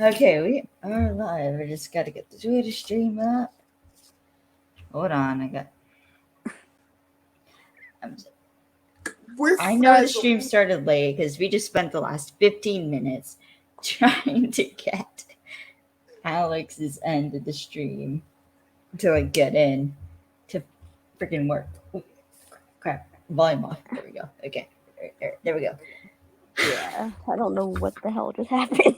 Okay, we are live. I just got to get the Twitter stream up. Hold on, I'm, We're I know the frazzled. stream started late because we just spent the last 15 minutes trying to get Alex's end of the stream to like get in to freaking work. Ooh, crap, volume off. There we go. Okay, there we go. Yeah, I don't know what the hell just happened.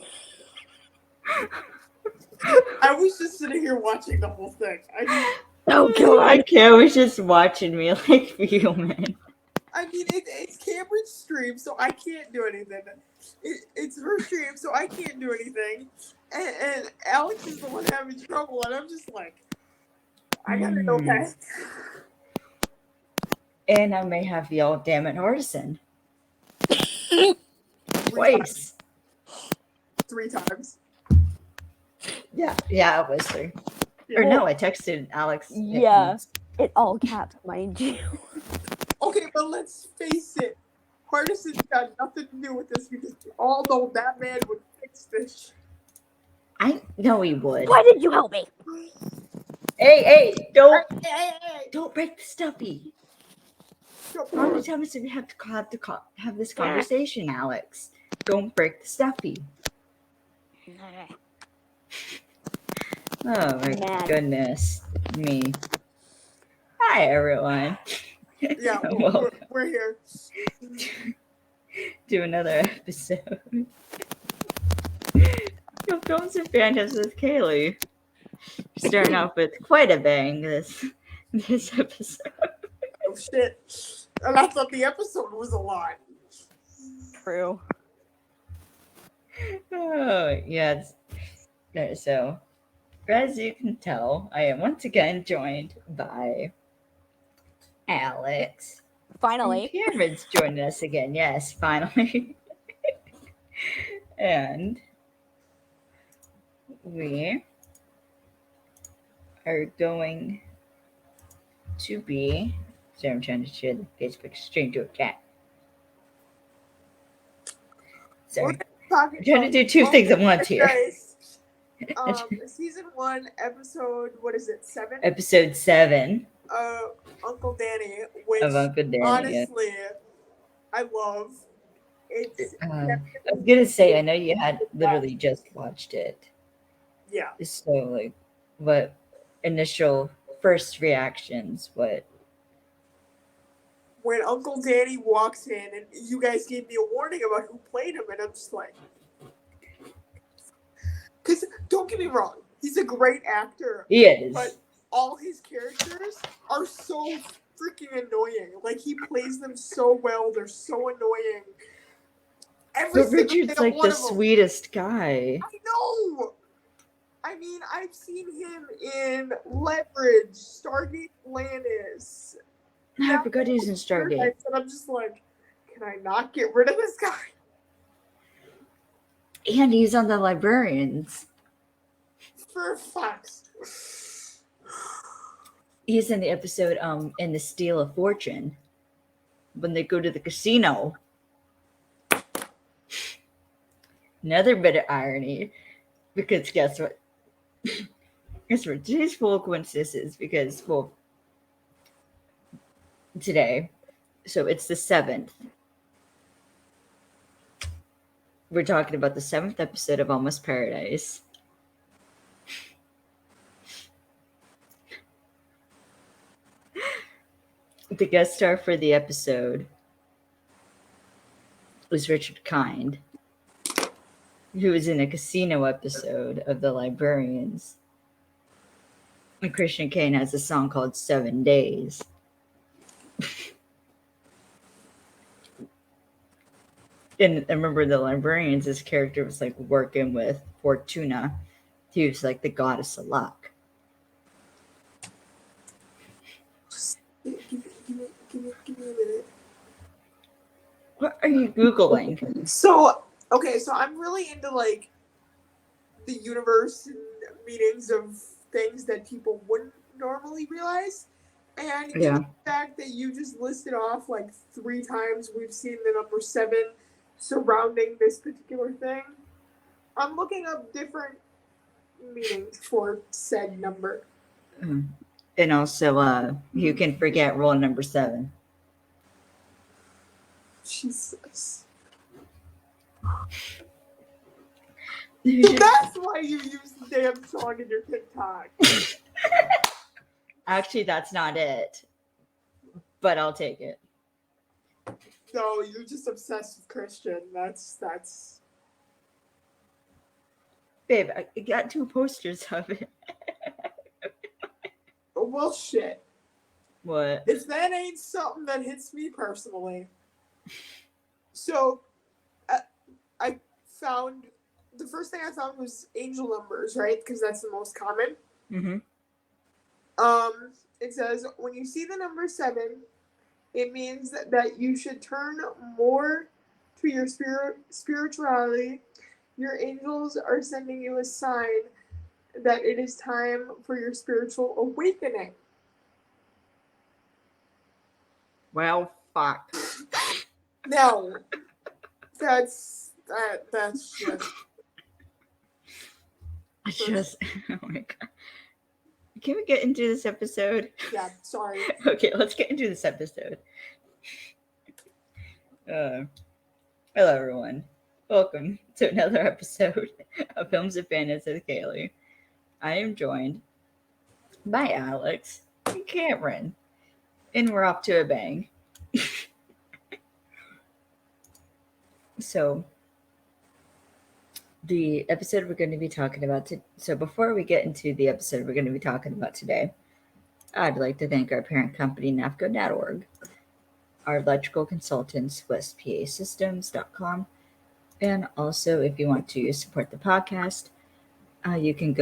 I was just sitting here watching the whole thing. Oh god. Okay, was just watching me like human. It's Cameron's stream, so I can't do anything. It's her stream, so I can't do anything. And Alex is the one having trouble, and I'm just like, I gotta know that. And I may have yelled, damn it, Artisan. Twice. 3 times. Yeah, it was 3. Or no, I texted Alex. Yeah, it all caps, mind you. Okay, but let's face it. Hardison's got nothing to do with this because we all know that man would fix this. I know he would. Why did you help me? Hey, don't Hey. don't break the stuffy. How many times do we have to have this conversation, Alex? Don't break the stuffy. Oh my goodness me. Hi everyone. Yeah, we're here. Do another episode of Films and Phantoms with Kaylee. Starting off with quite a bang this episode. Oh shit. And I thought the episode was a lot. True. Oh yes. So as you can tell, I am once again joined by Alex. Finally. And Cameron's joining us again. Yes, finally. And we are going to be. So I'm trying to share the Facebook stream to a chat. Sorry. I'm trying to do 2 things at once here. Season 1, episode, what is it, 7? Episode 7. Uncle Danny, which Of Uncle Danny, honestly, I love. I was gonna say, I know you had literally just watched it. Yeah. So, like, what initial first reactions? What? When Uncle Danny walks in, and you guys gave me a warning about who played him, and I'm just like, because don't get me wrong, he's a great actor. He is. But all his characters are so freaking annoying. Like, he plays them so well. They're so annoying. But Richard's like the sweetest guy. I know. I mean, I've seen him in Leverage, Stargate Atlantis. I forgot he was in Stargate. And I'm just like, can I not get rid of this guy? And he's on the Librarians. For fuck's. He's in the episode in the Steal of Fortune when they go to the casino. Another bit of irony, because guess what? Today's full of coincidences because today, so it's the 7th. We're talking about the 7th episode of Almost Paradise. The guest star for the episode was Richard Kind, who was in a casino episode of The Librarians. And Christian Kane has a song called 7 Days. And I remember The Librarians, his character was like working with Fortuna. He was like the goddess of luck. Give me a minute. What are you Googling? So I'm really into like the universe and meanings of things that people wouldn't normally realize. And the fact that you just listed off like 3 times we've seen the number 7 surrounding this particular thing. I'm looking up different meanings for said number. And also, you can forget rule number 7. Jesus. Just, That's why you use the damn song in your TikTok. actually, that's not it. But I'll take it. No, you're just obsessed with Christian. That's. Babe, I got 2 posters of it. Well, shit. What? If that ain't something that hits me personally. So, I found. The first thing I found was angel numbers, right? Because that's the most common. Mm-hmm. It says, when you see the number 7, it means that you should turn more to your spirituality. Your angels are sending you a sign that it is time for your spiritual awakening. Well, fuck. Now, that's just. Oh my god. Can we get into this episode? Yeah, sorry. Okay, let's get into this episode. Hello, everyone. Welcome to another episode of Films and Fantasy with Kaylee. I am joined by Alex and Cameron, and we're off to a bang. So, the episode we're going to be talking about so before we get into the episode we're going to be talking about today, I'd like to thank our parent company, NAFCO.org, our electrical consultants, WestPASystems.com, and also if you want to support the podcast, you can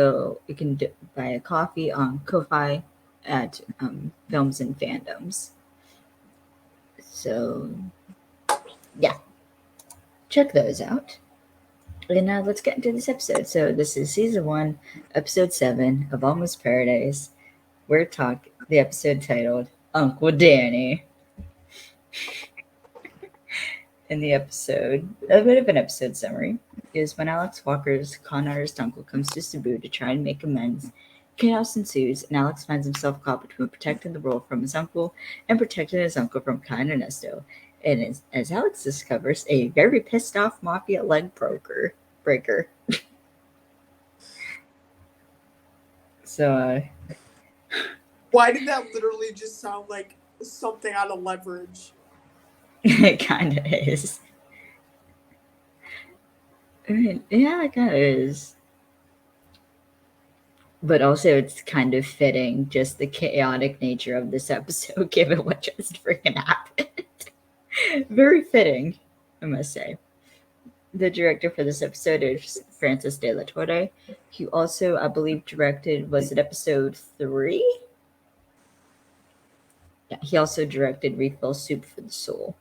buy a coffee on Ko-Fi at Films and Fandoms. So, yeah, check those out. And now let's get into this episode. So this is season 1, episode 7 of Almost Paradise. The episode titled Uncle Danny. In the episode, a bit of an episode summary, is when Alex Walker's con artist uncle comes to Cebu to try and make amends. Chaos ensues, and Alex finds himself caught between protecting the world from his uncle and protecting his uncle from Kai and Ernesto. And as Alex discovers, a very pissed off mafia leg breaker. So, Why did that literally just sound like something out of Leverage? it kind of is. I mean, yeah, it kind of is. But also, it's kind of fitting, just the chaotic nature of this episode, given what just freaking happened. Very fitting, I must say. The director for this episode is Francis de la Torre. He also, I believe, directed, was it episode 3? Yeah, he also directed Refill Soup for the Soul,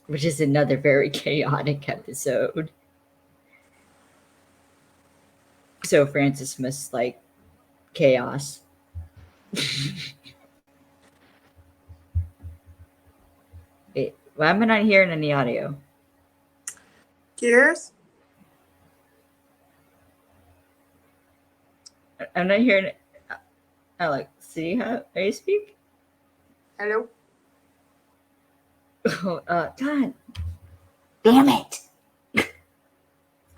which is another very chaotic episode. So Francis must like chaos. Wait, why am I not hearing any audio? Gears? I'm not hearing. Alex, see how you speak? Hello? Oh, God. Damn it.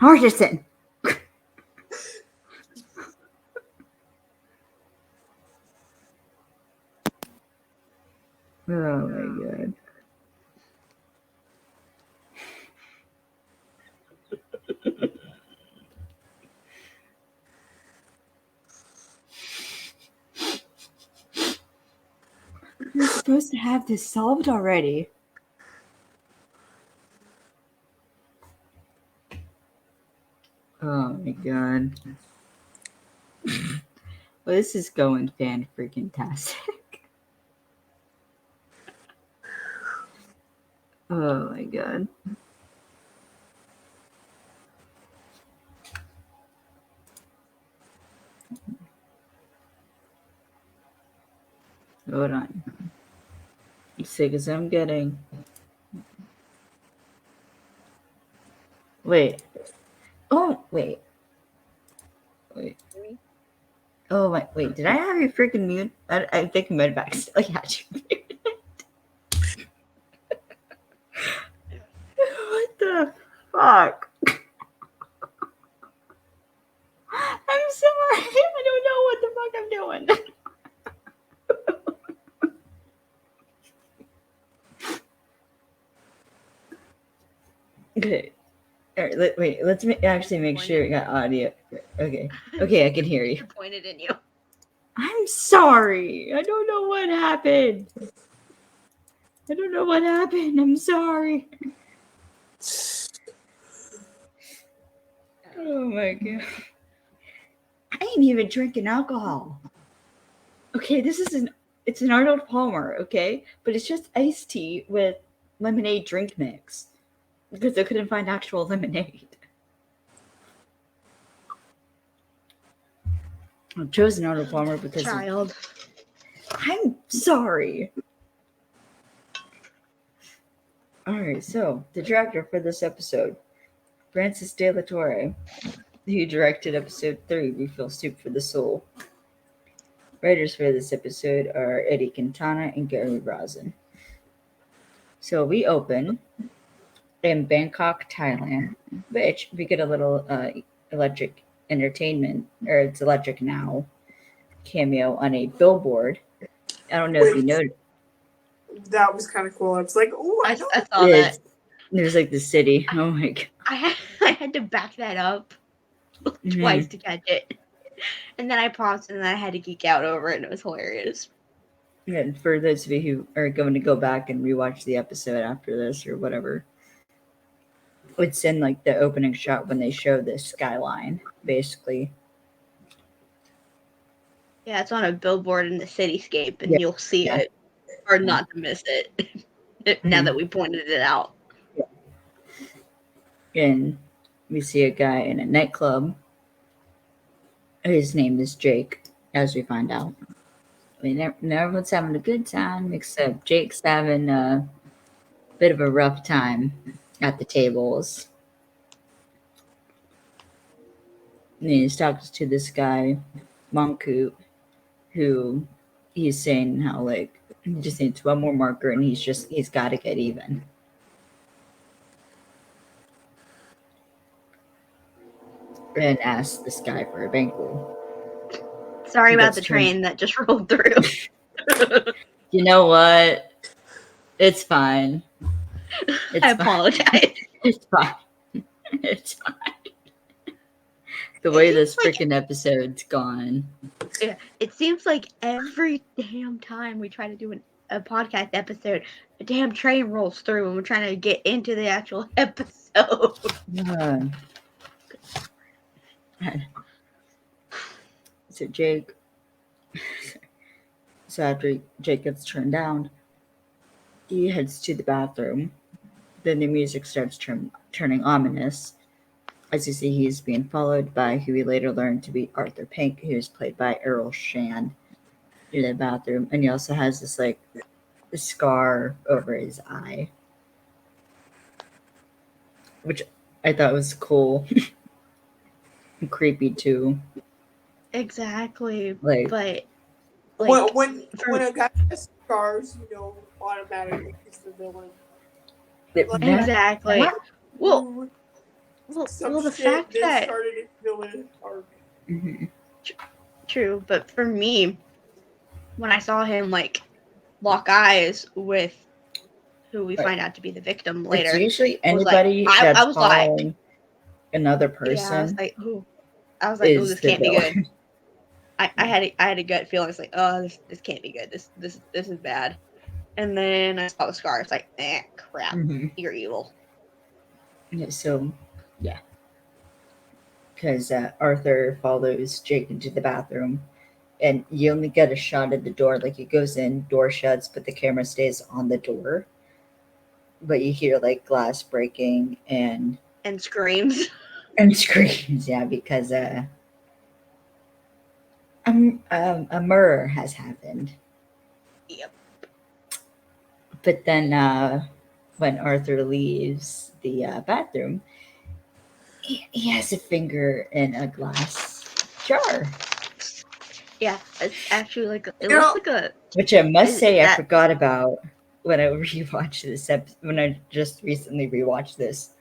Hardison. Oh my god. We're supposed to have this solved already. Oh my god. Well, this is going fan-freaking-tastic. Oh my god. Hold on. See, because I'm getting... Wait. Oh, wait. Oh, wait. Did I have you freaking mute? I think I might have accidentally had you mute. What the fuck? I'm sorry. I don't know what the fuck I'm doing. Okay. All right, wait. Let's actually make sure we got audio. Okay. Okay, I can hear you. Pointed at you. I'm sorry. I don't know what happened. I'm sorry. Oh my god. I ain't even drinking alcohol. Okay, it's an Arnold Palmer, okay? But it's just iced tea with lemonade drink mix. Because I couldn't find actual lemonade. I chose an Arnold Palmer because I'm sorry. Alright, so the director for this episode, Francis de la Torre, who directed episode 3, Refill Soup for the Soul. Writers for this episode are Eddie Quintana and Gary Rosen. So we open in Bangkok, Thailand, which we get a little electric entertainment, or it's electric now, cameo on a billboard. I don't know if you noticed. That was kind of cool. It's like, oh, I saw that. There's like the city. Oh my god. I had to back that up twice to catch it. And then I paused and then I had to geek out over it and it was hilarious. And for those of you who are going to go back and rewatch the episode after this or whatever, it's in like the opening shot when they show the skyline, basically. Yeah, it's on a billboard in the cityscape and you'll see it. Or not to miss it. Now that we pointed it out. And we see a guy in a nightclub. His name is Jake, as we find out. I mean, everyone's having a good time, except Jake's having a bit of a rough time at the tables. And he's talking to this guy, Monku, who he's saying how, like, he just needs one more marker and he's got to get even. And asks this guy for a bankroll. Sorry about the train that just rolled through. You know what? It's fine. I apologize. It's fine. It's fine. The way this freaking episode's gone. Yeah, it seems like every damn time we try to do a podcast episode, a damn train rolls through and we're trying to get into the actual episode. So after Jake gets turned down, he heads to the bathroom. Then the music starts turning ominous. As you see, he's being followed by who we later learned to be Arthur Pink, who is played by Errol Shand, in the bathroom. And he also has this, like, scar over his eye, which I thought was cool. And creepy, too. Exactly. Like, but... Like, when a guy has scars, automatically he's the villain. Exactly. Well, the fact that started a villain arc. Mm-hmm. True, but for me, when I saw him like lock eyes with who we find out to be the victim later, it's usually anybody that's following another person. Yeah, I was like, oh, this can't be good. I had a gut feeling. It's like, oh, this can't be good. This is bad. And then I saw the scar. It's like, crap, you're evil. Yeah, so, yeah. Because Arthur follows Jake into the bathroom, and you only get a shot at the door. Like, he goes in, door shuts, but the camera stays on the door. But you hear, like, glass breaking and screams. And screams, yeah, because a murder has happened. Yep. But then when Arthur leaves the bathroom, he has a finger in a glass jar. Yeah, it's actually like it looks like a. Which I must say, I forgot about when I rewatched this episode. When I just recently rewatched this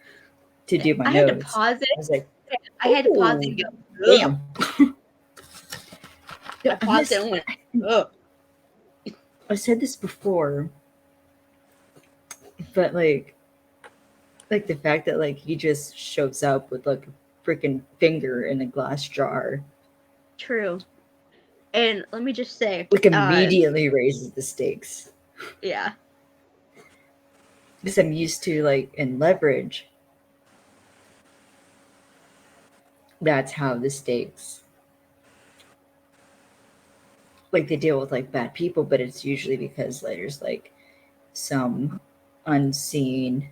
to do my notes. Had to pause it. I was like, I had to pause it and go, damn. I paused it and went, ugh. I said this before, but like the fact that like he just shows up with like a freaking finger in a glass jar. True. And let me just say, like immediately raises the stakes. Yeah. Because I'm used to like in Leverage, that's how the stakes, like they deal with like bad people, but it's usually because like, there's like some unseen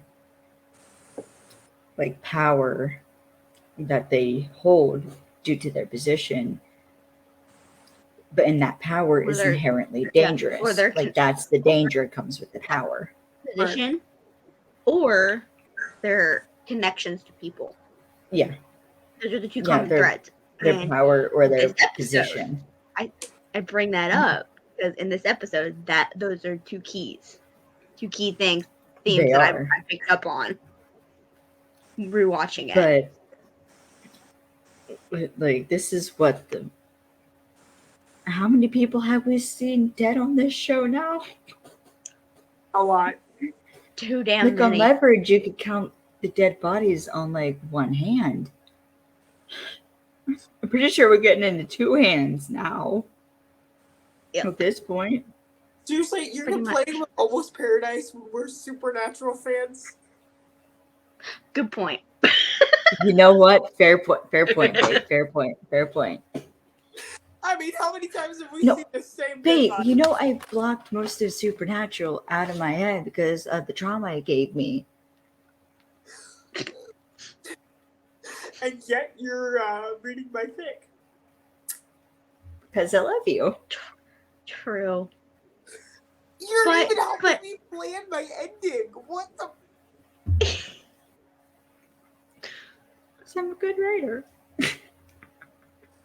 like power that they hold due to their position, but in that power is inherently dangerous. Like that's the danger comes with the power. Position or their connections to people. Yeah. Those are the two common threads. Their power or their position. I bring that up because in this episode that those are two key themes that I picked up on rewatching it. But like this is what how many people have we seen dead on this show now? A lot. Too damn many. On Leverage, you could count the dead bodies on like one hand. I'm pretty sure we're getting into two hands now. Yep. At this point. Seriously, you're going to play with Almost Paradise when we're Supernatural fans? Good point. You know what? Fair point, babe. Fair point. I mean, how many times have we seen the same babe, you know I blocked most of Supernatural out of my head because of the trauma it gave me. And yet you're reading my fic. Because I love you. True. You're not even helping me plan my ending. What the? Because I'm a good writer.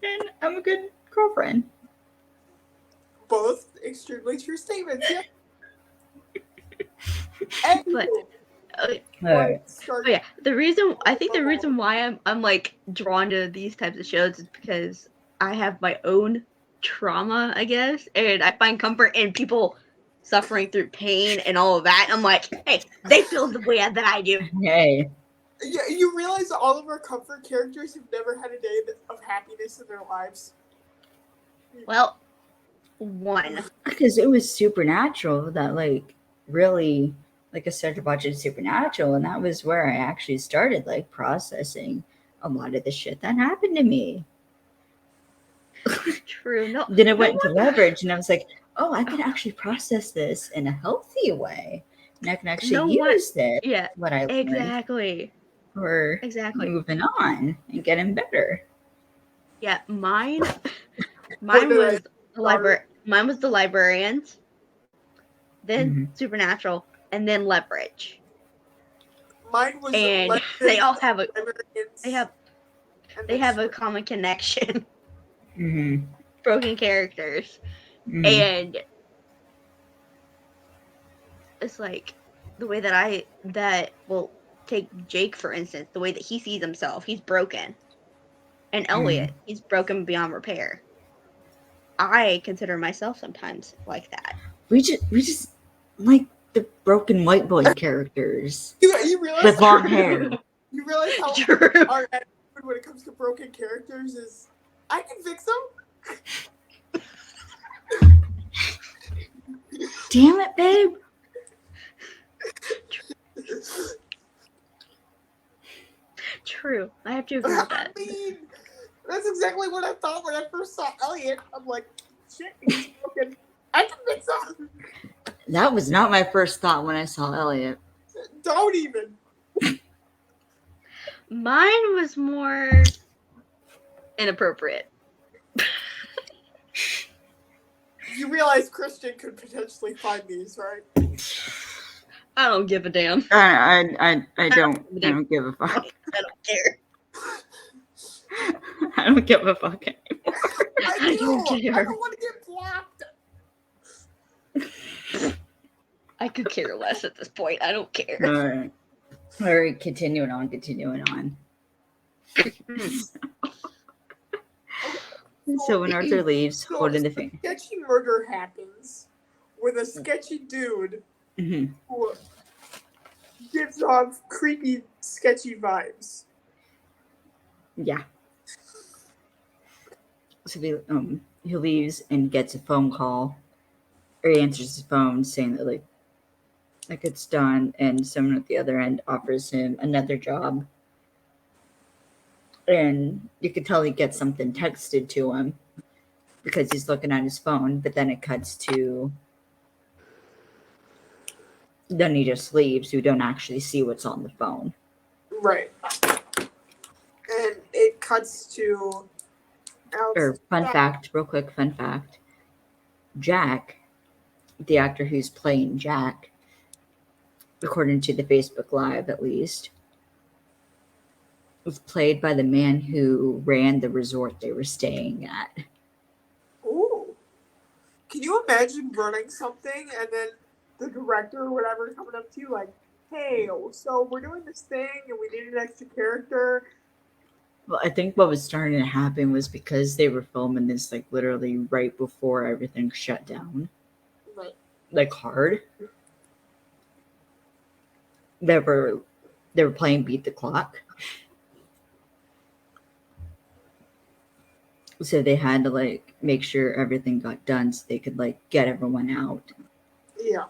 And I'm a good girlfriend. Both extremely true statements, yeah. The reason why I'm like drawn to these types of shows is because I have my own trauma, I guess, and I find comfort in people suffering through pain and all of that. I'm like, hey, they feel the way that I do. Hey. Yeah, you realize all of our comfort characters have never had a day of happiness in their lives. Well, one. Because it was Supernatural that like really like I started watching Supernatural, and that was where I actually started like processing a lot of the shit that happened to me. True. No. Then I went into Leverage, and I was like, oh, I can actually process this in a healthy way, and I can actually use this. Yeah. What I learned. Exactly. Or moving on and getting better. Yeah, mine was the Librarians, then Supernatural, and then Leverage. Mine was and they all have they have a common connection. Mm-hmm. Broken characters. Mm-hmm. And it's like the way that take Jake, for instance, the way that he sees himself, he's broken. And Elliot, he's broken beyond repair. I consider myself sometimes like that. We just like the broken white boy characters. You realize with long hair. You realize how our attitude when it comes to broken characters is, I can fix them. Damn it, babe. True. I have to agree with that. I mean, that's exactly what I thought when I first saw Elliot. I'm like, shit, he's broken. I can fix him. That was not my first thought when I saw Elliot. Don't even. Mine was more inappropriate. You realize Christian could potentially find these, right? I don't give a damn. I don't give a fuck. I don't care. I don't give a fuck anymore. I don't want to get blocked. I could care less at this point. I don't care. All right, continuing on. So when Arthur leaves, holding the thing. Sketchy murder happens with a sketchy dude who gives off creepy, sketchy vibes. Yeah. So he leaves and gets a phone call, or he answers his phone saying that like it's done, and someone at the other end offers him another job. And you could tell he gets something texted to him because he's looking at his phone, but then it cuts to then he just leaves. You don't actually see what's on the phone. Right. And it cuts to Or fun fact. Jack, the actor who's playing Jack, according to the Facebook Live at least, was played by the man who ran the resort they were staying at. Ooh. Can you imagine running something and then the director or whatever coming up to you like, hey, so we're doing this thing and we need an extra character? Well, I think what was starting to happen was because they were filming this like literally right before everything shut down. Right. Like hard. They were playing Beat the Clock. So they had to like make sure everything got done so they could like get everyone out. Yeah.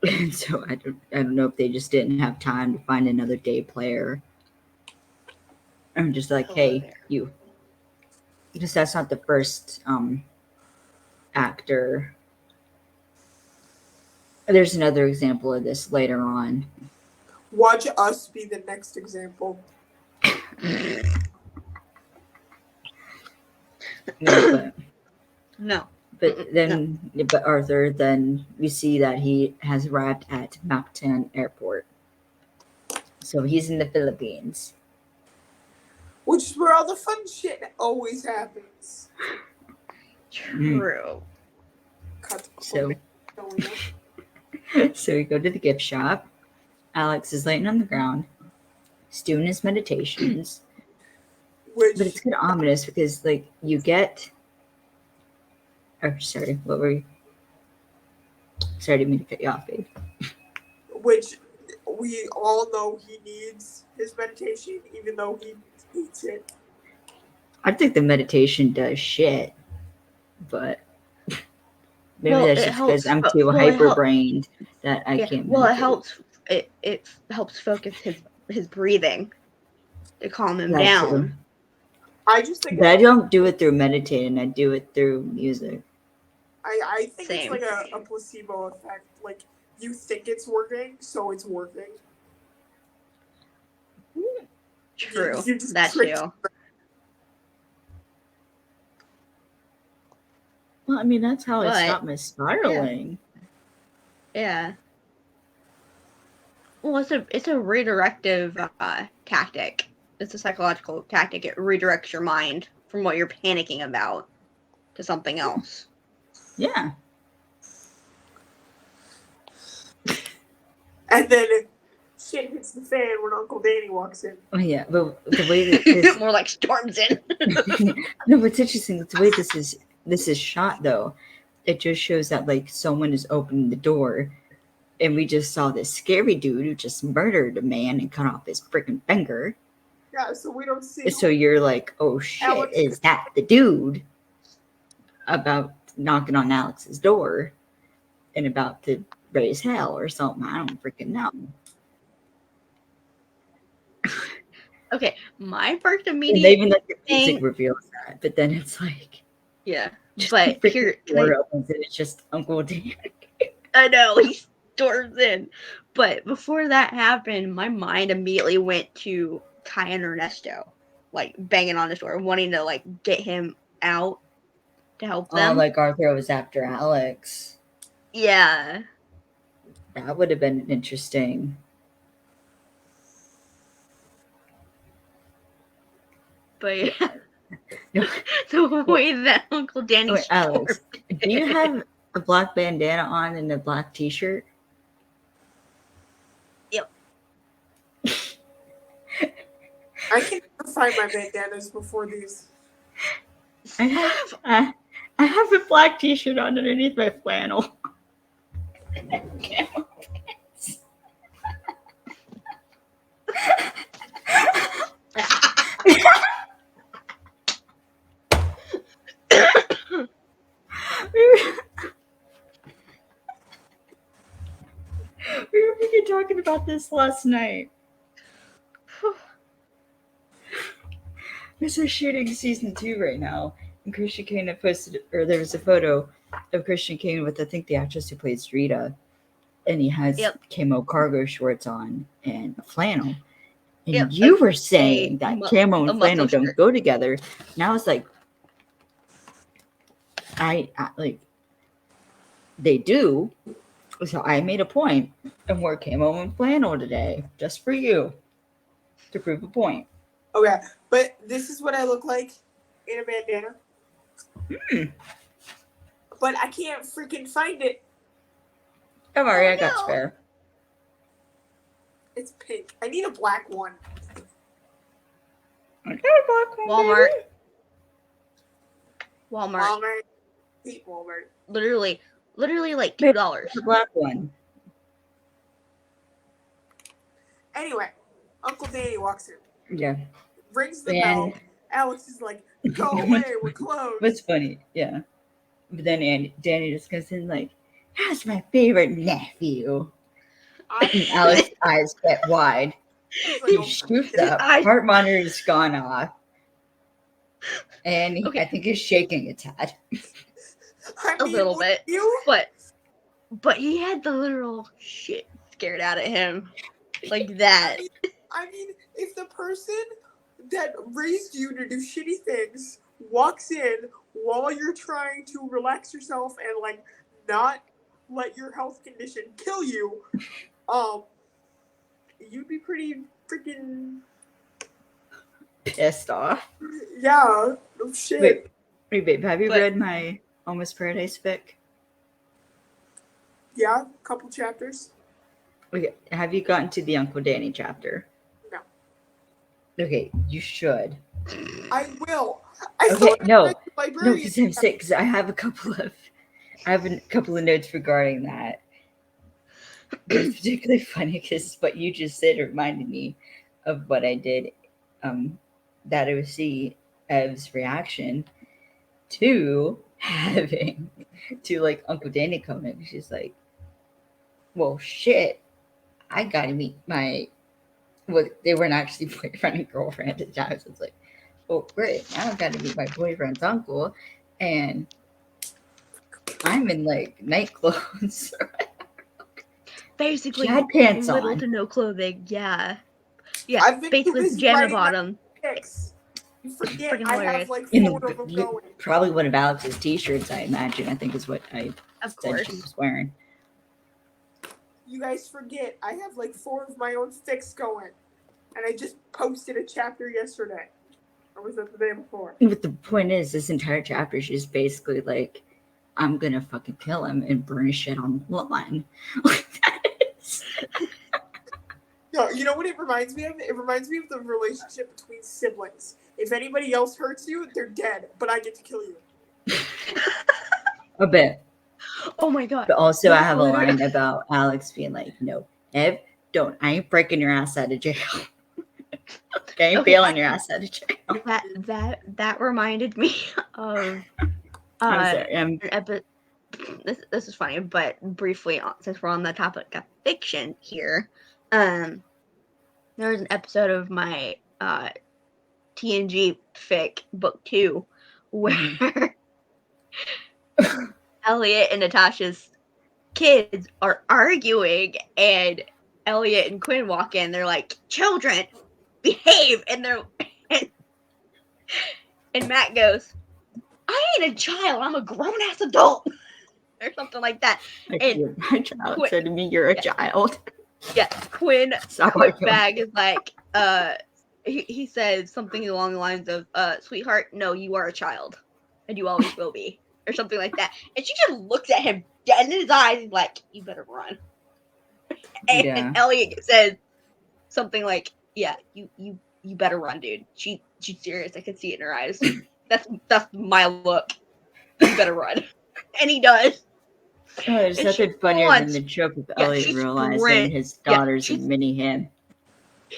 And so I don't know if they just didn't have time to find another day player. I'm just like, hey, you. Because that's not the first actor. There's another example of this later on. Watch us be the next example. No. But Arthur, then we see that he has arrived at Mactan Airport. So he's in the Philippines. Which is where all the fun shit always happens. True. So we go to the gift shop. Alex is laying on the ground. He's doing his meditations. But it's kind of ominous because, like, you get... Oh, sorry. What were you... Sorry, I didn't mean to cut you off, babe. Which we all know he needs his meditation, even though he hates it. I think the meditation does shit. But... Maybe that's just because I'm too hyper-brained that I can't meditate. Well, it helps focus his breathing to calm him down. Too. I just think I don't do it through meditating. I do it through music. I think it's like a placebo effect. Like, you think it's working, so it's working. True. That too. Well, I mean, that's how I stopped my spiraling. Yeah. Well, it's a redirective tactic. It's a psychological tactic. It redirects your mind from what you're panicking about to something else. Yeah. And then shit hits the fan when Uncle Danny walks in. Oh, yeah. But the way that this... More like storms in. No, but it's interesting. The way this is shot, though, it just shows that, like, someone is opening the door, and we just saw this scary dude who just murdered a man and cut off his freaking finger. Yeah, so we don't see... So you're like, oh, shit, is that the dude about knocking on Alex's door and about to raise hell or something? I don't freaking know. Okay, my first immediate... And even like the music reveals that, but then it's like... Yeah, but here... opens and it's just Uncle Dan. I know, he storms in. But before that happened, my mind immediately went to Kai and Ernesto, like banging on his door, wanting to like get him out to help them. Oh, like Arthur was after Alex. Yeah. That would have been interesting. But yeah. No. The way that Uncle Danny Alex, do you have a black bandana on and a black t-shirt? Yep. I can never find my bandanas before these. I have a black t-shirt on underneath my flannel. We were freaking talking about this last night. We're shooting season 2 right now, and Christian Kane had posted, or there was a photo of Christian Kane with, I think, the actress who plays Rita, and he has camo cargo shorts on and a flannel. And you were saying that camo and flannel don't go together. And I was like, I like, they do. So I made a point and wore camo and flannel today, just for you, to prove a point. Okay, but this is what I look like in a bandana. But I can't freaking find it. Don't worry, I got spare. It's pink. I need a black one. I got a black one. Walmart. Baby. Walmart. Hate Walmart. Literally like $2. The black one. Anyway, Uncle Danny walks in. Yeah. Rings the bell. Alex is like, go away, we're closed. What's funny, yeah. But then Danny just goes in like, that's my favorite nephew. And Alex's eyes get wide. He shoots up. Heart monitor's gone off. And I think he's shaking a tad. A little bit. But he had the literal shit scared out of him. Like that. I mean, if the person that raised you to do shitty things walks in while you're trying to relax yourself and like not let your health condition kill you, you'd be pretty freaking pissed off. Yeah, no shit. Wait, babe, have you read my Almost Paradise fic? Yeah, a couple chapters. Okay, have you gotten to the Uncle Danny chapter? No. Okay, you should. I will. No, because I have a couple of notes regarding that. It's particularly funny because what you just said reminded me of what I did. That I would see Ev's reaction to having to like Uncle Danny come in. She's like, "Well, shit, I gotta meet my." Well, they weren't actually boyfriend and girlfriend at the time. So it's like, "Oh, great! Now I gotta meet my boyfriend's uncle," and I'm in like night clothes. Basically, she had pants little on. to no clothing. Yeah, basically pajama bottom. You forget I have like 4 of them going. Probably one of Alex's t-shirts, I imagine. I think is what I said she was wearing. You guys forget I have like 4 of my own fics going, and I just posted a chapter yesterday. Or was that the day before? But the point is, this entire chapter, she's basically like, I'm gonna fucking kill him and burn his shit on the line. No, you know what it reminds me of? It reminds me of the relationship between siblings. If anybody else hurts you, they're dead, but I get to kill you. A bit. Oh my god. But also I have a line about Alex being like, no, Ev, don't. I ain't breaking your ass out of jail. I ain't bailing your ass out of jail. That reminded me of this is funny, but briefly, since we're on the topic of fiction here, there was an episode of my TNG fic book 2 where Elliot and Natasha's kids are arguing, and Elliot and Quinn walk in. They're like, "Children, behave!" And and Matt goes, "I ain't a child. I'm a grown ass adult," or something like that. And my child said to me, "You're a child." Yeah, Quinn bag is like, he says something along the lines of, "Sweetheart, no, you are a child, and you always will be," or something like that. And she just looks at him dead in his eyes and like, "You better run." And Elliot says something like, "Yeah, you better run, dude. She's serious. I can see it in her eyes. That's my look. You better run." And he does. Oh, there's And nothing funnier than the joke of Elliot realizing his daughter's a mini him.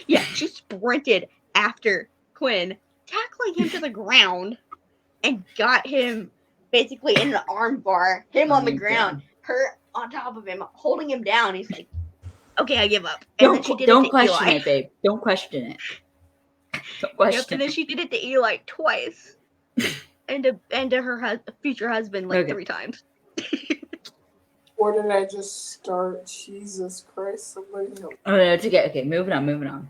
Yeah, she sprinted after Quinn, tackling him to the ground, and got him basically in an arm bar, him on the ground, her on top of him, holding him down. He's like, "Okay, I give up." And then she did don't it to question Eli. it, babe. Don't question it. Don't question and then she did it to Eli twice, and to her future husband like 3 times. Or did I just start? Jesus Christ, somebody help. Oh, no, it's okay. Okay, moving on.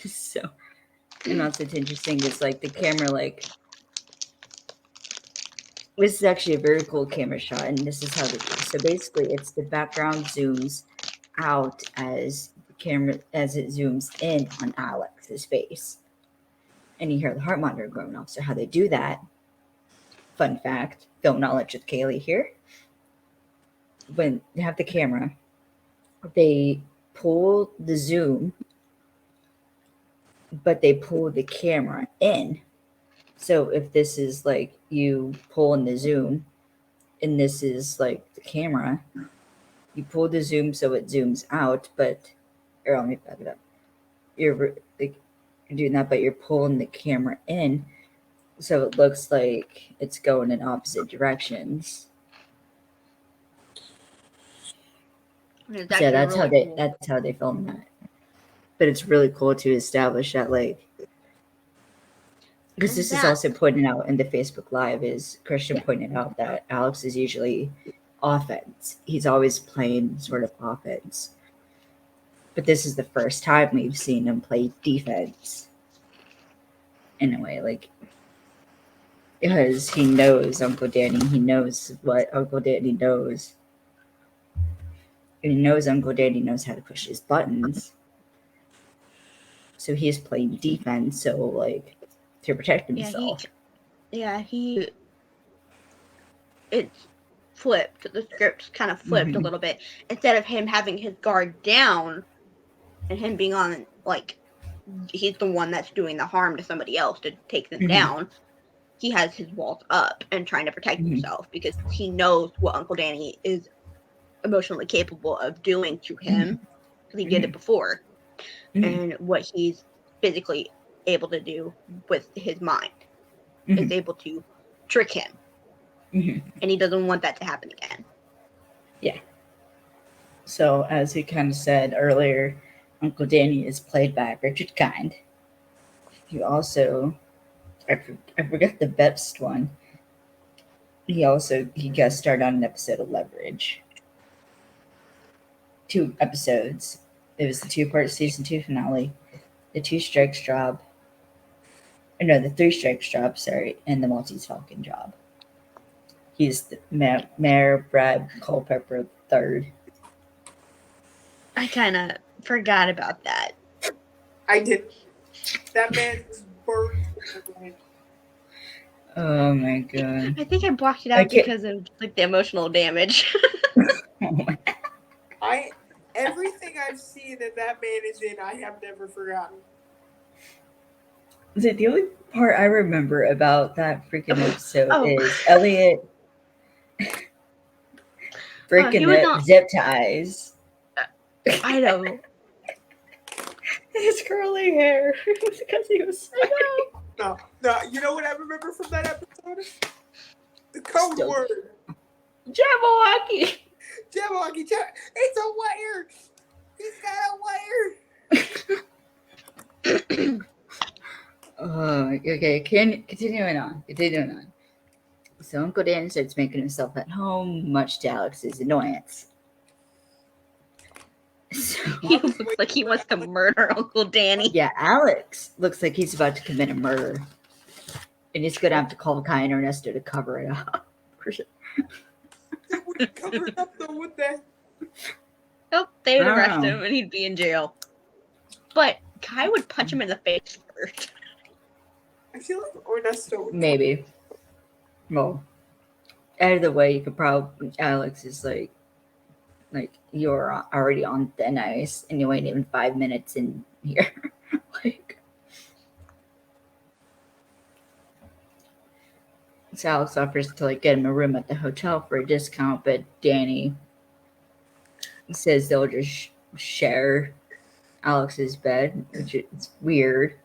So, and also it's interesting is like the camera, like, this is actually a very cool camera shot, and this is how they do. So basically, it's the background zooms out as the camera, as it zooms in on Alex's face. And you hear the heart monitor going off. So how they do that, fun fact, film knowledge with Kaylee here. When they have the camera, they pull the zoom, but they pull the camera in. So if this is like you pull in the zoom, and this is like the camera, you pull the zoom so it zooms out, but, or let me back it up. You're doing that, but you're pulling the camera in, so it looks like it's going in opposite directions. So that's really how they film that. But it's really cool to establish that, like, because this is also pointed out in the Facebook Live, is Christian pointed out that Alex is usually offense. He's always playing sort of offense. But this is the first time we've seen him play defense. In a way, like, because he knows Uncle Danny. He knows what Uncle Danny knows. And he knows Uncle Danny knows how to push his buttons. So he's playing defense, so, like, to protect himself. It's flipped. The script kind of flipped a little bit. Instead of him having his guard down and him being on, like, he's the one that's doing the harm to somebody else to take them down, he has his walls up and trying to protect himself because he knows what Uncle Danny is emotionally capable of doing to him because he did it before, and what he's physically able to do with his mind is able to trick him, and he doesn't want that to happen again. Yeah. So as he kind of said earlier, Uncle Danny is played by Richard Kind. He also, I forget the best one. He guest starred on an episode of Leverage. 2 episodes. It was the 2-part season 2 finale, the 3 strikes job, and the Maltese Falcon job. He's the Mayor Brad Culpepper III. I kind of forgot about that. I did. That man was burned. Oh my god! I think I blocked it out because of like the emotional damage. Everything I've seen that man is in, I have never forgotten. The only part I remember about that freaking episode is Elliot breaking the zip ties. I know. His curly hair. Because he was No. You know what I remember from that episode? The code word. Jabberwocky. It's a wire. He's got a wire. Okay. Continuing on. So Uncle Dan starts making himself at home, much to Alex's annoyance. So, he looks like he wants to murder Uncle Danny. Yeah, Alex looks like he's about to commit a murder. And he's going to have to call Kai and Ernesto to cover it up. They wouldn't cover it up, though, would they? Nope, they would arrest him and he'd be in jail. But Kai would punch him in the face first. I feel like Ernesto would. Maybe. Well, either way, you could probably. Alex is like you're already on thin ice, and you ain't even 5 minutes in here. Like, so Alex offers to like get him a room at the hotel for a discount, but Danny says they'll just share Alex's bed, which is weird.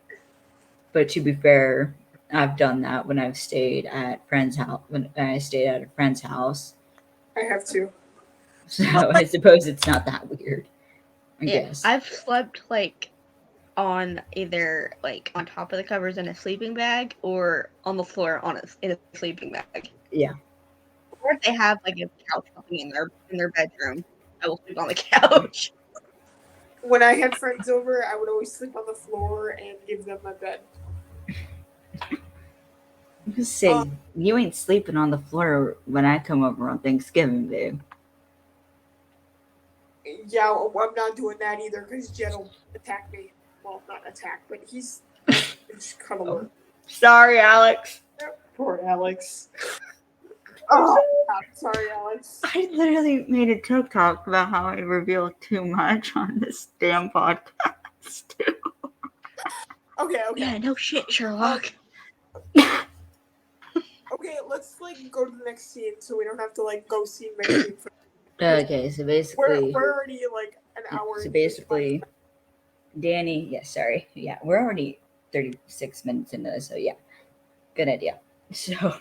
But to be fair, I've done that when I've stayed at friend's house. When I stayed at a friend's house, I have to. So I suppose it's not that weird. I guess. I've slept like on either like on top of the covers in a sleeping bag or on the floor in a sleeping bag. Yeah. Or if they have like a couch in their bedroom, I will sleep on the couch. When I had friends over, I would always sleep on the floor and give them my bed. Just say you ain't sleeping on the floor when I come over on Thanksgiving, babe. Yeah, I'm not doing that either because Jed will attack me. Well, not attack, but he's just cuddle. Sorry, Alex. Poor Alex. Oh, I'm sorry, Alex. I literally made a TikTok about how I reveal too much on this damn podcast. Okay. Yeah, no shit, Sherlock. Okay, let's like go to the next scene so we don't have to like go scene by scene. Okay, so basically, we're already like an hour. So basically, Danny. Yeah, we're already 36 minutes into this. So yeah, good idea. So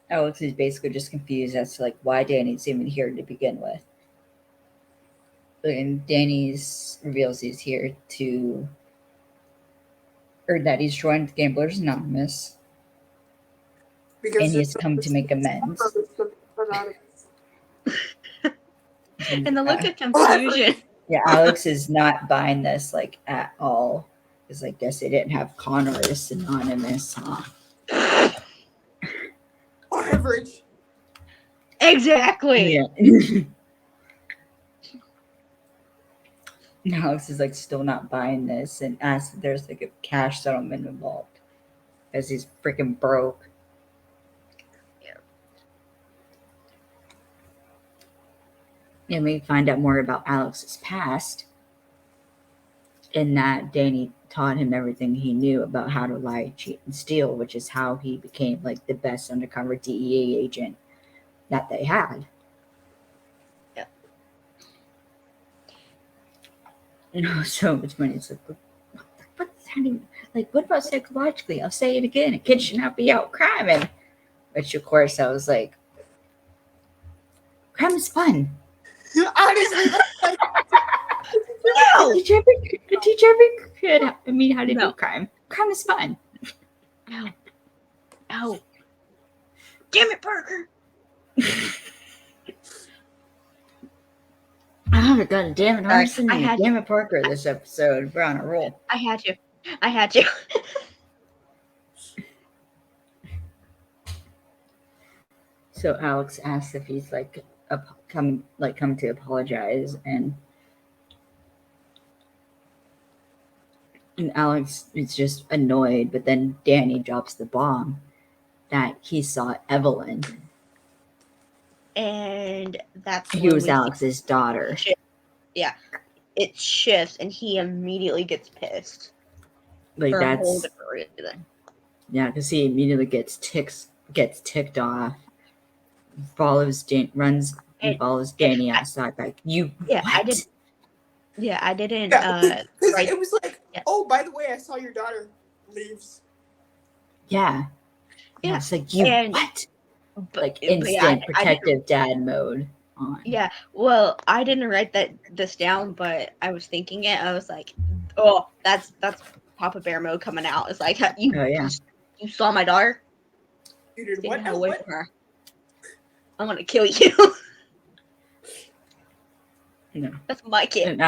Alex is basically just confused as to like why Danny's even here to begin with. And Danny's reveals he's here to, or that he's joined Gamblers Anonymous, and he's come to make amends. And the look of confusion. Yeah, Alex is not buying this like at all. Because I guess they didn't have Con Artists Anonymous, huh? Average. Exactly. Yeah. Alex is like still not buying this and asks if there's like a cash settlement involved. Because he's freaking broke. And we find out more about Alex's past, in that Danny taught him everything he knew about how to lie, cheat, and steal, which is how he became like the best undercover DEA agent that they had. Yeah. So much money. It's like, what's that even? Like, what about psychologically? I'll say it again. A kid should not be out criming. Which, of course, I was like, crime is fun. Honestly, like, no! Teach every kid how to do crime. Crime is fun. No. Damn it, Parker. Oh, God damn it, Harrison. Damn it, Parker, this this episode. We're on a roll. I had to. So Alex asks if he's like come to apologize, and Alex is just annoyed, but then Danny drops the bomb that he saw Evelyn. And that's he was Alex's daughter. Yeah. It shifts and he immediately gets pissed. Like that's because he immediately gets ticked off. Follows Danny outside. Like, you what? I didn't. Because it was like, oh, by the way, I saw your daughter leaves. Yeah. It's like, what? Like instant protective dad mode on. Yeah. Well, I didn't write this down, but I was thinking it. I was like, oh, that's Papa Bear mode coming out. It's like you saw my daughter. You did what? Away from her. I'm gonna kill you. No. That's my kid.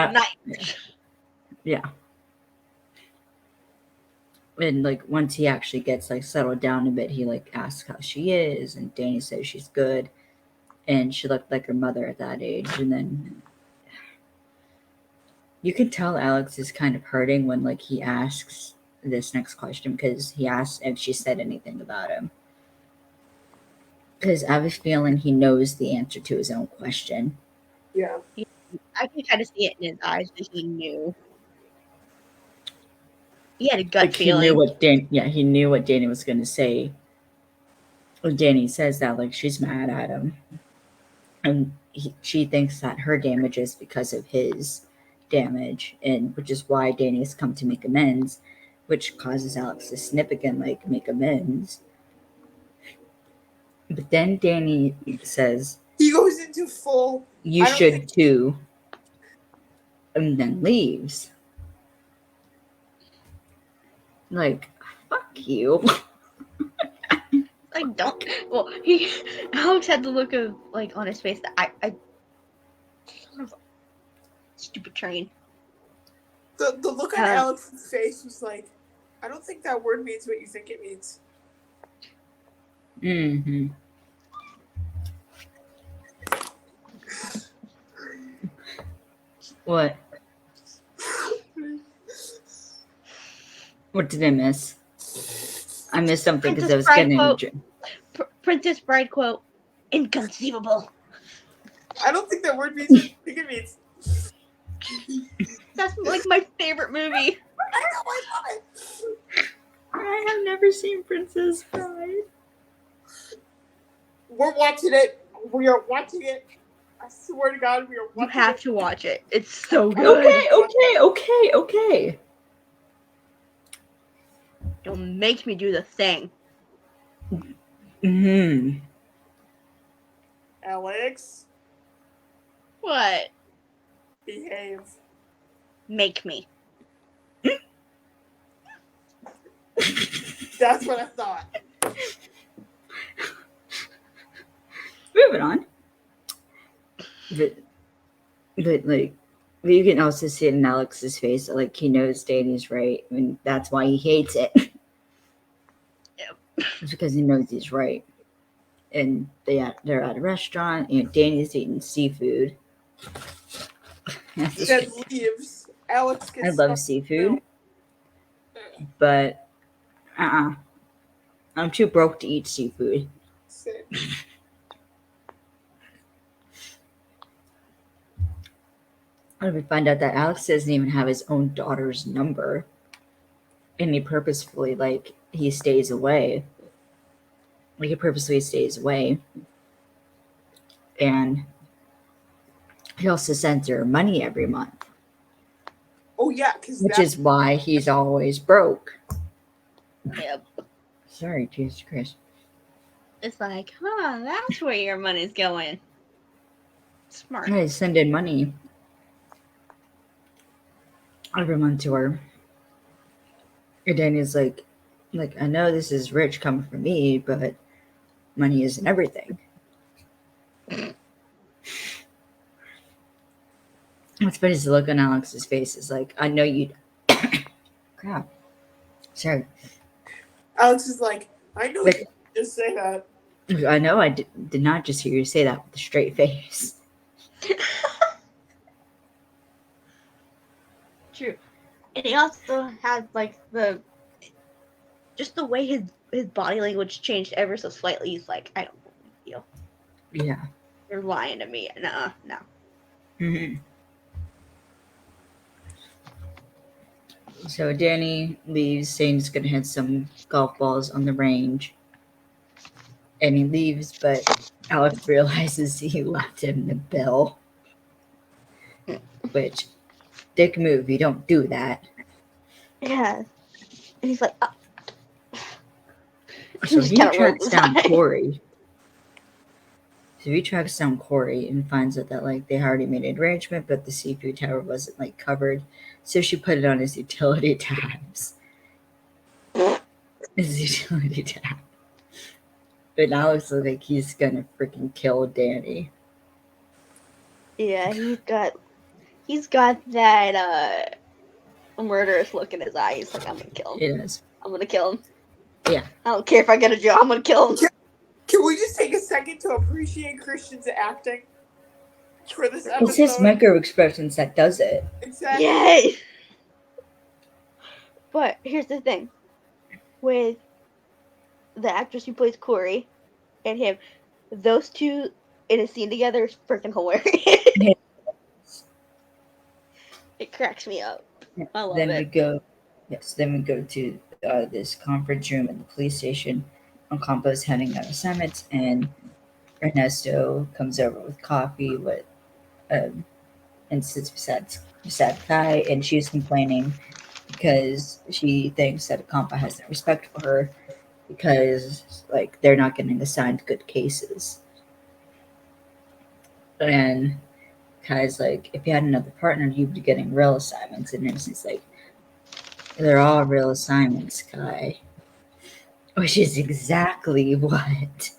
Yeah. And like once he actually gets like settled down a bit, he like asks how she is, and Danny says she's good, and she looked like her mother at that age. And then You can tell Alex is kind of hurting when like he asks this next question because he asks if she said anything about him. Because I have a feeling he knows the answer to his own question. Yeah. I can kind of see it in his eyes that he knew. He had a gut feeling. He knew what Danny was going to say. When Danny says that, like, she's mad at him. And she thinks that her damage is because of his damage, and which is why Danny has come to make amends, which causes Alex to snip again, like, make amends. But then Danny says, he goes into full, you should too, and then leaves. Like, fuck you. Like, don't. Well, Alex had the look of, like, on his face that I son of a stupid train. The look on Alex's face was like, I don't think that word means what you think it means. Mm-hmm. What? What did I miss? I missed something because I was getting a drink. Princess Bride quote, inconceivable. I don't think that word means what you think it means. That's like my favorite movie. I know, I love it. I have never seen Princess Bride. We're watching it. We are watching it. I swear to God, we are watching it. You have to watch it. It's so good. Okay. Don't make me do the thing. Mm-hmm. Alex? What? Behave. Make me. That's what I thought. Moving on. But like, you can also see it in Alex's face that, like, he knows Danny's right, and that's why he hates it. Yep. It's because he knows he's right. And they're at a restaurant, and Danny's eating seafood. That leaves. Alex gets I love seafood, but I'm too broke to eat seafood. Same. We find out that Alex doesn't even have his own daughter's number, and he purposefully, like, he stays away. Like, he purposely stays away, and he also sends her money every month. Oh yeah, which is why he's always broke. Yep. Sorry, Jesus Christ. It's like, that's where your money's going. Smart. I send in money every month to her. And Danny's like, I know this is rich coming from me, but money isn't everything. What's funny is the look on Alex's face is like, I know you'd. Crap. Sorry. Alex is like, I know you just say that. I know I did not just hear you say that with a straight face. True. And he also had, like, just the way his body language changed ever so slightly. He's like, I don't believe you. Yeah. You're lying to me. No. Mm-hmm. So Danny leaves, saying he's going to hit some golf balls on the range. And he leaves, but Alex realizes he left him the bill. Which, dick move, you don't do that. Yeah. And he's like, So he tracks down Corey. So he tracks down Corey and finds out that, like, they already made an arrangement, but the seafood tower wasn't, like, covered. So she put it on his utility tabs. His utility tab. But now it looks like he's gonna freaking kill Danny. Yeah, he's got that murderous look in his eye. He's like, I'm gonna kill him. Yes. I'm gonna kill him. Yeah. I don't care if I get a job, I'm gonna kill him. Can we just take a second to appreciate Christian's acting? for this episode. It's his micro expressions that does it. Exactly. Yay! But here's the thing. With the actress who plays Corey and him, those two in a scene together is freaking hilarious. It cracks me up. I love then it. Then we go to this conference room at the police station. Ocampo's heading on assignments, and Ernesto comes over with coffee and sits beside Kai, and she's complaining because she thinks that Ocampo has no respect for her because like they're not getting assigned good cases. And Kai's like, if you had another partner, you'd be getting real assignments. And Ernesto's like, they're all real assignments, Kai. Which is exactly what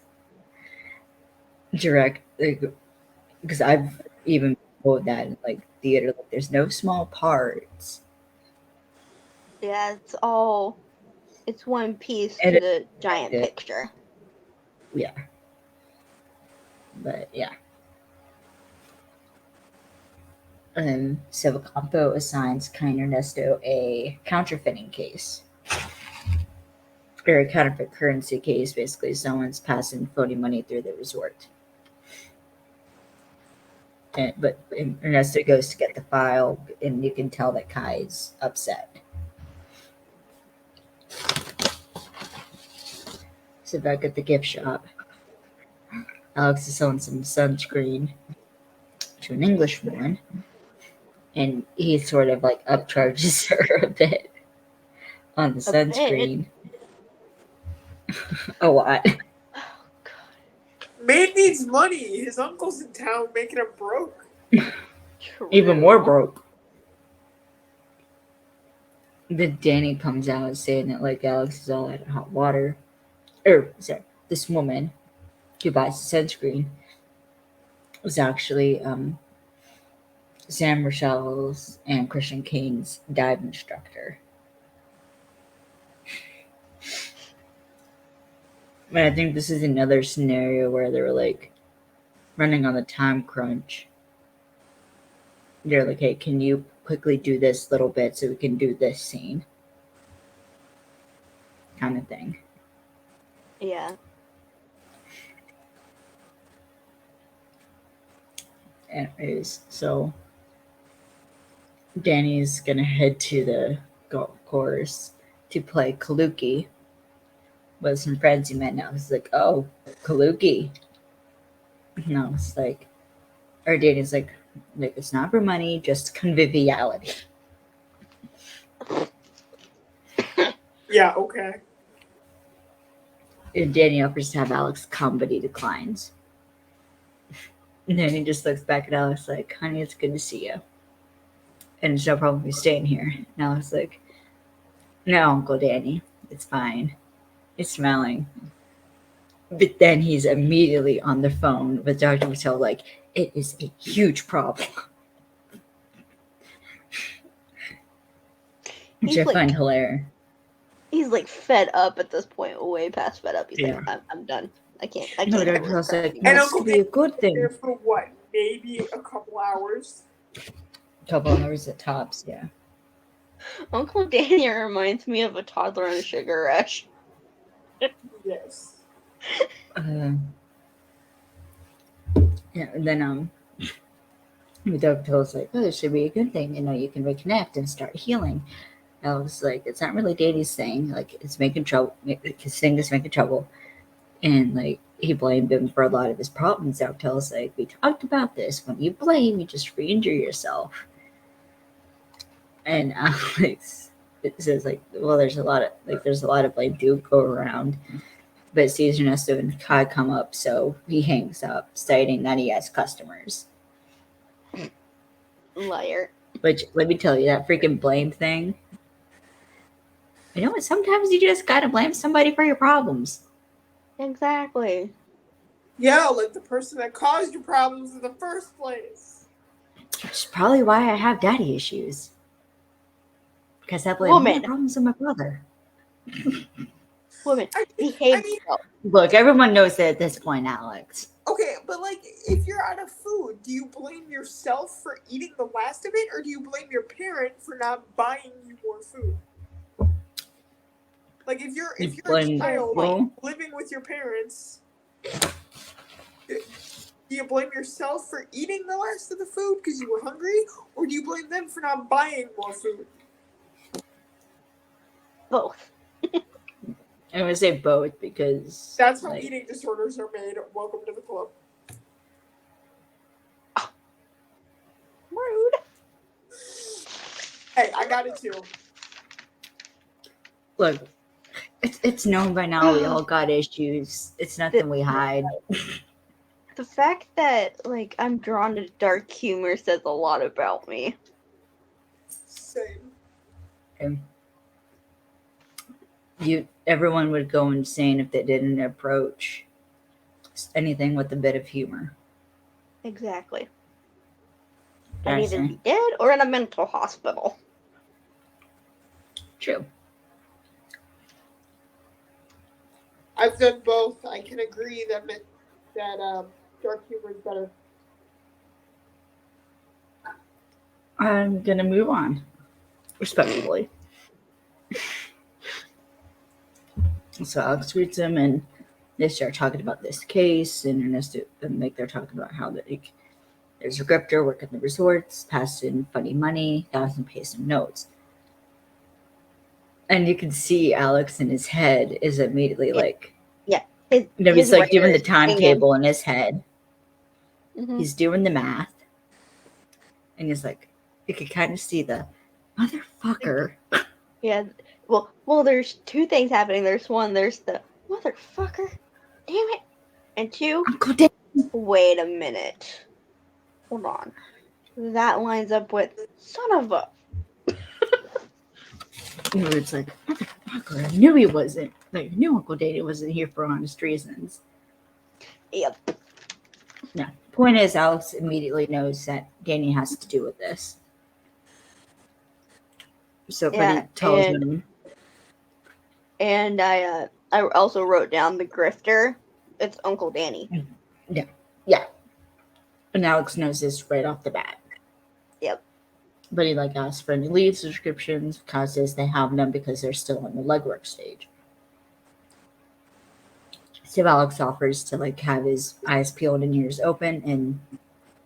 because I've even told that in like theater, like there's no small parts. Yeah, it's one piece to the giant picture. Yeah. But yeah. So Ocampo assigns Kai and Ernesto a counterfeiting case. Or a counterfeit currency case, basically. Someone's passing phony money through the resort. But Ernesto goes to get the file, and you can tell that Kai's upset. So back at the gift shop, Alex is selling some sunscreen to an English woman, and he sort of like upcharges her a bit on the sunscreen. A lot. Oh, God. Man needs money. His uncle's in town making him broke. Even more broke. Then Danny comes out saying that like Alex is all out of hot water. This woman who buys the sunscreen was actually Sam Rochelle's and Christian Kane's dive instructor. But I think this is another scenario where they were like running on the time crunch. They're like, hey, can you quickly do this little bit so we can do this scene? Kind of thing. Yeah. Anyways, so Danny's gonna head to the golf course to play Kaluki with some friends he met. Now he's like, oh, Kaluki. No, it's like, or Danny's like it's not for money, just conviviality. Yeah, okay. And Danny offers to have Alex come, but he declines. And then he just looks back at Alex like, honey, it's good to see you. And it's no problem if you're staying here. And Alex like, no, Uncle Danny, it's fine. It's smelling. But then he's immediately on the phone with Dr. Mattel like, it is a huge problem. Which I find hilarious. He's like fed up at this point, way past fed up. He's like, I'm done. I can't. No, Dr. Mattel's like, and this could be a good thing. There for what? Maybe a couple hours? A couple hours at tops, yeah. Uncle Danny reminds me of a toddler on a sugar rush. Yes. Yeah, and then the doctor was like, oh, this should be a good thing. You know, you can reconnect and start healing. I was like, it's not really Danny's thing. Like, it's making trouble. His thing is making trouble. And, like, he blamed him for a lot of his problems. Doctor was like, we talked about this. When you blame, you just re-injure yourself. And Alex says, like, well, there's a lot of blame do go around. But sees Ernesto and Kai come up, so he hangs up, stating that he has customers. Liar. Which, let me tell you, that freaking blame thing. You know what? Sometimes you just gotta blame somebody for your problems. Exactly. Yeah, like the person that caused your problems in the first place. That's probably why I have daddy issues. Because I blame all my problems on my brother. Woman, behave yourself. Look, everyone knows that at this point, Alex. Okay, but like, if you're out of food, do you blame yourself for eating the last of it, or do you blame your parent for not buying you more food? Like, if you're a child living with your parents, do you blame yourself for eating the last of the food because you were hungry, or do you blame them for not buying more food? Both. I'm gonna say both because that's how eating disorders are made. Welcome to the club. Rude. Hey, I got it too. Look, it's known by now we all got issues. It's nothing we hide. The fact that like I'm drawn to dark humor says a lot about me. Same. Everyone would go insane if they didn't approach anything with a bit of humor. Exactly. I'd either be dead or in a mental hospital. True. I've done both. I can agree that dark humor is better. I'm gonna move on, respectfully. So Alex greets him, and they start talking about this case, and Ernesto, and they're talking about how there's a grifter working the resorts, passing funny money, thousand pay some notes. And you can see Alex in his head is immediately he's like doing the timetable in his head. Mm-hmm. He's doing the math. And he's like, you can kind of see the motherfucker. Yeah. Well, there's two things happening. There's one, there's the motherfucker. Damn it. And two, Uncle Dan. Wait a minute. Hold on. That lines up with son of a. It's like, motherfucker, I knew he wasn't. Like, I knew Uncle Danny wasn't here for honest reasons. Yep. Yeah. Point is, Alex immediately knows that Danny has to do with this. So he tells him. And I also wrote down the grifter. It's Uncle Danny. Yeah. And Alex knows this right off the bat. Yep. But he asks for any lead subscriptions, causes they have none because they're still in the legwork stage. So Alex offers to have his eyes peeled and ears open, and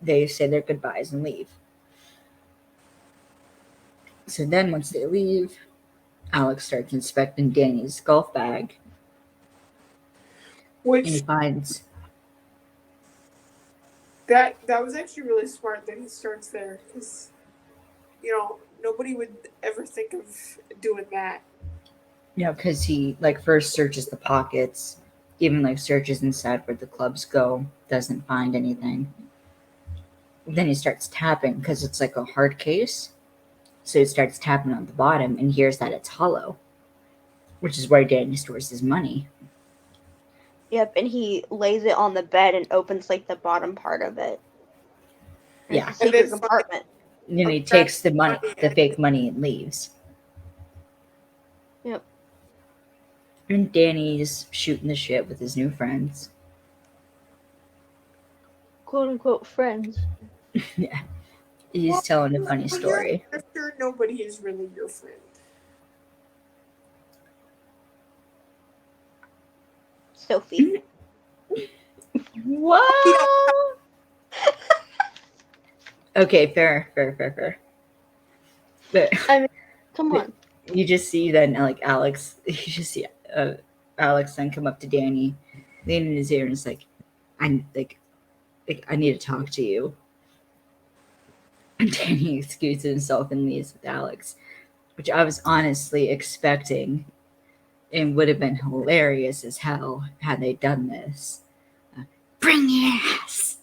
they say their goodbyes and leave. So then once they leave, Alex starts inspecting Danny's golf bag. Which and he finds that was actually really smart that he starts there, because nobody would ever think of doing that. Because he first searches the pockets, even searches inside where the clubs go, doesn't find anything. Then he starts tapping because it's a hard case. So he starts tapping on the bottom and hears that it's hollow, which is where Danny stores his money. Yep, and he lays it on the bed and opens the bottom part of it. Yeah. It's a secret compartment. And then he takes the money, the fake money, and leaves. Yep. And Danny's shooting the shit with his new friends. Quote unquote friends. Yeah. He's telling a funny story. After nobody is really your friend. Sophie. What? Okay, fair. But I mean, come on. You just see then Alex. You just see Alex then come up to Danny, lean in his ear, and it's I need to talk to you. And Danny excuses himself and leaves with Alex, which I was honestly expecting, and would have been hilarious as hell had they done this. Bring your ass.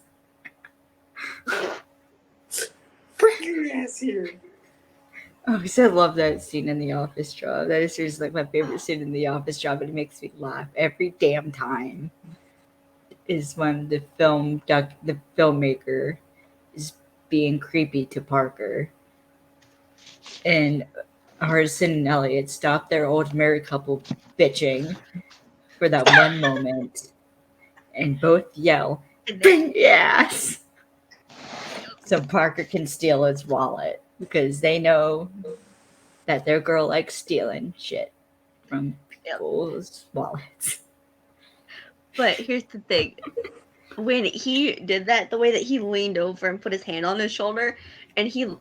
Bring your ass here. Oh, because I love that scene in The Office job. That is seriously my favorite scene in The Office job, and it makes me laugh every damn time. Is when the filmmaker is being creepy to Parker, and Harrison and Elliot stop their old married couple bitching for that one moment, and both yell, Yes. So Parker can steal his wallet because they know that their girl likes stealing shit from people's wallets. But here's the thing. When he did that, the way that he leaned over and put his hand on his shoulder, and the way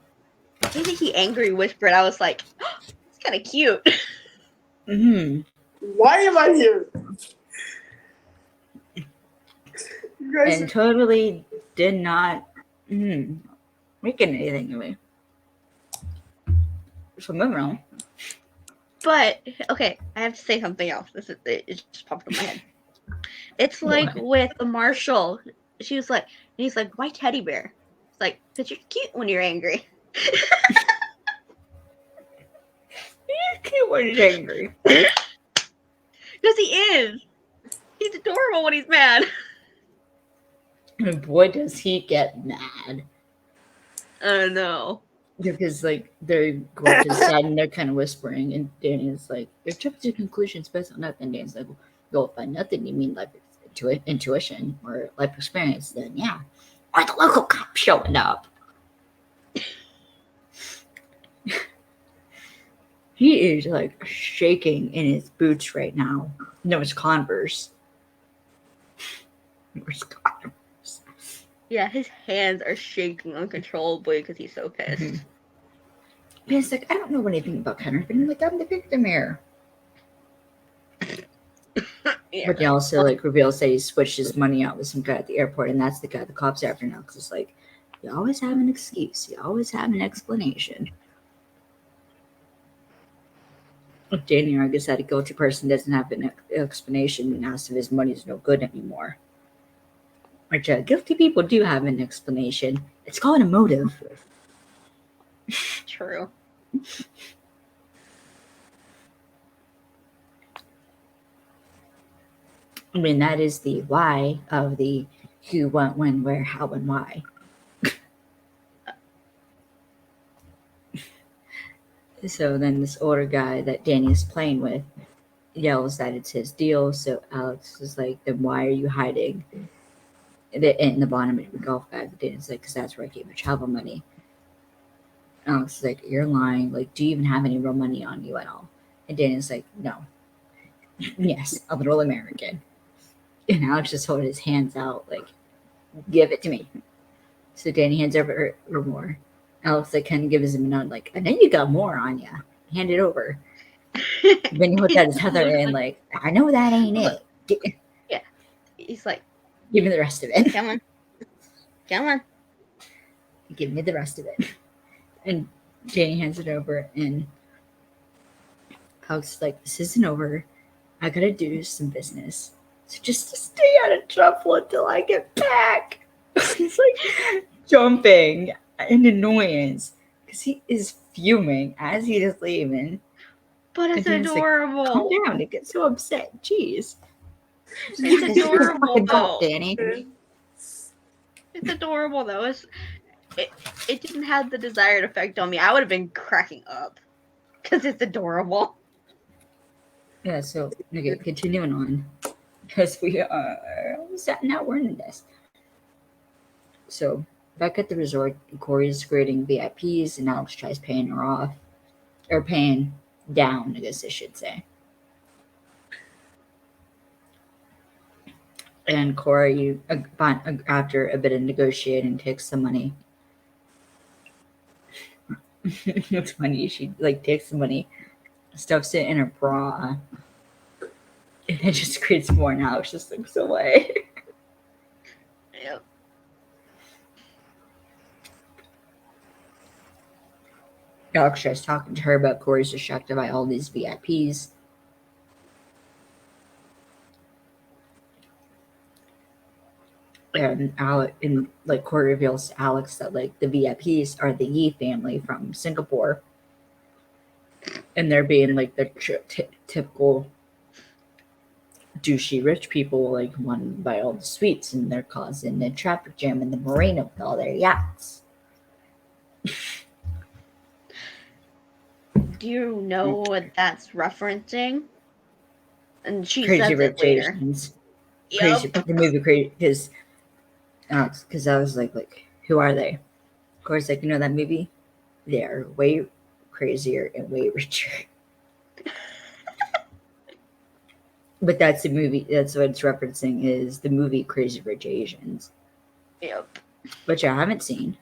that he angry whispered, I was like, oh, it's kind of cute. Mm-hmm. Why am I here? And totally did not make anything of me. So moving on. But okay, I have to say something else. It just popped in my head. It's like with the Marshall. He's like, why teddy bear? It's like, because you're cute when you're angry. You're cute when he's angry. Because he is. He's adorable when he's mad. And boy, does he get mad. I know. Because, like, they're going to the side and they're kind of whispering, and Danny's like, you're jumping to conclusions based on nothing. Danny's like, well, if by nothing you mean life intuition or life experience, then yeah. Or the local cop showing up. He is, like, shaking in his boots right now. No, it's Converse. Where's Converse? Yeah, his hands are shaking uncontrollably because he's so pissed. And he's like, I don't know anything about Connor, but I'm like, I'm the victim here. Yeah, but he also like reveals that he switched his money out with some guy at the airport, and that's the guy the cops are after now. Because it's like, you always have an excuse, you always have an explanation. Danny argues that a guilty person doesn't have an explanation and asks if his money's no good anymore. Which guilty people do have an explanation. It's called a motive. True. I mean, that is the why of the who, what, when, where, how, and why. So then this older guy that Danny's playing with yells that it's his deal. So Alex is like, then why are you hiding in the bottom of your golf bag? Danny's like, because that's where I keep my travel money. Alex is like, you're lying. Like, do you even have any real money on you at all? And Danny's like, no. Yes, a little American. And Alex just holding his hands out, like, give it to me. So Danny hands over her more. Alex like kind of gives him a nod, like, I know you got more on you. Hand it over. Then he looks at his other and like, I know that ain't it. Yeah. He's like, give me the rest of it. Come on. Give me the rest of it. And Danny hands it over, and Alex is like, this isn't over. I gotta do some business. So just stay out of trouble until I get back. He's like jumping in annoyance because he is fuming as he is leaving. But it's adorable. Like, calm down. It gets so upset. Jeez. It's adorable, though. Danny. It's adorable, though. It didn't have the desired effect on me. I would have been cracking up because it's adorable. Yeah, so okay, continuing on. Because we are almost at an hour into this. So, back at the resort, Corey is greeting VIPs, and Alex tries paying her off. Or paying down, I guess I should say. And Corey, after a bit of negotiating, takes the money. It's funny, she like takes the money, stuffs it in her bra, and it just creates more, and Alex just looks away. Yep. Alex tries talking to her, but Corey's distracted by all these VIPs. And Corey reveals to Alex that like the VIPs are the Yi family from Singapore, and they're being like the typical douchey rich people, like wanting to buy all the sweets, and they're causing a traffic jam in the marina with all their yachts. Do you know what that's referencing? And she Crazy says Rich it later. Asians. Yep. Crazy, the movie Crazy, because Because I was like, who are they? Of course, like, you know that movie? They're way crazier and way richer. But that's the movie. That's what it's referencing is the movie Crazy Rich Asians. Yep. Which I haven't seen.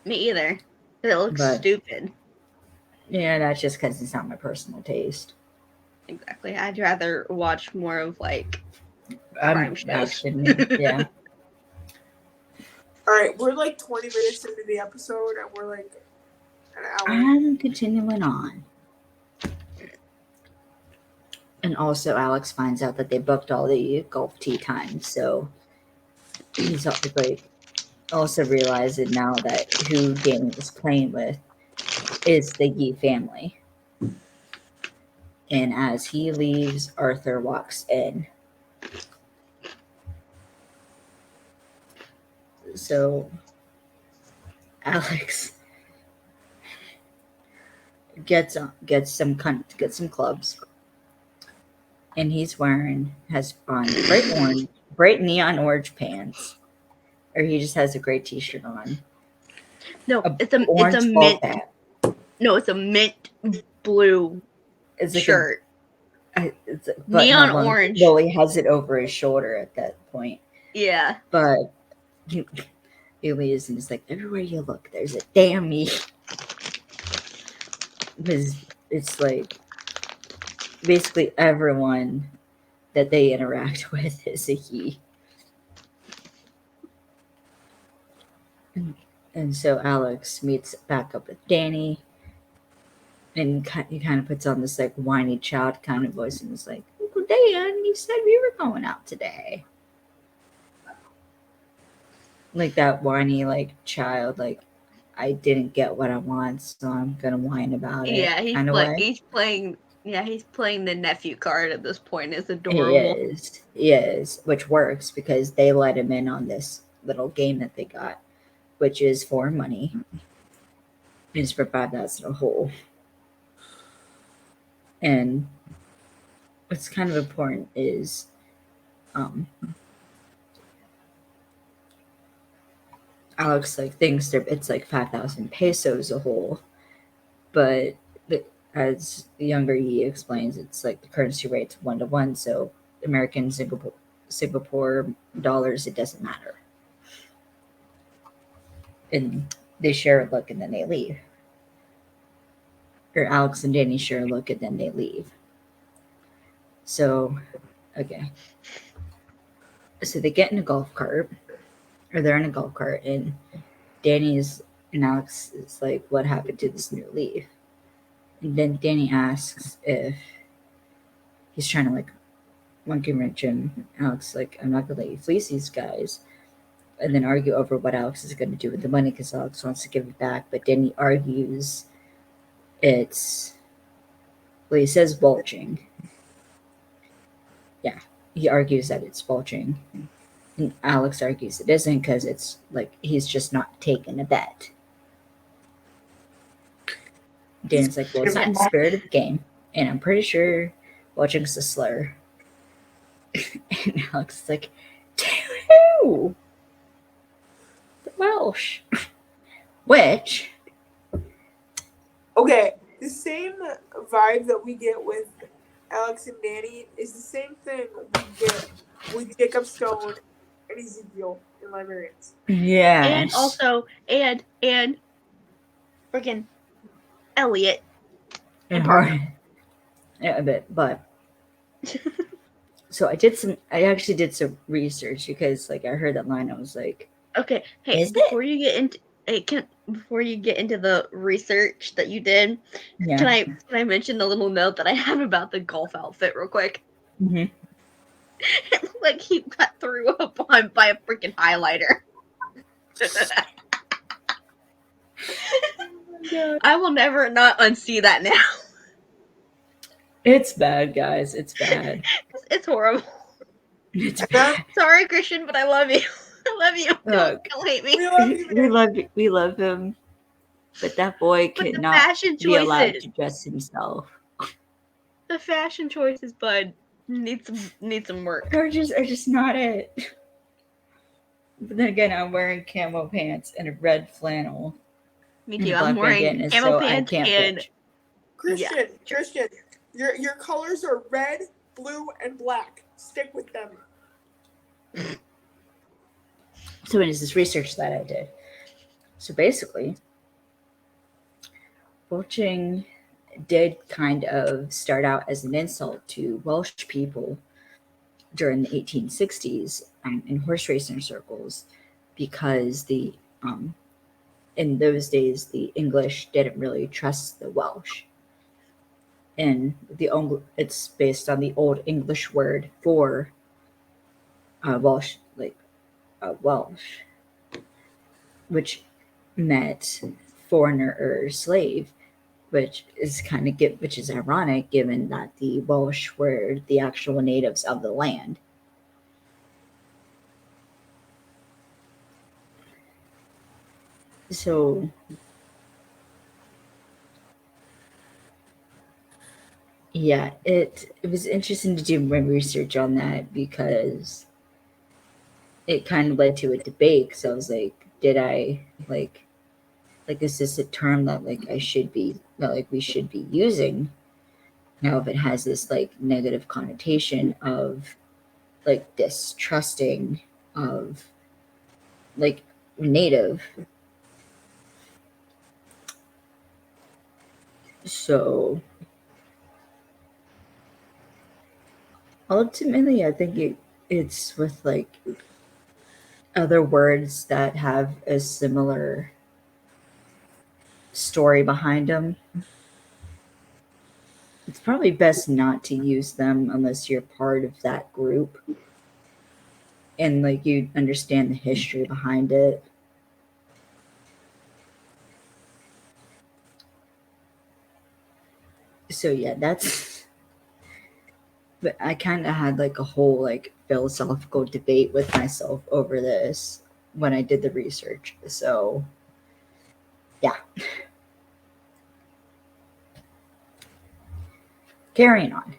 Me either. It looks stupid. Yeah, that's just because it's not my personal taste. Exactly. I'd rather watch more of like crime shows. Action, yeah. All right, we're like 20 minutes into the episode, and we're like an hour. I'm continuing on. And also, Alex finds out that they booked all the golf tee times, so he's like also realizing now that who Danny is playing with is the Yee family. And as he leaves, Arthur walks in. So Alex gets some clubs, and has on bright neon orange pants, or he just has a gray t-shirt on. No, it's a mint. No, it's a mint blue shirt. Neon orange. Well, he has it over his shoulder at that point. Yeah, but he leaves and it's like, everywhere you look, there's a damn me. Because it's like basically everyone that they interact with is a he. And so Alex meets back up with Danny, and he kind of puts on this like whiny child kind of voice and is like, Uncle Dan, you said we were going out today. Like that whiny like child, like, I didn't get what I want, so I'm gonna whine about it. Yeah, he's playing the nephew card at this point. It's adorable. He is, which works because they let him in on this little game that they got, which is for money. It's for 5,000 a hole. And what's kind of important is Alex like thinks it's like 5,000 pesos a hole, but as the younger he explains, it's like the currency rate's 1-to-1, so American Singapore dollars, it doesn't matter. And they share a look and then they leave. Or Alex and Danny share a look and then they leave. So, okay. So they get in a golf cart, or they're in a golf cart, and Alex is like, what happened to this new leaf? And then Danny asks if he's trying to like monkey wrench him. Alex is like, I'm not gonna let you fleece these guys. And then argue over what Alex is going to do with the money because Alex wants to give it back. But Danny argues he says bulging. Yeah, he argues that it's bulging. And Alex argues it isn't because it's like he's just not taking a bet. Danny's like, well, it's not in the spirit of the game. And I'm pretty sure bulging's a slur. And Alex is like, who? Welsh. Which, okay, the same vibe that we get with Alex and Danny is the same thing we get with Jacob Stone and Ezekiel in Librarians. Yeah. And also and freaking Elliot. And Hart. Yeah, a bit, but so I actually did some research because like I heard that line, I was like, okay, hey, before you get into the research that you did, yeah. Can I mention the little note that I have about the golf outfit real quick? Mm-hmm. Like he got threw up on by a freaking highlighter. Oh, I will never not unsee that now. It's bad, guys. It's bad. It's horrible. It's bad. Sorry, Christian, but I love you. I love you. Don't hate me. We love him, but that boy cannot be allowed to dress himself. The fashion choices, bud, need some work. Are just not it. But then again, I'm wearing camo pants and a red flannel. Me too. I'm wearing camo pants and Christian, your colors are red, blue, and black. Stick with them. So it is this research that I did. So basically, poaching did kind of start out as an insult to Welsh people during the 1860s in horse racing circles, because in those days the English didn't really trust the Welsh, and it's based on the Old English word for Welsh, like Welsh, which meant foreigner or slave, which is ironic given that the Welsh were the actual natives of the land. So yeah, it was interesting to do my research on that, because it kind of led to a debate. Because I was like, did I like is this a term that we should be using now, if it has this negative connotation of distrusting of native. So ultimately, I think it's with other words that have a similar story behind them. It's probably best not to use them unless you're part of that group and you understand the history behind it. So yeah, but I kind of had a whole philosophical debate with myself over this when I did the research. So yeah. Carrying on.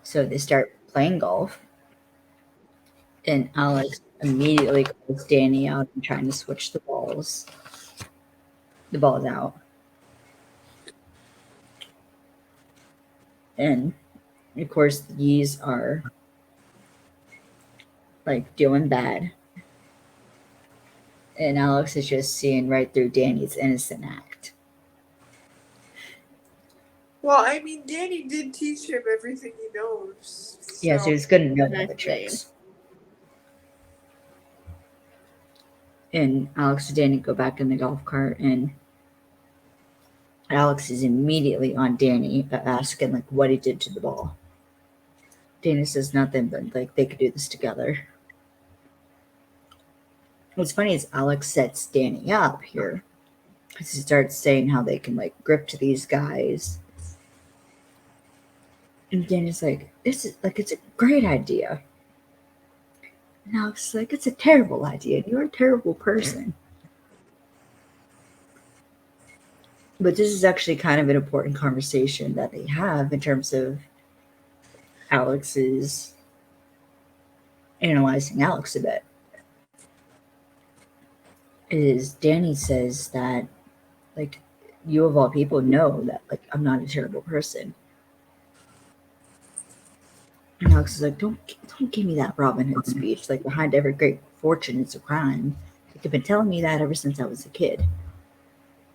So they start playing golf, and Alex immediately calls Danny out and trying to switch the balls out. And of course, these are doing bad. And Alex is just seeing right through Danny's innocent act. Well, I mean, Danny did teach him everything he knows. So. Yeah, so he's going to know all the tricks. And Alex and Danny go back in the golf cart, and Alex is immediately on Danny, asking what he did to the ball. Danny says nothing, but they could do this together. What's funny is Alex sets Danny up here, because he starts saying how they can grip to these guys. And Danny's this is it's a great idea. And Alex is it's a terrible idea. You're a terrible person. But this is actually kind of an important conversation that they have in terms of Alex's analyzing Alex a bit. Is Danny says that you of all people know that I'm not a terrible person. And Alex is don't give me that Robin Hood speech. Behind every great fortune is a crime. You've been telling me that ever since I was a kid.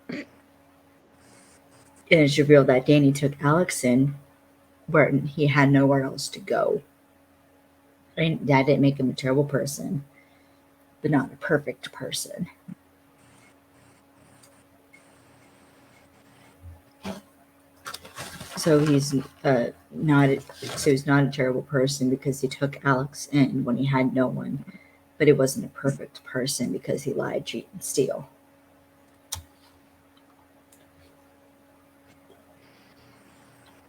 And it's revealed that Danny took Alex in where he had nowhere else to go. And that didn't make him a terrible person, but not a perfect person. So he's not a terrible person because he took Alex in when he had no one, but he wasn't a perfect person because he lied, cheat, and steal.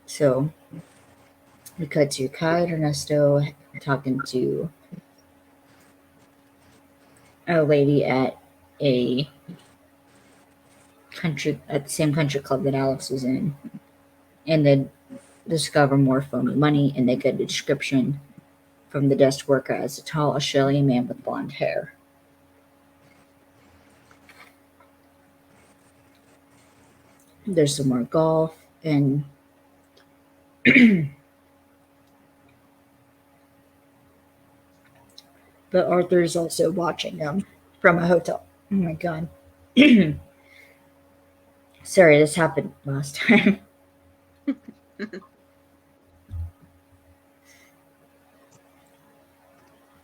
So we cut to Kai and Ernesto talking to a lady at the same country club that Alex was in, and then discover more phony money, and they get a description from the desk worker as a tall Australian man with blonde hair. There's some more golf and but Arthur's also watching them from a hotel. Oh my god. Sorry, this happened last time.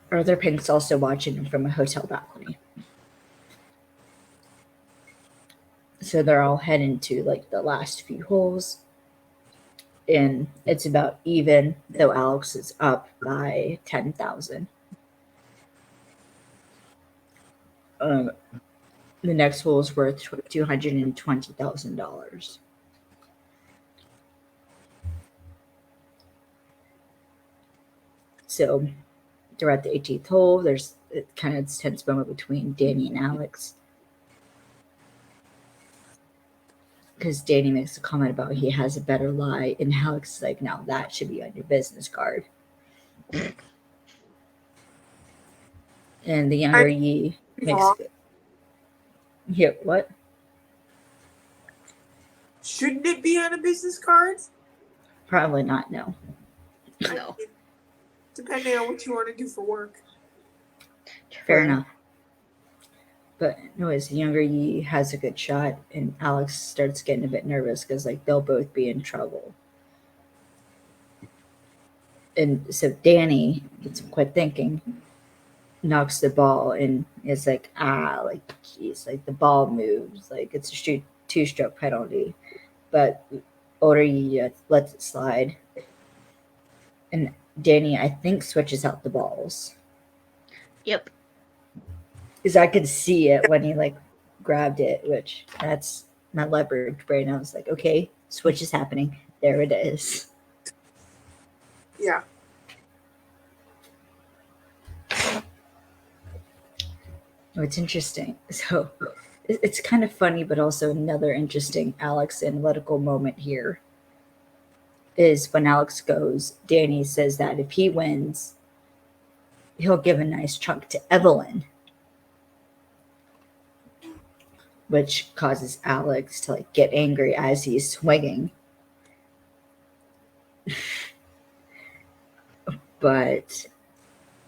Arthur Pink's also watching them from a hotel balcony. So they're all heading to like the last few holes. And it's about even, though Alex is up by 10,000. The next hole is worth $220,000. So they're at the 18th hole. There's kind of this tense moment between Danny and Alex. Because Danny makes a comment about he has a better lie, and Alex is like, now that should be on your business card. And the younger Yi makes it. Yeah, what? Shouldn't it be on a business card? Probably not, no. No. Depending on what you want to do for work. Fair enough. But anyways, the younger Yi has a good shot, and Alex starts getting a bit nervous because like they'll both be in trouble. And so Danny gets quit thinking, knocks the ball, and is like, like geez, like the ball moves, like it's a two-stroke penalty. But older Yi lets it slide, and Danny, I think, switches out the balls. Yep. Because I could see it when he like grabbed it, which that's my leverage brain. I was like, okay, switch is happening. There it is. Yeah. Oh, it's interesting. So it's kind of funny, but also another interesting Alex analytical moment here is when Alex goes, Danny says that if he wins, he'll give a nice chunk to Evelyn, which causes Alex to like get angry as he's swinging. But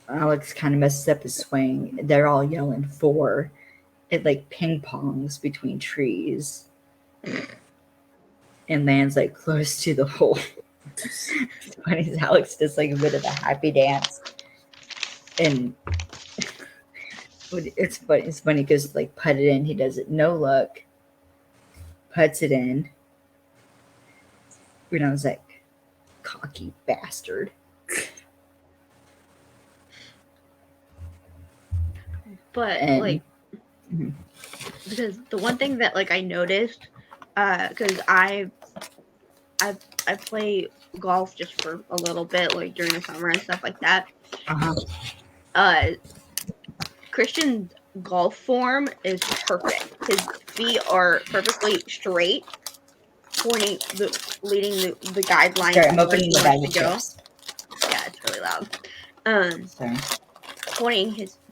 Alex kind of messes up his swing. They're all yelling for it, like ping pongs between trees, and lands like close to the hole. It's funny, Alex does like a bit of a happy dance, and it's funny because like put it in, he does it no look, puts it in. And I was like, cocky bastard. But because the one thing that like I noticed, because I play golf just for a little bit, like during the summer and stuff like that. Christian's golf form is perfect. His feet are perfectly straight, leading the guidelines. Sorry, I'm opening the bag of chips. Yeah, it's really loud. Sorry.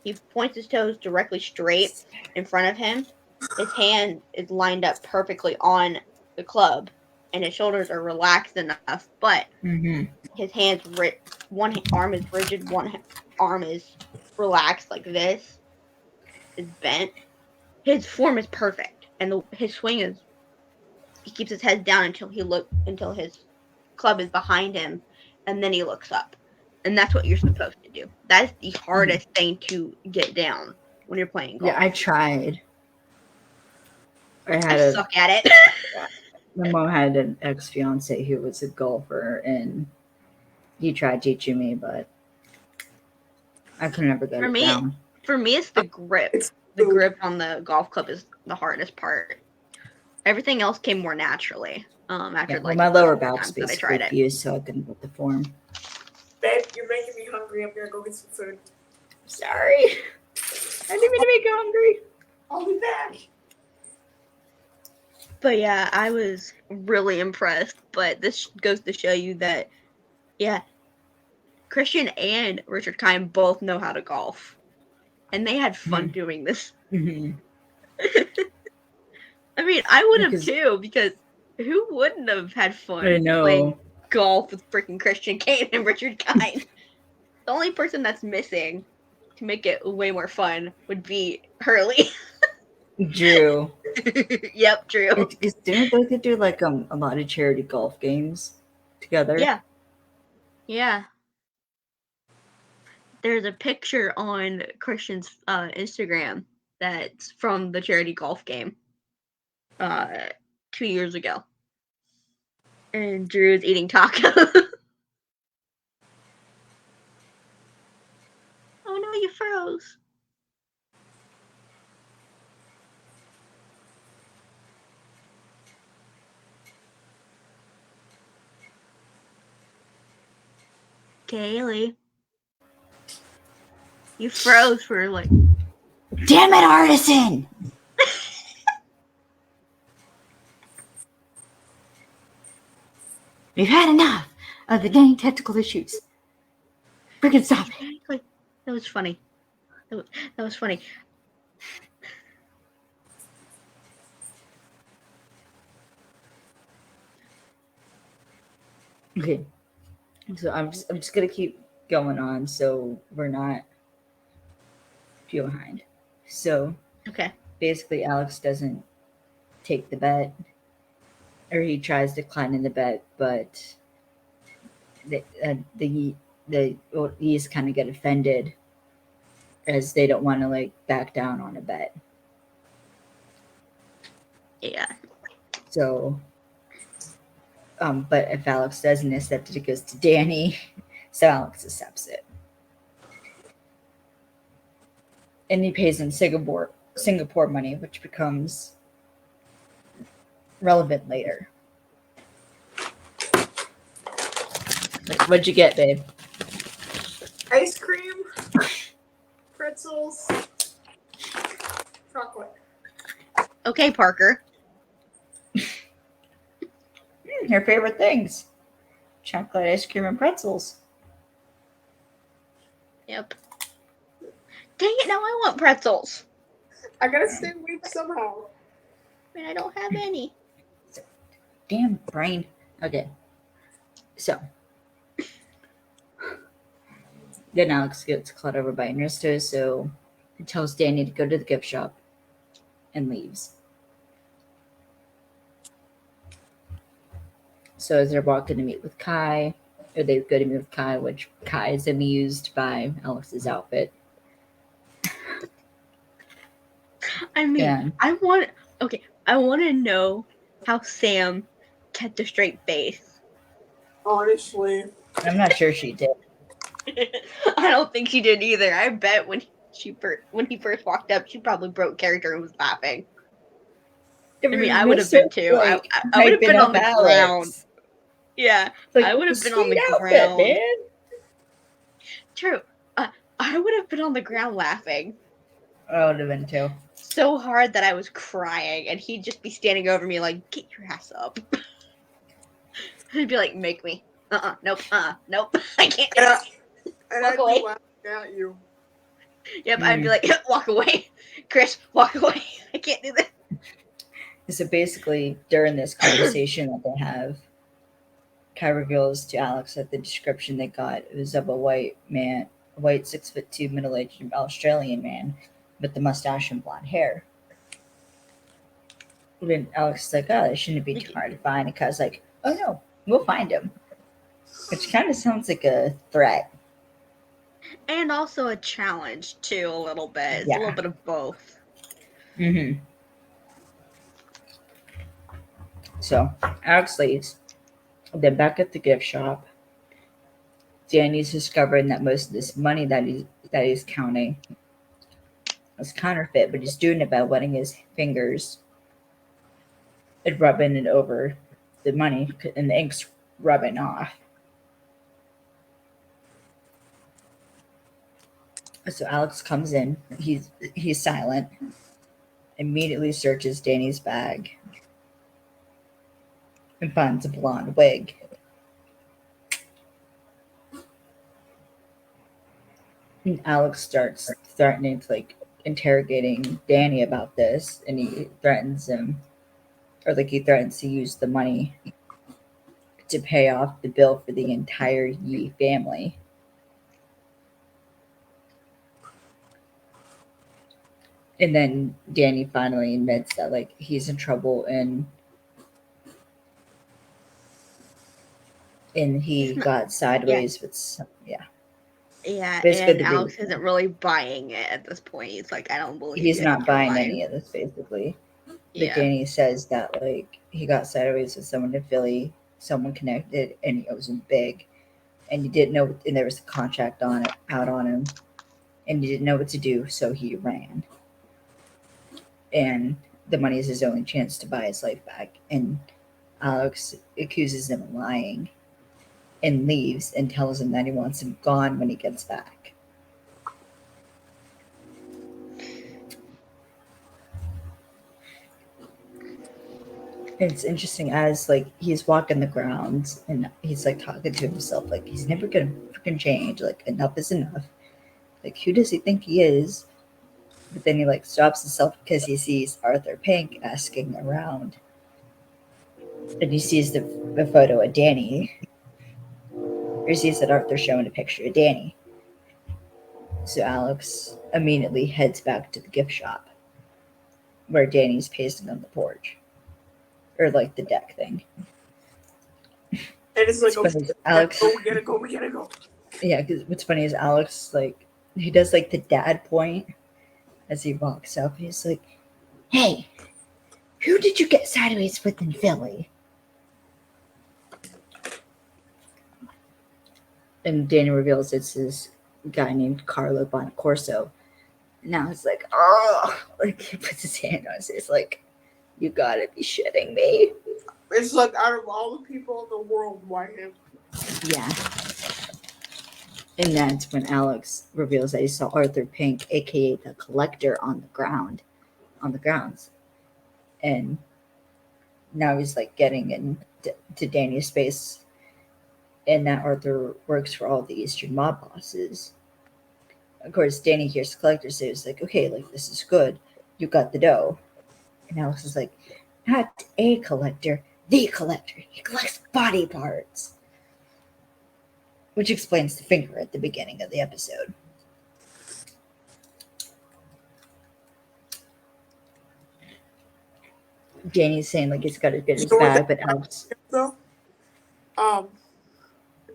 He points his toes directly straight in front of him. His hand is lined up perfectly on the club, and his shoulders are relaxed enough. But his hands, one arm is rigid, one arm is relaxed like this, is bent. His form is perfect, and his swing is. He keeps his head down until his club is behind him, and then he looks up. And that's what you're supposed to do. That's the hardest thing to get down when you're playing golf. Yeah, I tried. I suck at it. My mom had an ex-fiance who was a golfer, and he tried teaching me, but I could never get it down. For me, it's the grip. The grip on the golf club is the hardest part. Everything else came more naturally. After my lower back's basically fused, so I couldn't put the form. Babe, you're making me hungry. I'm gonna go get some food. Sorry. I didn't mean to make you hungry. I'll be back. But yeah, I was really impressed. But this goes to show you that, yeah, Christian and Richard Kane both know how to golf, and they had fun doing this. Mm-hmm. I mean, I would have too, because who wouldn't have had fun playing golf with freaking Christian Kane and Richard Kane? The only person that's missing to make it way more fun would be Hurley. Drew. Yep, Drew. Because didn't they do like a lot of charity golf games together? Yeah. Yeah. There's a picture on Christian's Instagram that's from the charity golf game 2 years ago. And Drew's eating tacos. Oh no, you froze. Kaylee. You froze for like... Damn it, Artisan! We've had enough of the dang technical issues. Freaking stop it. That was funny. That was funny. Okay. So I'm just gonna keep going on so we're not behind. So okay. Basically Alex doesn't take the bet, or he tries declining the bet, but the East kind of get offended as they don't want to like back down on a bet. Yeah. So but if Alex doesn't accept it, it goes to Danny. So Alex accepts it. And he pays in Singapore money, which becomes relevant later. Like, what'd you get, babe? Ice cream, pretzels, chocolate. Okay, Parker. Her favorite things. Chocolate, ice cream, and pretzels. Yep. Dang it, now I want pretzels. I gotta stay awake somehow. I mean, I don't have any. Damn brain. Okay. So. Then Alex gets caught over by Ernesto, so he tells Danny to go to the gift shop and leaves. So as they're walking to meet with Kai, or they go to meet with Kai, which Kai is amused by Alex's outfit. I mean, yeah. I want to know how Sam kept a straight face. Honestly. I'm not sure she did. I don't think she did either. I bet when he first walked up, she probably broke character and was laughing. I mean, I would have been too. Like, I would have been on the ground. Yeah, like, I would have been on the ground. Man. True. I would have been on the ground laughing. I would have been too. So hard that I was crying, and he'd just be standing over me like, "Get your ass up." He'd be like, "Make me." Nope. Nope. I can't. And I'd be laughing at you. Yep, I'd be like, "Walk away, Chris. Walk away. I can't do this." So basically, during this conversation that they have, Kai reveals to Alex that the description they got was of a white man, a white 6'2" middle-aged Australian man with the mustache and blonde hair. And then Alex is like, "Oh, it shouldn't be too hard to find." And Kai's like, "Oh no, we'll find him," which kind of sounds like a threat. And also a challenge too, a little bit. It's a little bit of both. Mm-hmm. So Alex leaves. Then back at the gift shop, Danny's discovering that most of this money that he's counting is counterfeit, but he's doing it by wetting his fingers and rubbing it over the money, and the ink's rubbing off. So Alex comes in. He's silent. Immediately searches Danny's bag and finds a blonde wig. And Alex starts threatening to interrogating Danny about this, and he threatens him, or he threatens to use the money to pay off the bill for the entire Yee family. And then Danny finally admits that he's in trouble and he got sideways with some, Yeah, basically and Alex isn't really buying it at this point. He's like, I don't believe he's not buying any of this, basically. Yeah. Danny says that he got sideways with someone in Philly, someone connected, and he owes him big, and he didn't know, and there was a contract out on him, and he didn't know what to do, so he ran. And the money is his only chance to buy his life back. And Alex accuses him of lying and leaves and tells him that he wants him gone when he gets back. And it's interesting as he's walking the grounds and he's talking to himself he's never gonna freaking change, enough is enough, who does he think he is? But then he stops himself because he sees Arthur Pink asking around, and he sees the photo of Danny, or he sees that Arthur's showing a picture of Danny. So Alex immediately heads back to the gift shop where Danny's pasting on the porch, or the deck thing. And it's Alex, we gotta go. Yeah, because what's funny is Alex, he does the dad point as he walks up. He's like, "Hey, who did you get sideways with in Philly?" And Danny reveals it's this guy named Carlo Bonaccorso. Now it's oh, he puts his hand on his face, you gotta be shitting me. It's out of all the people in the world, why him? Yeah. And that's when Alex reveals that he saw Arthur Pink, aka the collector, on the grounds. And now he's getting into Danny's space, and that Arthur works for all the Eastern mob bosses. Of course, Danny hears the collector say, it's okay, this is good. You got the dough. And Alex is not a collector, the collector. He collects body parts. Which explains the finger at the beginning of the episode. Danny's saying he's got to get his bag, but Alex.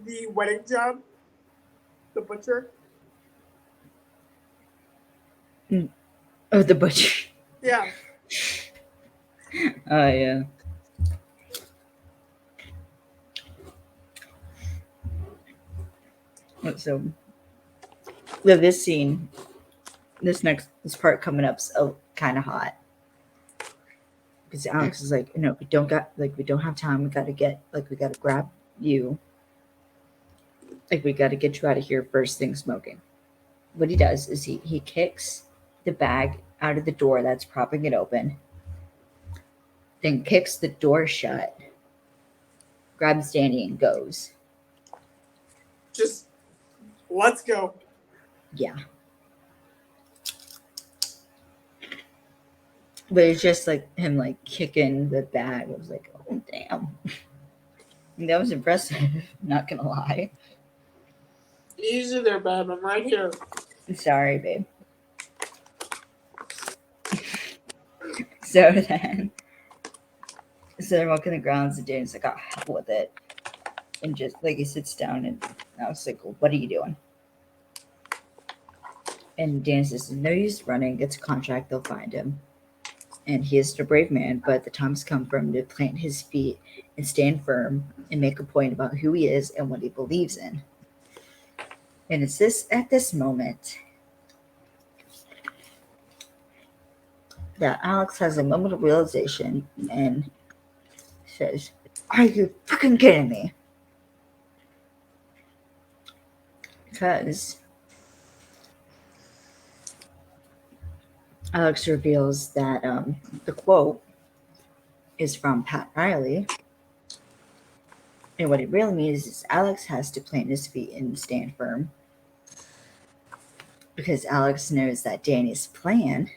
The wedding job, the butcher. Oh, the butcher. Yeah. Oh, yeah. So, this scene, this part coming up is kind of hot. Because Alex is no, we don't have time. We got to grab you. We got to get you out of here first thing smoking. What he does is he kicks the bag out of the door that's propping it open, then kicks the door shut, grabs Danny and goes. Just let's go. Yeah. But it's just him kicking the bag. I was oh damn. That was impressive, not gonna lie. Easy there, babe. I'm right here. Sorry, babe. So they're walking the grounds, and Danny's oh, hell with it. And just he sits down, and I was well, what are you doing? And Dan says, no use running, it's a contract, they'll find him. And he is a brave man, but the time's come for him to plant his feet and stand firm and make a point about who he is and what he believes in. And it's at this moment that Alex has a moment of realization and says, are you fucking kidding me? Because Alex reveals that the quote is from Pat Riley. And what it really means is Alex has to plant his feet and stand firm. because Alex knows that Danny's plan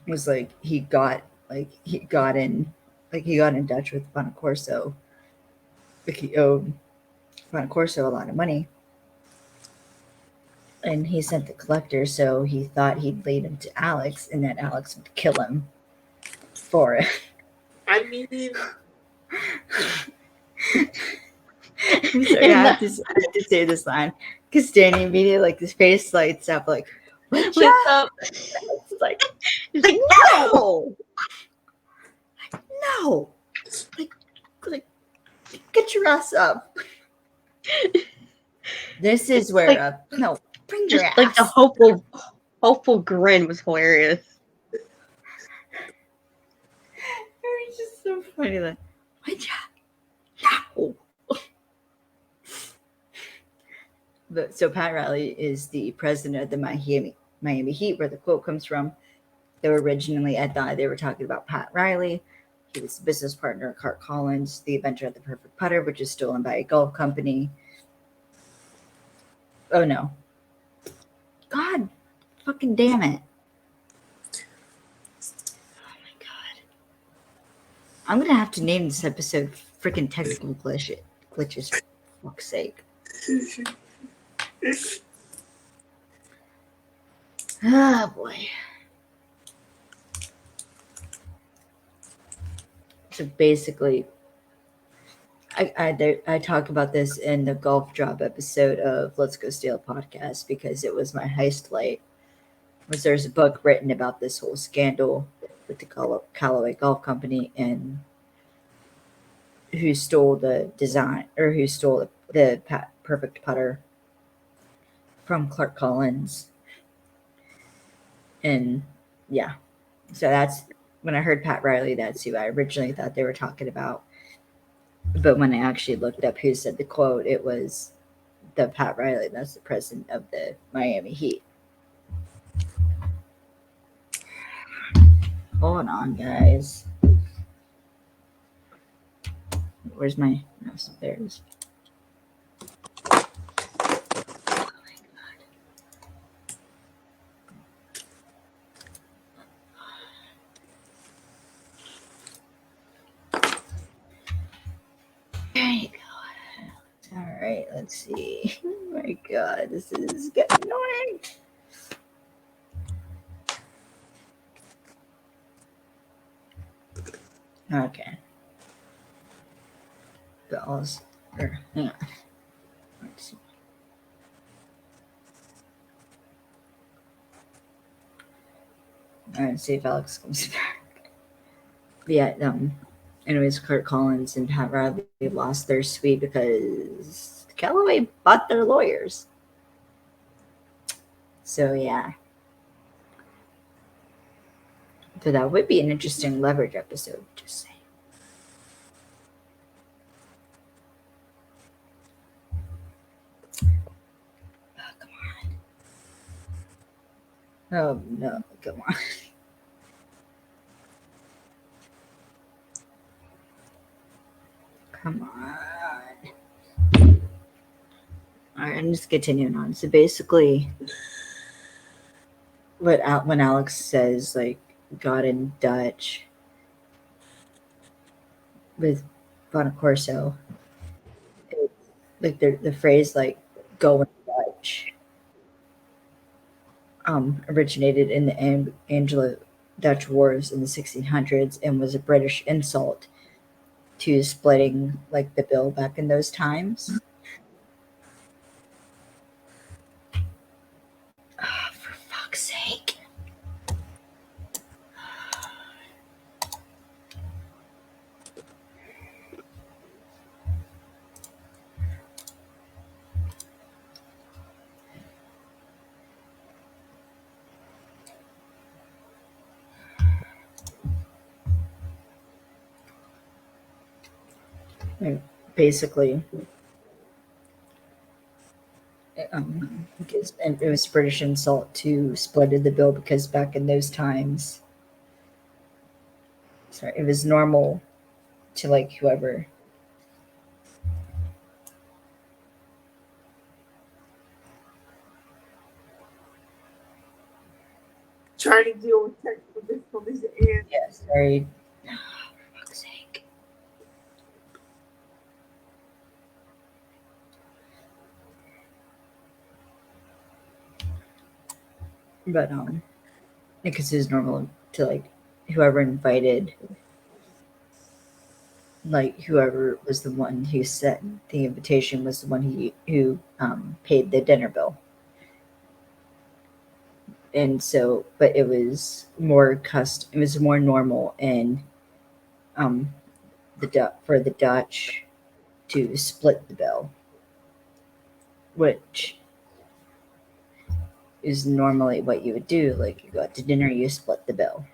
was like he got in touch with Bonacorso. Like he owed Bonacorso a lot of money, and he sent the collector, so he thought he'd lead him to Alex, and that Alex would kill him for it. I mean, I'm sorry, I have to say this line because Danny immediately, like, his face lights up, like, what's up? It's like no, no, like, get your ass up. This is where like, no, bring your ass. Like the hopeful grin was hilarious. It was just so funny. Like, what's up? No. But so Pat Riley is the president of the Miami Heat, where the quote comes from. They were originally, I thought they were talking about Pat Riley. He was a business partner of Clark Collins, the inventor of the perfect putter, which is stolen by a golf company. Oh no. God fucking damn it. Oh my god. I'm gonna have to name this episode freaking technical glitches for fuck's sake. Oh boy. So basically, I talk about this in the golf drop episode of Let's Go Steal podcast because it was my heist light. There's a book written about this whole scandal with the Callaway Golf Company and who stole the design or who stole the perfect putter from Clark Collins. And yeah, so that's when I heard Pat Riley. That's who I originally thought they were talking about. But when I actually looked up who said the quote, it was the Pat Riley. That's the president of the Miami Heat. Hold on, guys. Where's my mouse? There it is. Oh my god. There you go. All right, let's see. Oh my god, this is getting annoying. Okay. Hang on. Let's see. All right, see if Alex comes back. Yeah, anyways, Clark Collins and Pat Riley lost their suite because Callaway bought their lawyers. So yeah. So that would be an interesting leverage episode, just saying. Oh, come on. Oh no, come on. Come on. All right, I'm just continuing on. So basically, when Alex says, like, got in Dutch with Bonacorso, like the phrase, like, go in Dutch, originated in the Anglo-Dutch Wars in the 1600s and was a British insult to splitting, like, the bill back in those times. Oh, for fuck's sake. And basically, because and it was British insult to split the bill because back in those times, sorry, it was normal to, like, whoever. trying to deal with technical difficulties and sorry. For fuck's sake. But because it's normal to like whoever invited, like whoever was the one who sent the invitation was the one who paid the dinner bill. And so, but it was more it was more normal in for the Dutch to split the bill, which is normally what you would do. Like you go out to dinner, you split the bill.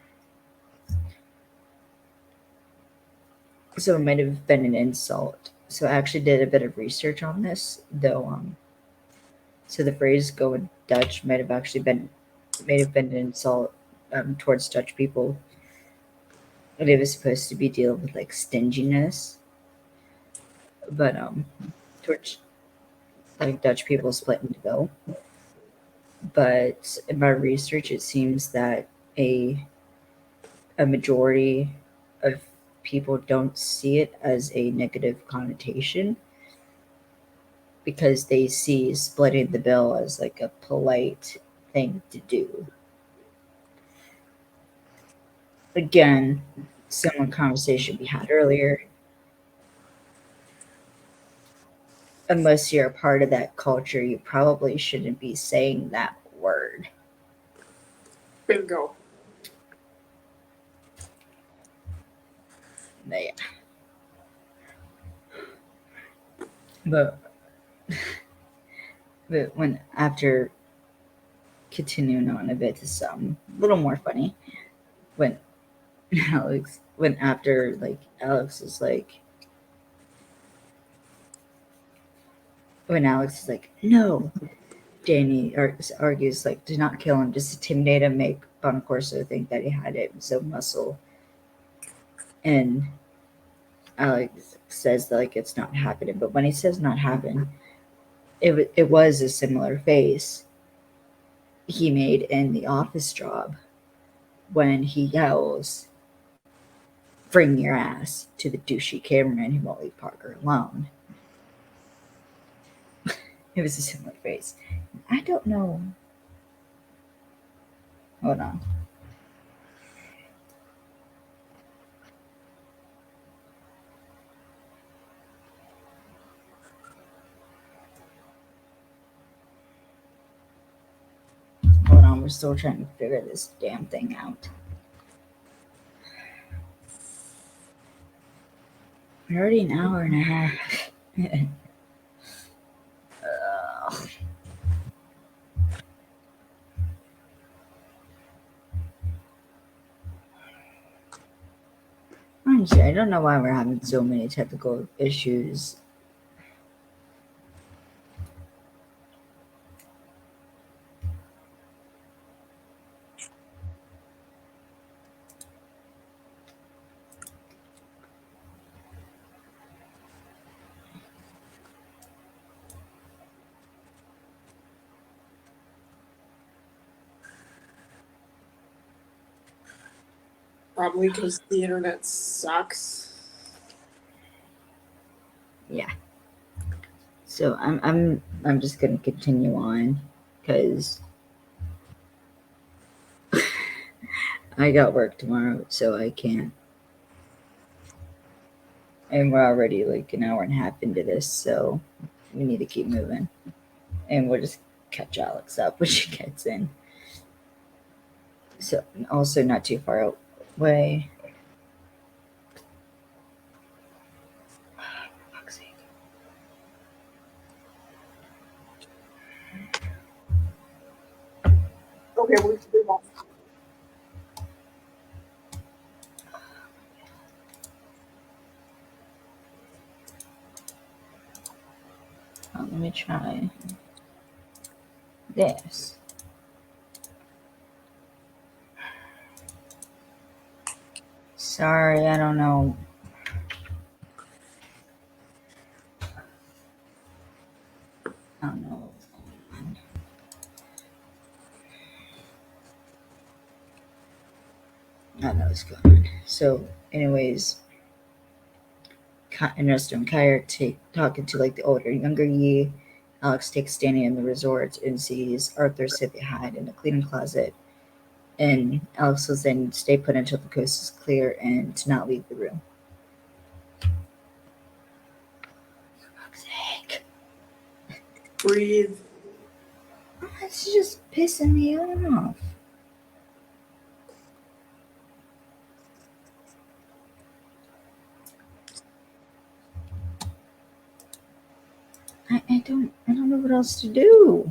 So it might have been an insult. So I actually did a bit of research on this, though. So the phrase "go in Dutch" might have been an insult towards Dutch people. And it was supposed to be dealing with like stinginess, but towards like Dutch people splitting the bill. But in my research, it seems that a majority of people don't see it as a negative connotation because they see splitting the bill as like a polite thing to do. Again, similar conversation we had earlier. Unless you're a part of that culture, you probably shouldn't be saying that word. bingo. Yeah. But when after continuing on a bit to some a little more funny, when Alex is like when Alex is like, no, Danny argues like to not kill him, just intimidate him, make Boncorso think that he had it, so muscle. And Alex says that, like it's not happening, but when he says not happen, it was a similar face he made in The Office Job when he yells, "Bring your ass" to the douchey cameraman who won't leave Parker alone. It was a similar face. I don't know. Hold on. Hold on, we're still trying to figure this damn thing out. We're already an hour and a half. Honestly, I don't know why we're having so many technical issues. Probably because the internet sucks. Yeah. So I'm just gonna continue on because I got work tomorrow, so I can't. And we're already like an hour and a half into this, so we need to keep moving. And we'll just catch Alex up when she gets in. So also not too far away. For fuck's sake. Okay, we should move on. Let me try this. Sorry, I don't know. I don't know. I know it's gone. So, anyways, Ernesto and Kai are talking to like the older, younger Yi. Alex takes standing in the resort and sees Arthur sit behind in a cleaning closet. And Alex will then stay put until the coast is clear and to not leave the room. For fuck's sake. Breathe. Oh, it's just pissing me off. I don't know what else to do.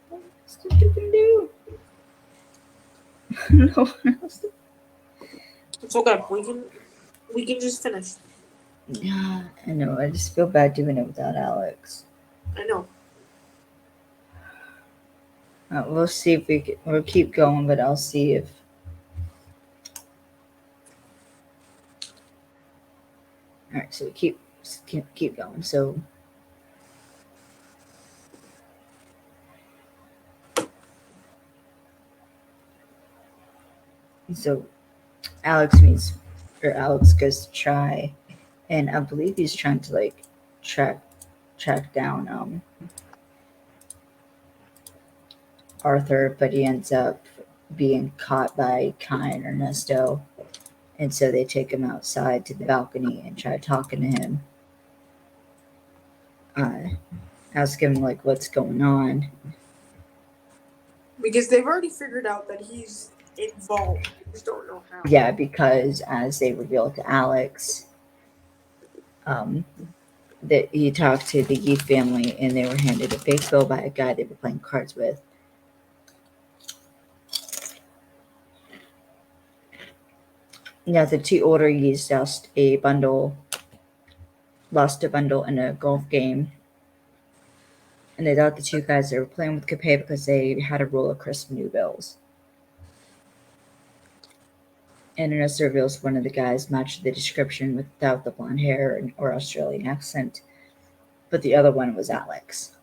What else to do? I don't know what else to do. It's okay. We can just finish. Yeah, I know. I just feel bad doing it without Alex. I know. We'll see if we'll keep going, but I'll see if. All right, so we keep going. So Alex goes to try, and I believe he's trying to like track down Arthur, but he ends up being caught by Kai and Ernesto, and so they take him outside to the balcony and try talking to him. Ask him like what's going on. Because they've already figured out that he's involved. They just don't know how. Yeah, because as they reveal to Alex, that he talked to the Yi family and they were handed a fake bill by a guy they were playing cards with. Now the two older Yis lost a bundle in a golf game. And they thought the two guys they were playing with could pay because they had a roll of crisp new bills. And Ernesto reveals one of the guys matched the description without the blonde hair or Australian accent, but the other one was Alex.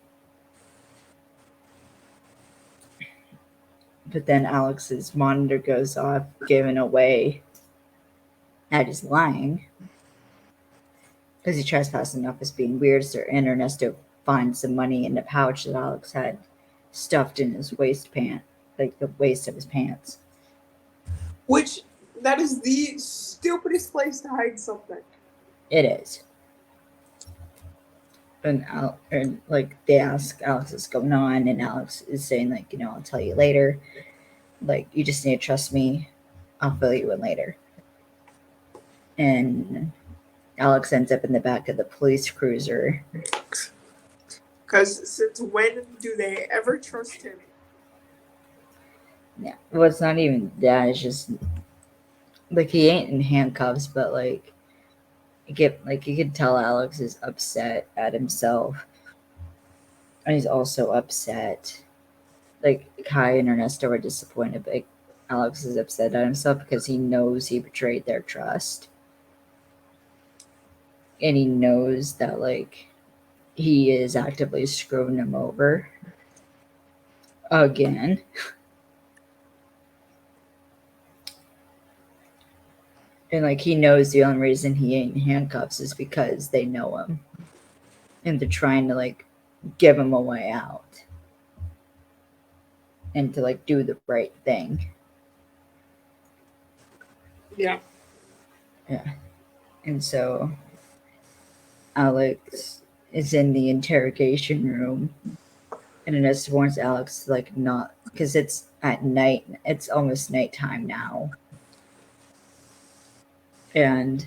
But then Alex's monitor goes off, giving away that he's lying because he trespassed enough as being weird. So Ernesto finds some money in the pouch that Alex had stuffed in his waistband, like the waist of his pants. Which, that is the stupidest place to hide something. It is. And like they ask Alex what's going on, and Alex is saying like, I'll tell you later. Like, you just need to trust me. I'll fill you in later. And Alex ends up in the back of the police cruiser. Because since when do they ever trust him? Yeah. Well, it's not even that. It's just like he ain't in handcuffs, but like you could tell Alex is upset at himself. And he's also upset. Like Kai and Ernesto are disappointed, but like, Alex is upset at himself because he knows he betrayed their trust. And he knows that like he is actively screwing them over again. And like he knows the only reason he ain't in handcuffs is because they know him. And they're trying to like give him a way out. And to like do the right thing. Yeah. Yeah. And so Alex is in the interrogation room. And Ernesto warns Alex to like not, because it's at night. It's almost nighttime now. And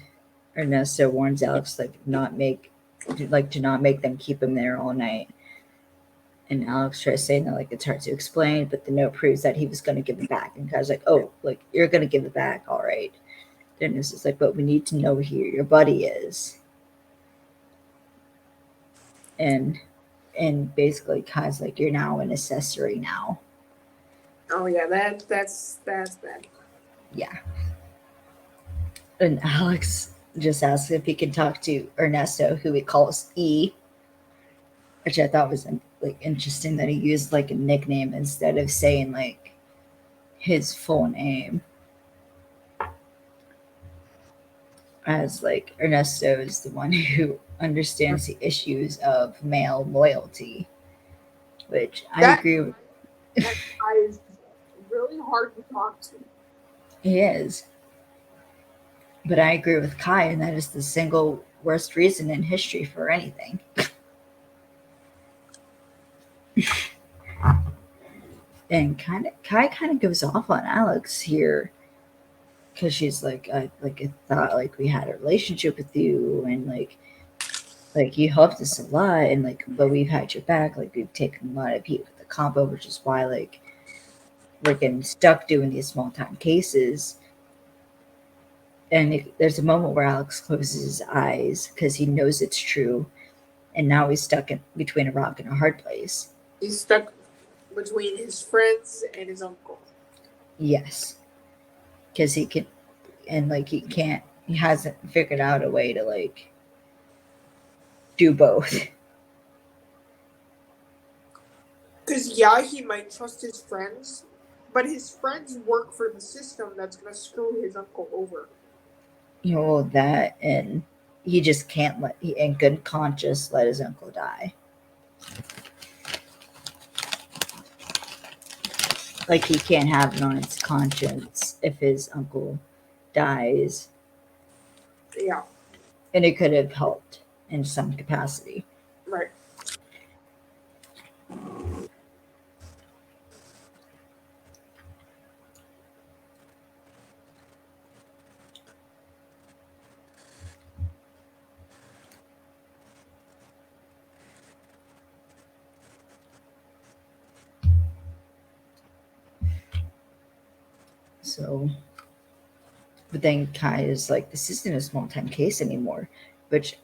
Ernesto warns Alex to not make them keep him there all night. And Alex tries saying that like it's hard to explain, but the note proves that he was going to give it back. And Kai's like, oh, like you're going to give it back, all right. Then this is like, but we need to know who your buddy is. And basically Kai's like, you're now an accessory now. Oh yeah, that's bad. Yeah. And Alex just asks if he can talk to Ernesto, who he calls E, which I thought was like interesting that he used like a nickname instead of saying like his full name. As like Ernesto is the one who understands the issues of male loyalty, which I agree with. That guy is really hard to talk to. He is. But I agree with Kai, and that is the single worst reason in history for anything. And Kai kind of goes off on Alex here, because she's like, I thought like we had a relationship with you, and like you helped us a lot, and like, but we've had your back, like we've taken a lot of heat with the combo, which is why like we're getting stuck doing these small time cases. And there's a moment where Alex closes his eyes because he knows it's true, and now he's stuck between a rock and a hard place. He's stuck between his friends and his uncle. Yes, because he can, and like he hasn't figured out a way to like do both. Because yeah, he might trust his friends, but his friends work for the system that's going to screw his uncle over. You know, that, and he just can't in good conscience, let his uncle die. Like, he can't have it on his conscience if his uncle dies. Yeah. And it could have helped in some capacity. Right. So, but then Kai is like, this isn't a small time case anymore, which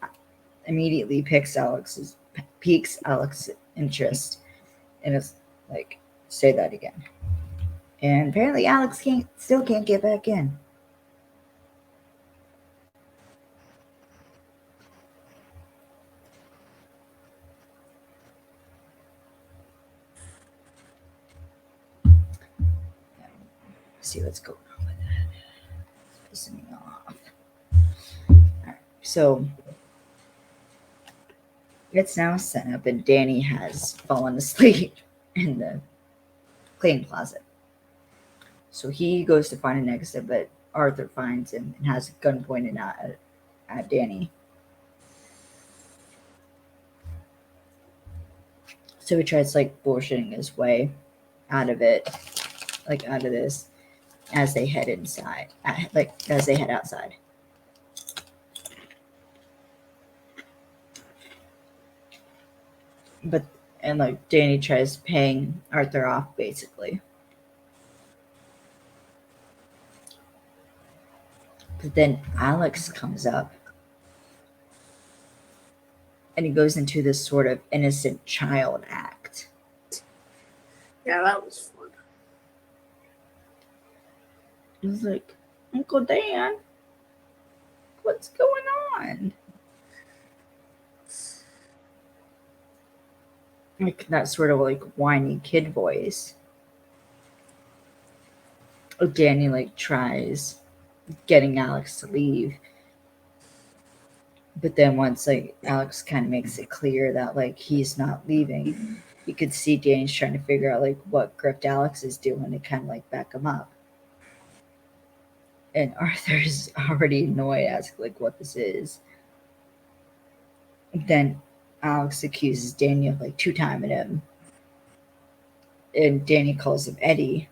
immediately piques Alex's interest, and it's like, say that again. And apparently Alex still can't get back in. See what's going on with that. It's pissing me off. Alright, so it's now set up, and Danny has fallen asleep in the cleaning closet. So he goes to find an exit, but Arthur finds him and has a gun pointed at Danny. So he tries like bullshitting his way out of it, like out of this, as they head inside, as they head outside. And like Danny tries paying Arthur off basically. But then Alex comes up, and he goes into this sort of innocent child act. Yeah, that was fun. He was like, Uncle Dan, what's going on? Like that sort of like whiny kid voice. Danny like tries getting Alex to leave, but then once like Alex kind of makes it clear that like he's not leaving, you could see Danny's trying to figure out like what grift Alex is doing to kind of like back him up. And Arthur's already annoyed as like what this is. Then Alex accuses Danny of like two-timing him, and Danny calls him Eddie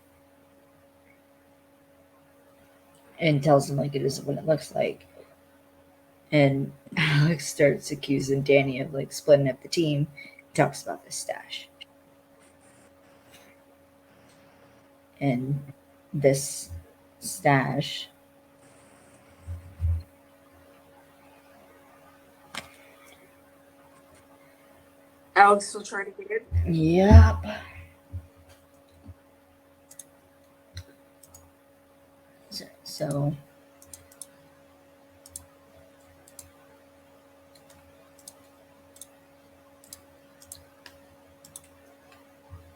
and tells him like it isn't what it looks like. And Alex starts accusing Danny of like splitting up the team. He talks about the stash. And this stash Alex still trying to get in? Yep. So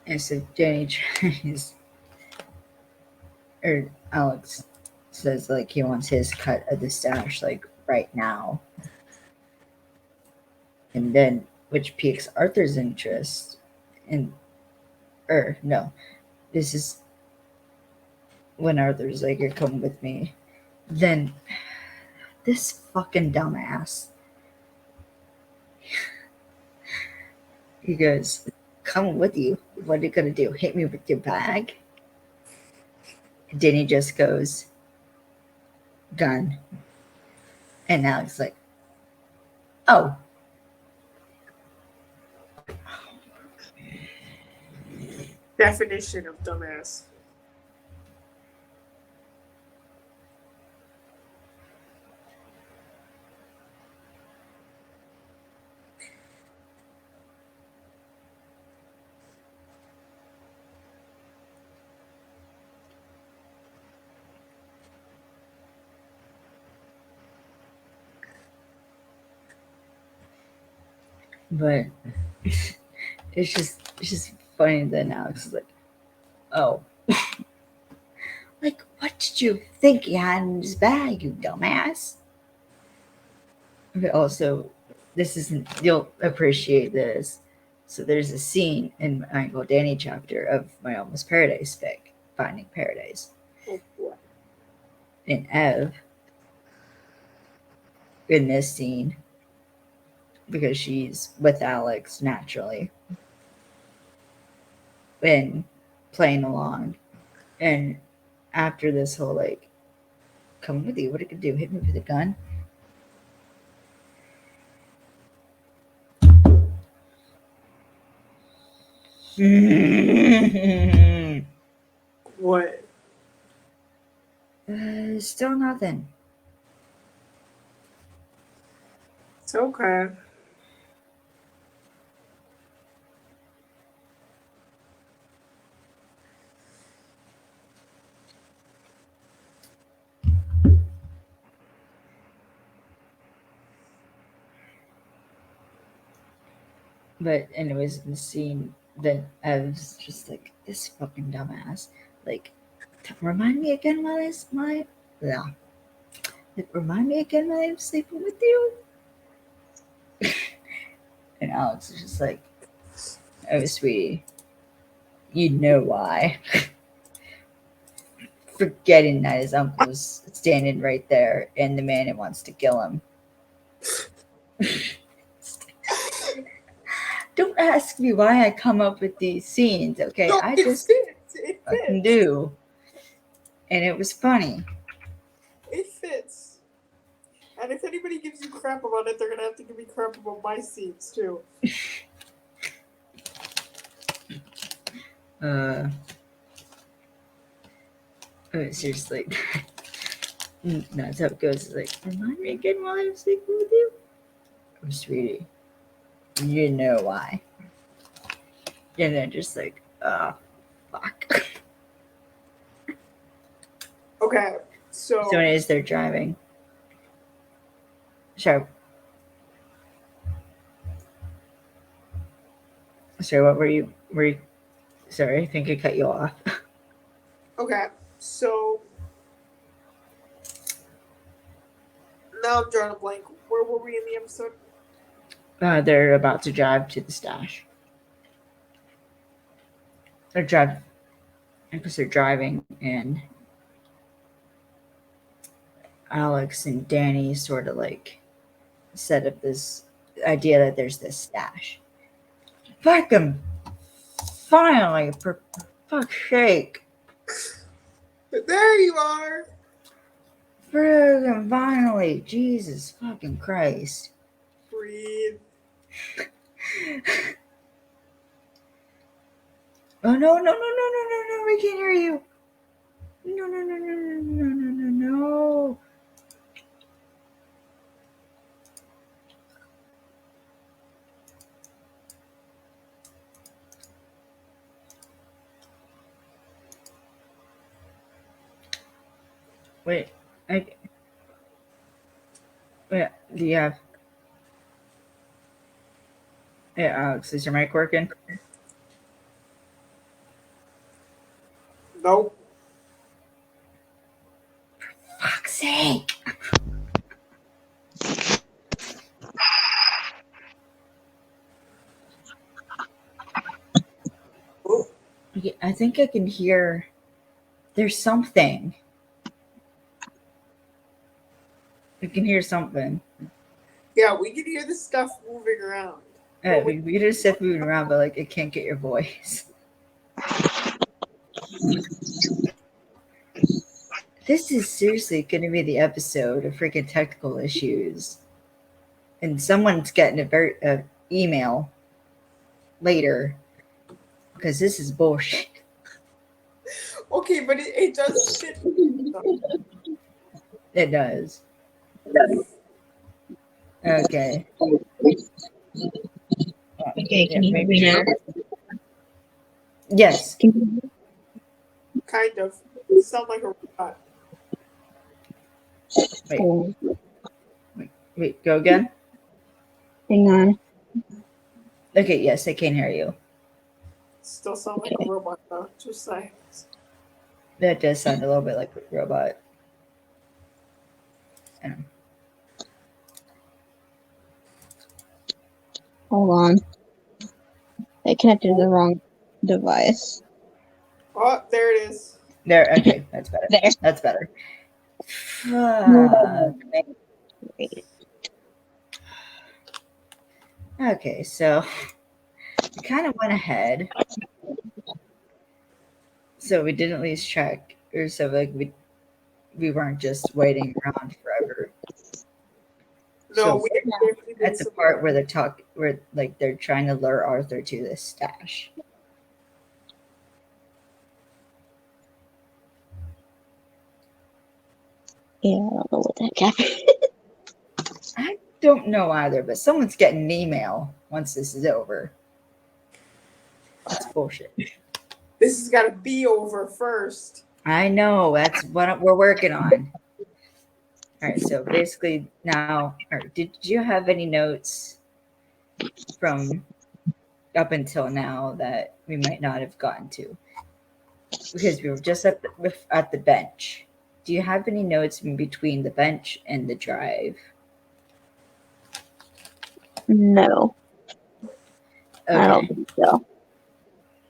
And so Danny tries, or Alex says like he wants his cut of the stash like right now. And then, which piques Arthur's interest. And, no, this is when Arthur's like, you're coming with me. Then, this fucking dumbass, he goes, coming with you? What are you gonna do? Hit me with your bag? And Danny just goes, gun. And Alex like, oh. Definition of dumbass. But it's just funny that Alex is like, oh. Like, what did you think he had in his bag, you dumbass? But also, this isn't, you'll appreciate this. So there's a scene in my Uncle Danny chapter of My Almost Paradise fic, Finding Paradise. Oh boy. And Ev, in this scene, because she's with Alex naturally, and playing along. And after this whole, like, come with you, what are you gonna do? Hit me with a gun? What? Still nothing. It's okay. But anyways, in the scene, then Ev's just like, this fucking dumbass. Like, remind me again while yeah. Like, remind me again while I'm sleeping with you. And Alex is just like, oh, sweetie, you know why. Forgetting that his uncle's standing right there and the man that wants to kill him. Don't ask me why I come up with these scenes, okay? No, I it just fits. It fucking fits. do. And it was funny. It fits. And if anybody gives you crap about it, they're gonna have to give me crap about my scenes too. Seriously. That's how it goes. It's like, remind me again while I'm sleeping with you? Oh, sweetie, you know why. And then just like, oh, fuck. Okay, so as they're driving. Sorry, what were you? Sorry, I think I cut you off. okay, so now I'm drawing a blank. Where were we in the episode? They're about to drive to the stash. They're driving, and Alex and Danny sort of like set up this idea that there's this stash. Fucking finally, for fuck's sake. There you are. Friggin' finally. Jesus fucking Christ. Breathe. Oh, no, we can't hear you. No. Wait, do you have... Yeah, Alex, is your mic working? Nope. For fuck's sake. Oh. Yeah, I think I can hear there's something. I can hear something. Yeah, we can hear the stuff moving around. We can just sit moving around, but like it can't get your voice. This is seriously going to be the episode of freaking technical issues, and someone's getting a email later because this is bullshit. Okay, but it does fit. It does. Okay. Okay, can you hear me now? Yes. Kind of. You sound like a robot. Wait, go again? Hang on. Okay, yes, I can hear you. Still sound like a robot, though. Just saying. That does sound a little bit like a robot. Hold on. I connected to the wrong device. Oh, there it is. There, okay, that's better. There. That's better. Okay, so we kind of went ahead. So we didn't lose track, or so like we weren't just waiting around forever. No, so at the part where they're trying to lure Arthur to this stash. Yeah, I don't know what the heck happened. I don't know either, but someone's getting an email once this is over. That's bullshit. This has got to be over first. I know. That's what we're working on. All right. So basically now, did you have any notes from up until now that we might not have gotten to? Because we were just at the bench. Do you have any notes in between the bench and the drive? No. Okay. I don't think so.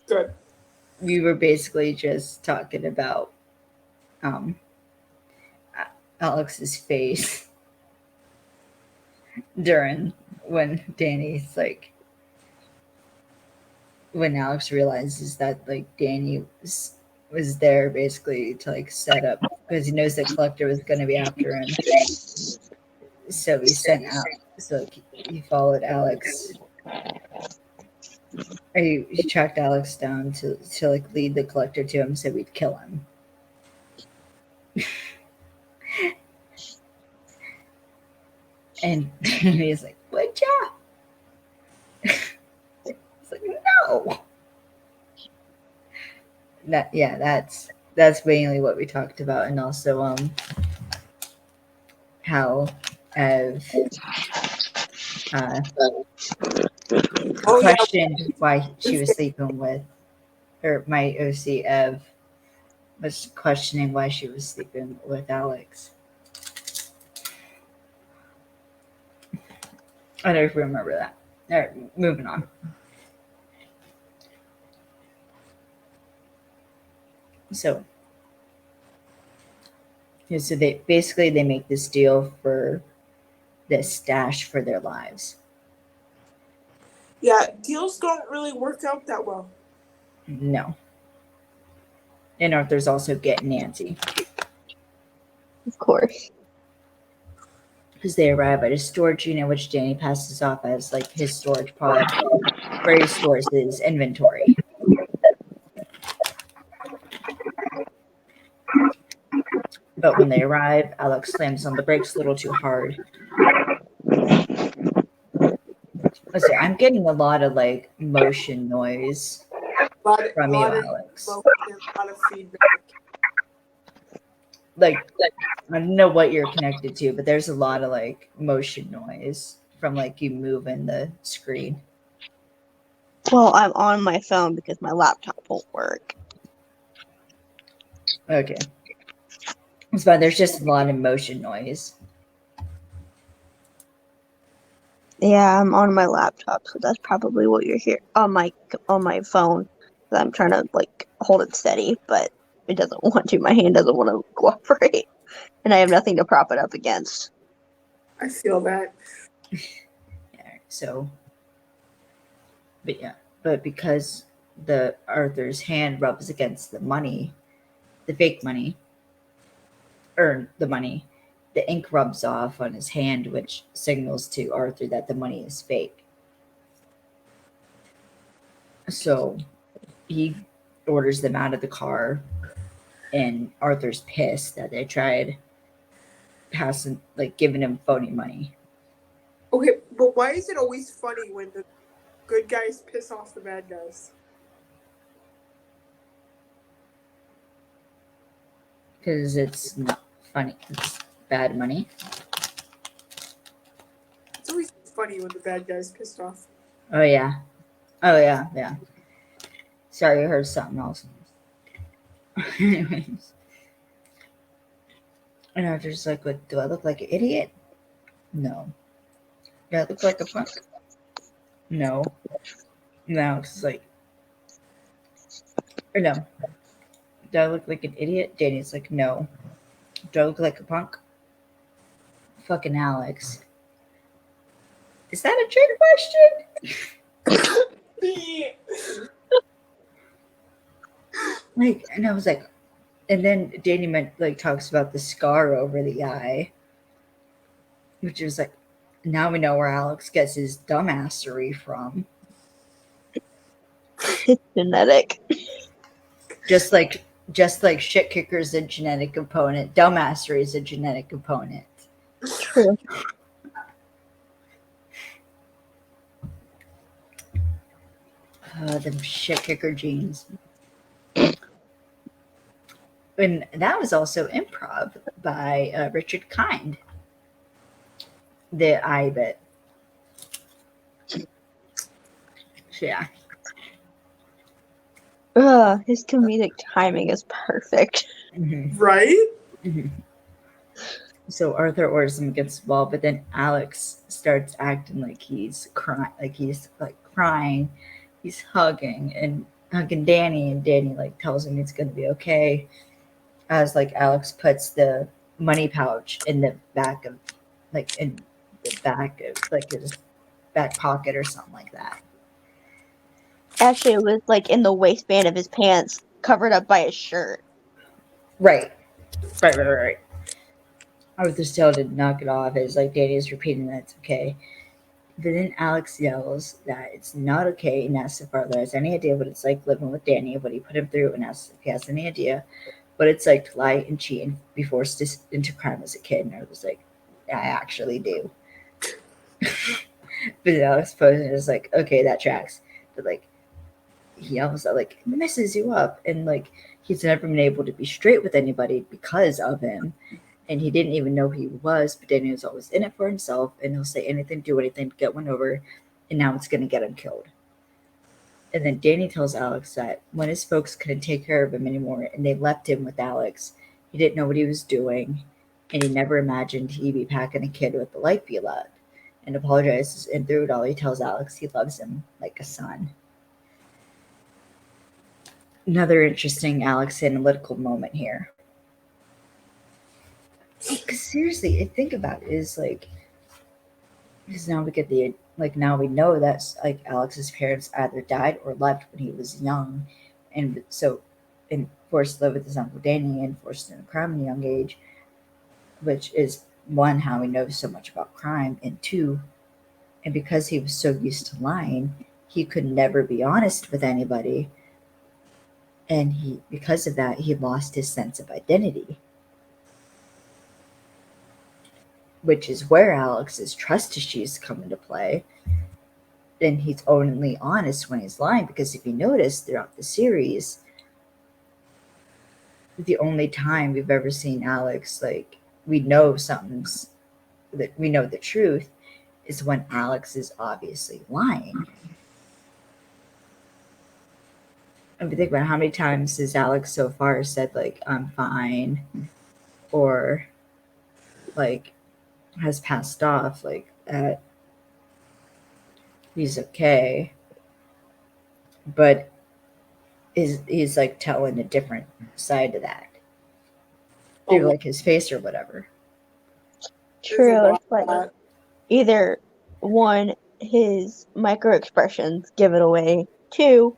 Good. We were basically just talking about Alex's face during when Danny's like when Alex realizes that like Danny was there basically to like set up because he knows the collector was going to be after him. So he sent out. So he followed Alex. Or he tracked Alex down to like lead the collector to him so we'd kill him. And he's like, "Good job." It's like, no. That's mainly what we talked about, and also how questioned why she was sleeping with, or my OC Ev was questioning why she was sleeping with Alex. I don't know if you remember that. All right, moving on. So they basically make this deal for this stash for their lives. Yeah, deals don't really work out that well. No. And Arthur's also getting Nancy. Of course. Because they arrive at a storage unit, which Danny passes off as like his storage pod, where he stores his inventory. But when they arrive, Alex slams on the brakes a little too hard. Let's see, I'm getting a lot of like motion noise from you, Alex. A lot of feedback. Like I don't know what you're connected to, but there's a lot of like motion noise from like you moving the screen. Well, I'm on my phone because my laptop won't work. Okay. It's fine. There's just a lot of motion noise. Yeah, I'm on my laptop, so that's probably what you're hearing on my phone. I'm trying to like hold it steady, but it doesn't want to. My hand doesn't want to cooperate, and I have nothing to prop it up against. I feel that. Yeah, so, but because the Arthur's hand rubs against the money, the fake money, or the money, the ink rubs off on his hand, which signals to Arthur that the money is fake. So he orders them out of the car, and Arthur's pissed that they tried passing, like giving him phony money. Okay, but why is it always funny when the good guys piss off the bad guys? Because it's not funny. It's bad money. It's always funny when the bad guys pissed off. Oh, yeah. Oh, yeah, yeah. Sorry, I heard something else. Anyways. And Arthur's like, what, do I look like an idiot? No. Do I look like a punk? No. No, it's like, or no. Do I look like an idiot? Danny's like, no. Do I look like a punk? Fucking Alex. Is that a trick question? Like, and I was like, and then Danny talks about the scar over the eye, which is like, now we know where Alex gets his dumbassery from. It's genetic. Just like shit kicker's a genetic component, dumbassery is a genetic component. True. Them shit kicker genes. And that was also improv by Richard Kind. The eye bit. So, yeah. His comedic timing is perfect. Mm-hmm. Right? Mm-hmm. So Arthur orders him against the wall, but then Alex starts acting like he's crying, crying. He's hugging Danny, and Danny tells him it's gonna be okay. As Alex puts the money pouch in the back of his back pocket or something like that. Actually, it was in the waistband of his pants, covered up by his shirt. Right. Arthur still didn't knock it off. It's like Danny's repeating that it's okay. But then Alex yells that it's not okay and asks if Arthur has any idea what it's like living with Danny, what he put him through, and asks if he has any idea what it's like to lie and cheat and be forced into crime as a kid. And Arthur's like, I actually do. But Alex Posen is like, okay, that tracks. But he almost messes you up, and he's never been able to be straight with anybody because of him. And he didn't even know who he was, but Danny was always in it for himself, and he'll say anything, do anything to get one over, and now it's going to get him killed. And then Danny tells Alex that when his folks couldn't take care of him anymore and they left him with Alex, he didn't know what he was doing, and he never imagined he'd be packing a kid with the life he loved, and apologizes, and through it all he tells Alex he loves him like a son. Another interesting Alex analytical moment here. Because seriously, think about it, is because now we get now we know that Alex's parents either died or left when he was young, and forced to live with his uncle Danny and forced into crime at a young age, which is one, how he knows so much about crime, and two, and because he was so used to lying, he could never be honest with anybody, and because of that he lost his sense of identity. Which is where Alex's trust issues come into play. And he's only honest when he's lying, because if you notice throughout the series, the only time we've ever seen Alex, we know we know the truth, is when Alex is obviously lying. I mean, think about how many times has Alex so far said, like, I'm fine, or, like, has passed off, like, that he's okay, but he's, like, telling a different side to that through, like, his face or whatever. True. It's like either one, his micro expressions give it away. Two,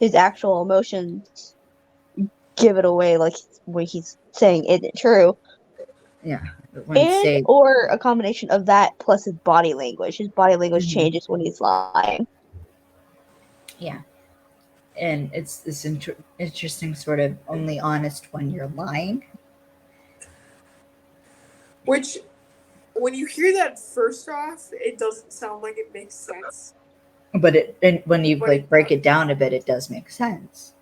his actual emotions give it away, like what he's saying isn't true. Yeah. And or a combination of that plus his body language. His body language changes when he's lying. Yeah. And it's this interesting sort of only honest when you're lying. Which, when you hear that first off, it doesn't sound like it makes sense. But when you like break it down a bit, it does make sense.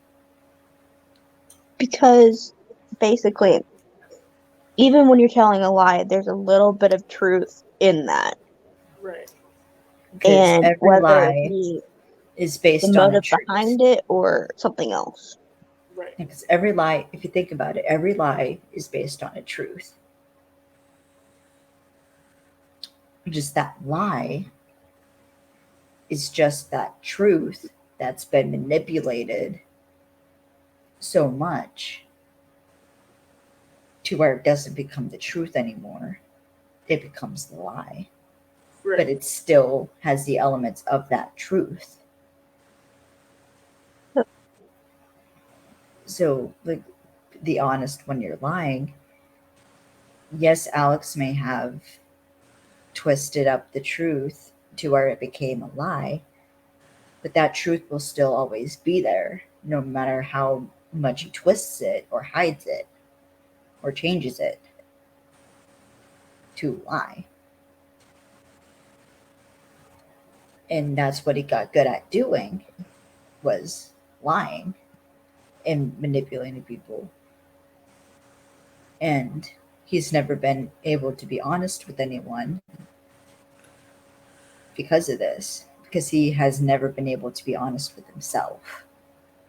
Because basically, even when you're telling a lie, there's a little bit of truth in that. Right. And every whether lie it be is based the on motive behind it or something else. Right. Because every lie, if you think about it, every lie is based on a truth. Just that lie is just that truth that's been manipulated so much to where it doesn't become the truth anymore. It becomes the lie. Right. But it still has the elements of that truth. So, like, the honest when you're lying, yes, Alex may have twisted up the truth to where it became a lie, but that truth will still always be there, no matter how much he twists it or hides it or changes it to lie. And that's what he got good at doing, was lying and manipulating people. And he's never been able to be honest with anyone because of this, because he has never been able to be honest with himself.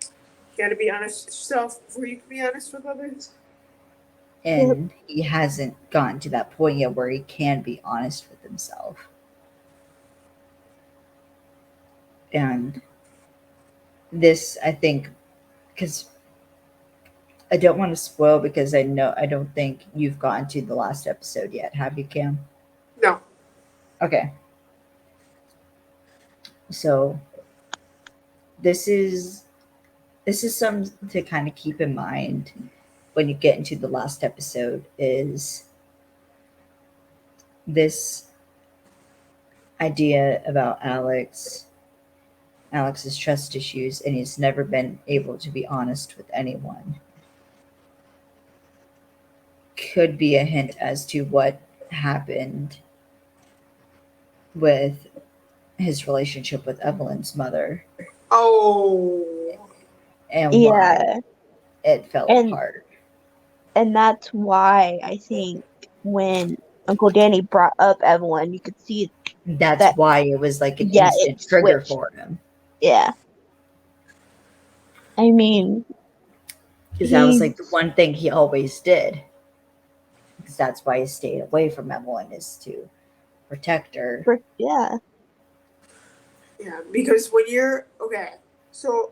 You gotta be honest with yourself before you can be honest with others. And he hasn't gotten to that point yet where he can be honest with himself. And this, I think, because I don't want to spoil, because I don't think you've gotten to the last episode yet. Have you, Cam? No. Okay. So this is something to kind of keep in mind when you get into the last episode, is this idea about Alex's trust issues, and he's never been able to be honest with anyone. Could be a hint as to what happened with his relationship with Evelyn's mother. Oh. And why it fell apart. And that's why I think when Uncle Danny brought up Evelyn, you could see that's why it was like an instant trigger for him. Yeah. I mean, because that was like the one thing he always did. Because that's why he stayed away from Evelyn, is to protect her. Yeah. Yeah, because when you're so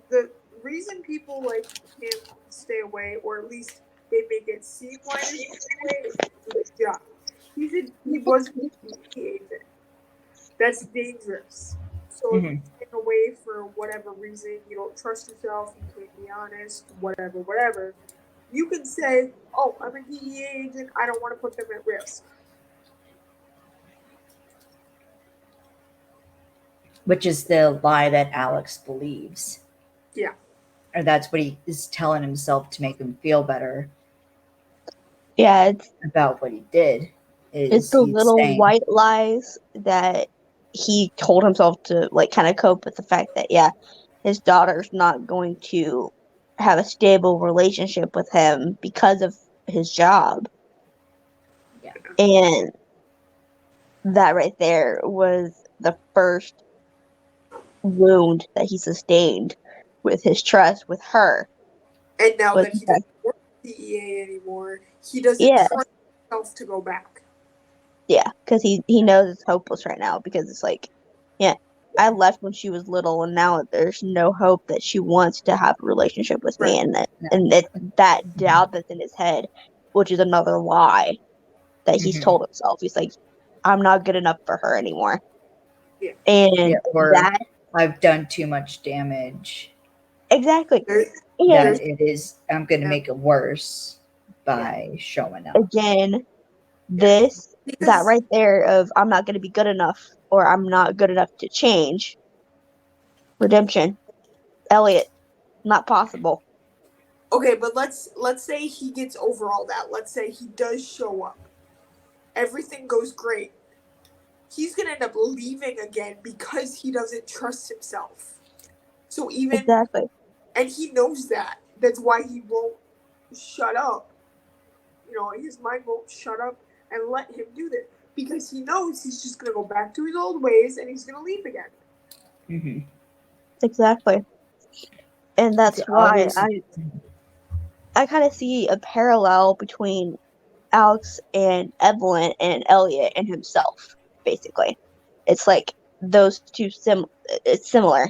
the reason people like can't stay away, or at least they make it seem why they stay away, is his job. He was a DEA agent. That's dangerous. So if you stay away for whatever reason, you don't trust yourself, you can't be honest, whatever, you can say, "Oh, I'm a DEA agent. I don't want to put them at risk." Which is the lie that Alex believes. Yeah. Or that's what he is telling himself to make him feel better. Yeah, it's about what he did. It's the little white lies that he told himself to like kind of cope with the fact that his daughter's not going to have a stable relationship with him because of his job. Yeah. And that right there was the first wound that he sustained with his trust with her. And now But that he doesn't work for DEA anymore, he doesn't trust himself to go back. Yeah, because he knows it's hopeless right now, because it's like, yeah, I left when she was little, and now there's no hope that she wants to have a relationship with me, and that doubt that's in his head, which is another lie that he's told himself. He's like, I'm not good enough for her anymore. Yeah. And or that I've done too much damage. exactly. That it is. I'm going to make it worse by showing up. Again, that right there of I'm not going to be good enough, or I'm not good enough to change. Redemption. Elliot, not possible. Okay, but let's say he gets over all that. Let's say he does show up. Everything goes great. He's gonna end up leaving again because he doesn't trust himself. So and he knows that. That's why he won't shut up. His mind won't shut up and let him do this, because he knows he's just gonna go back to his old ways and he's gonna leave again. Mm-hmm. Exactly. And that's why I kind of see a parallel between Alex and Evelyn and Elliot and himself, basically. It's like those two it's similar.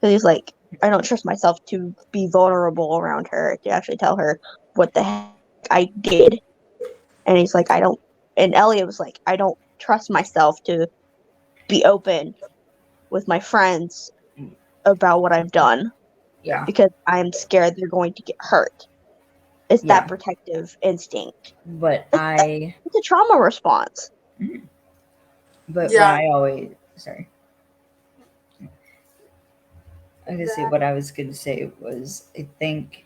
Because he's like, I don't trust myself to be vulnerable around her, to actually tell her what the heck I did. And he's like, and Elliot was like, I don't trust myself to be open with my friends about what I've done. Yeah. Because I'm scared they're going to get hurt. It's that protective instinct. But it's a trauma response. But what I always what I was gonna say was, I think,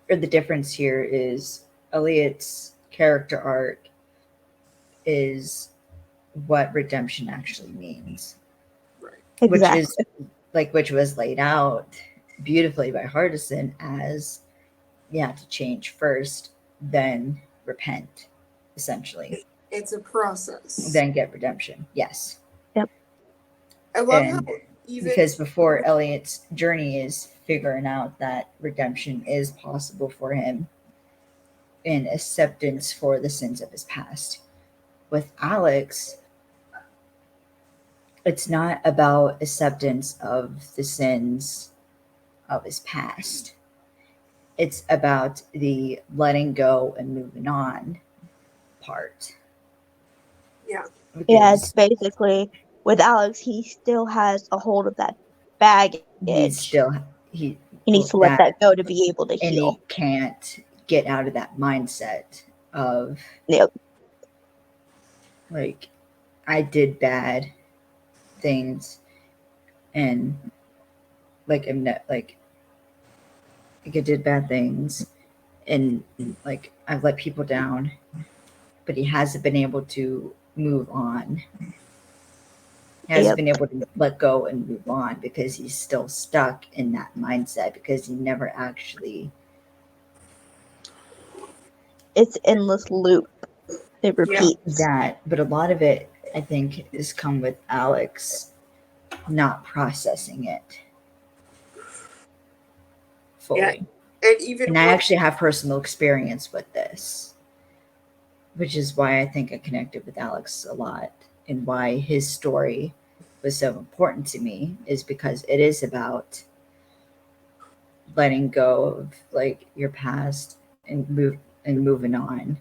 or the difference here is Elliot's character arc is what redemption actually means. Right. Exactly. Which was laid out beautifully by Hardison as to change first, then repent, essentially. It's a process. Then get redemption. Yes. Yep. I love how because before Elliot's journey is figuring out that redemption is possible for him and acceptance for the sins of his past. With Alex, it's not about acceptance of the sins of his past. It's about the letting go and moving on part. Yeah. It's basically, with Alex, he still has a hold of that baggage. He needs to let that go to be able to heal. And he can't get out of that mindset of like, I did bad things, and like I'm not like I did bad things, and like I've let people down, but he hasn't been able to move on. He hasn't been able to let go and move on because he's still stuck in that mindset, because he never actually. It's endless loop. It repeats. That, but a lot of it, I think, has come with Alex not processing it fully. And I actually have personal experience with this, which is why I think I connected with Alex a lot, and why his story was so important to me, is because it is about letting go of like your past and moving on,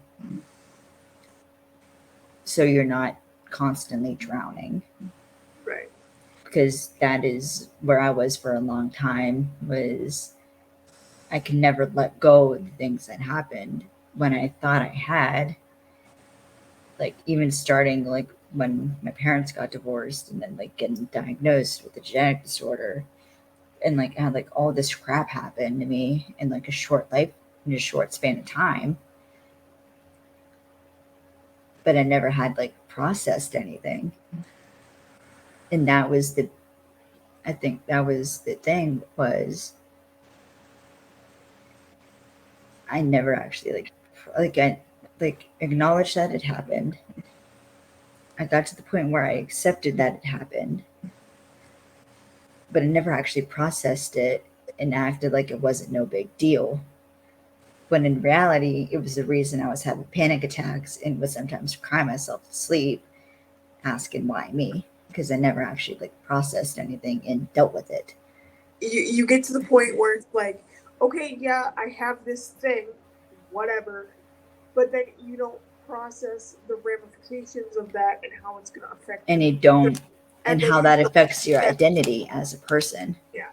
so you're not constantly drowning. Right. Because that is where I was for a long time, was I could never let go of the things that happened when I thought I had. Like, even starting like when my parents got divorced, and then like getting diagnosed with a genetic disorder, and like I had like all this crap happen to me in like a short span of time. But I never had like processed anything. And that was the thing, was I never actually acknowledged that it happened. I got to the point where I accepted that it happened, but I never actually processed it and acted like it wasn't no big deal. When in reality, it was the reason I was having panic attacks and would sometimes cry myself to sleep, asking why me, because I never actually like processed anything and dealt with it. You get to the point where it's like, okay, yeah, I have this thing, whatever, but then you don't process the ramifications of that and how it's going to affect and you don't and how that affects your identity as a person. Yeah,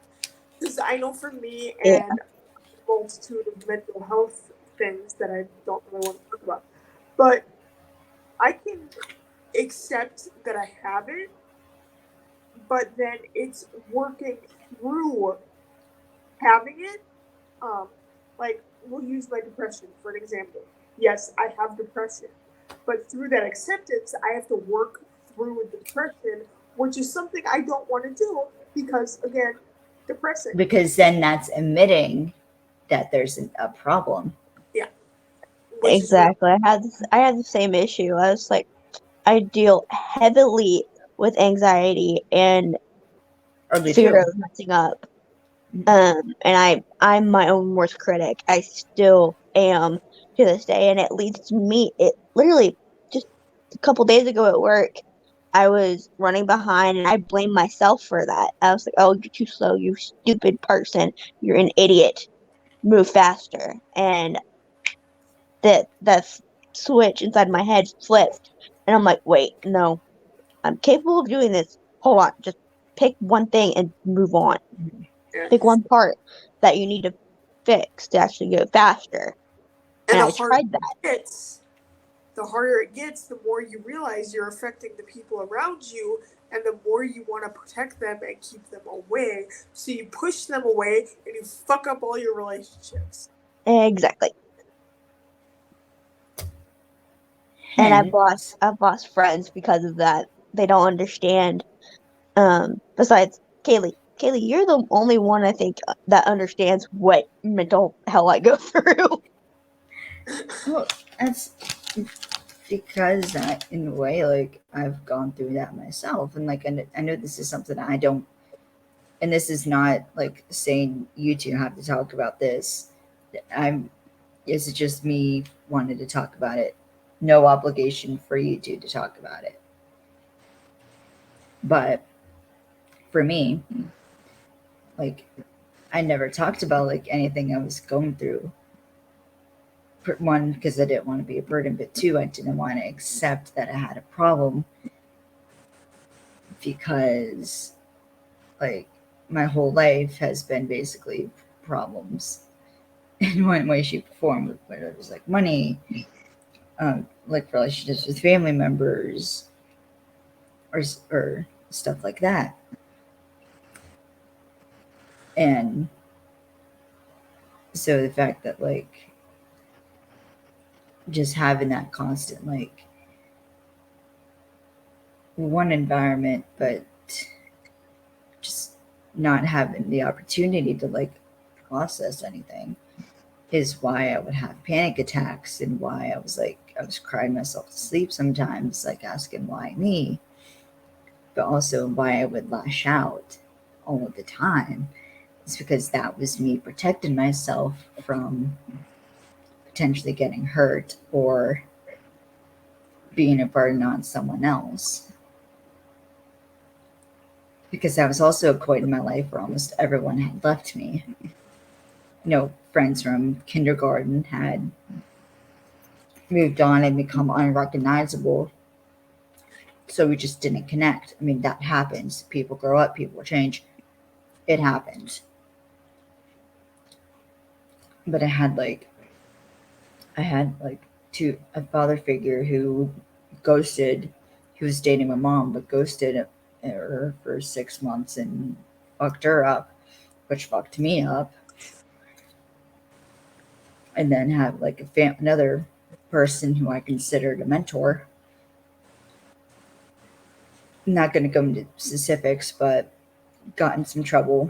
because I know for me and a multitude of mental health things that I don't really want to talk about, but I can accept that I have it, but then it's working through having it. Like, we'll use my depression for an example. Yes, I have depression, but through that acceptance, I have to work through the depression, which is something I don't want to do because, again, depressing. Because then that's admitting that there's a problem. Yeah. Exactly. I had the same issue. I was like, I deal heavily with anxiety and fear of messing up. And I'm my own worst critic. I still am to this day, and it leads to me. It literally just a couple days ago at work, I was running behind, and I blamed myself for that. I was like, "Oh, you're too slow. You stupid person. You're an idiot. Move faster." And that switch inside my head flipped, and I'm like, "Wait, no, I'm capable of doing this. Hold on, just pick one thing and move on." Pick one part that you need to fix to actually go faster. And I tried that. The harder it gets, the more you realize you're affecting the people around you, and the more you want to protect them and keep them away. So you push them away and you fuck up all your relationships. Exactly. And I've lost friends because of that. They don't understand. Besides Kaylee, you're the only one I think that understands what mental hell I go through. Well, that's because in a way, like, I've gone through that myself, and like, I know this is something I don't, and this is not like saying you two have to talk about this. This is just me wanting to talk about it. No obligation for you two to talk about it. But for me, like, I never talked about like anything I was going through. One, because I didn't want to be a burden, but two, I didn't want to accept that I had a problem, because like my whole life has been basically problems in one way, shape, or form, whether it was like money, like relationships with family members, or stuff like that. And so the fact that like just having that constant like one environment, but just not having the opportunity to like process anything is why I would have panic attacks, and why I was crying myself to sleep sometimes, like asking why me, but also why I would lash out all of the time. It's because that was me protecting myself from potentially getting hurt or being a burden on someone else. Because that was also a point in my life where almost everyone had left me. Friends from kindergarten had moved on and become unrecognizable. So we just didn't connect. I mean, that happens. People grow up, people change. It happens. But I had a father figure who ghosted. He was dating my mom, but ghosted her for 6 months and fucked her up, which fucked me up. And then have like another person who I considered a mentor. I'm not going to go into specifics, but got in some trouble,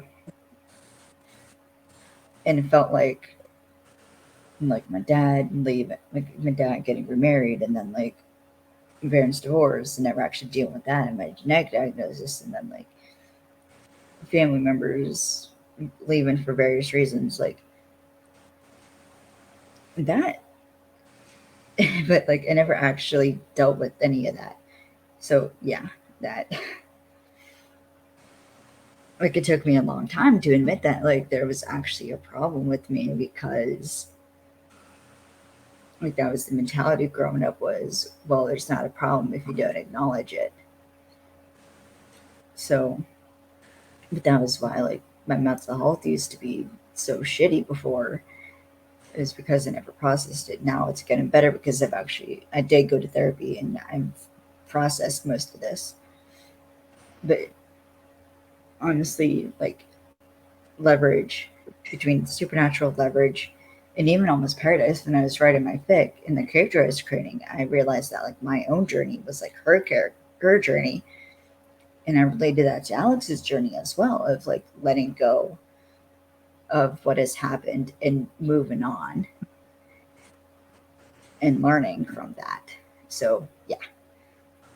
and it felt like my dad leaving, like my dad getting remarried, and then like my parents divorced, and never actually dealing with that, and my genetic diagnosis, and then like family members leaving for various reasons, like that. But like I never actually dealt with any of that. So yeah, that like it took me a long time to admit that like there was actually a problem with me, because like that was the mentality growing up was, well, there's not a problem if you don't acknowledge it. So, but that was why like my mental health used to be so shitty before, is because I never processed it. Now it's getting better because I did go to therapy and I've processed most of this. But honestly, like leverage, between supernatural leverage and even almost paradise, when I was writing my fic in the character I was creating, I realized that like my own journey was like her journey. And I related that to Alex's journey as well, of like letting go of what has happened and moving on and learning from that. So yeah.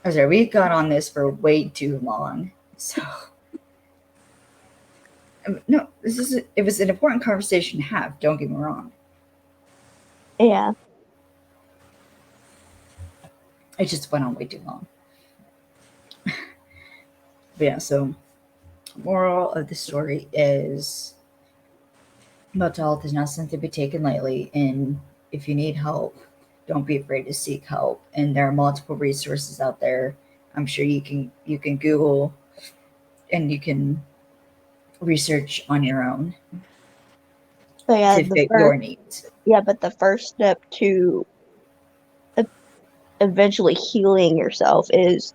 I'm sorry, we got on this for way too long. So no, it was an important conversation to have, don't get me wrong. Yeah. It just went on way too long. But yeah, so moral of the story is mental health is not something to be taken lightly, and if you need help, don't be afraid to seek help. And there are multiple resources out there. I'm sure you can Google and you can research on your own So yeah, to fit your needs. Yeah, but the first step to eventually healing yourself is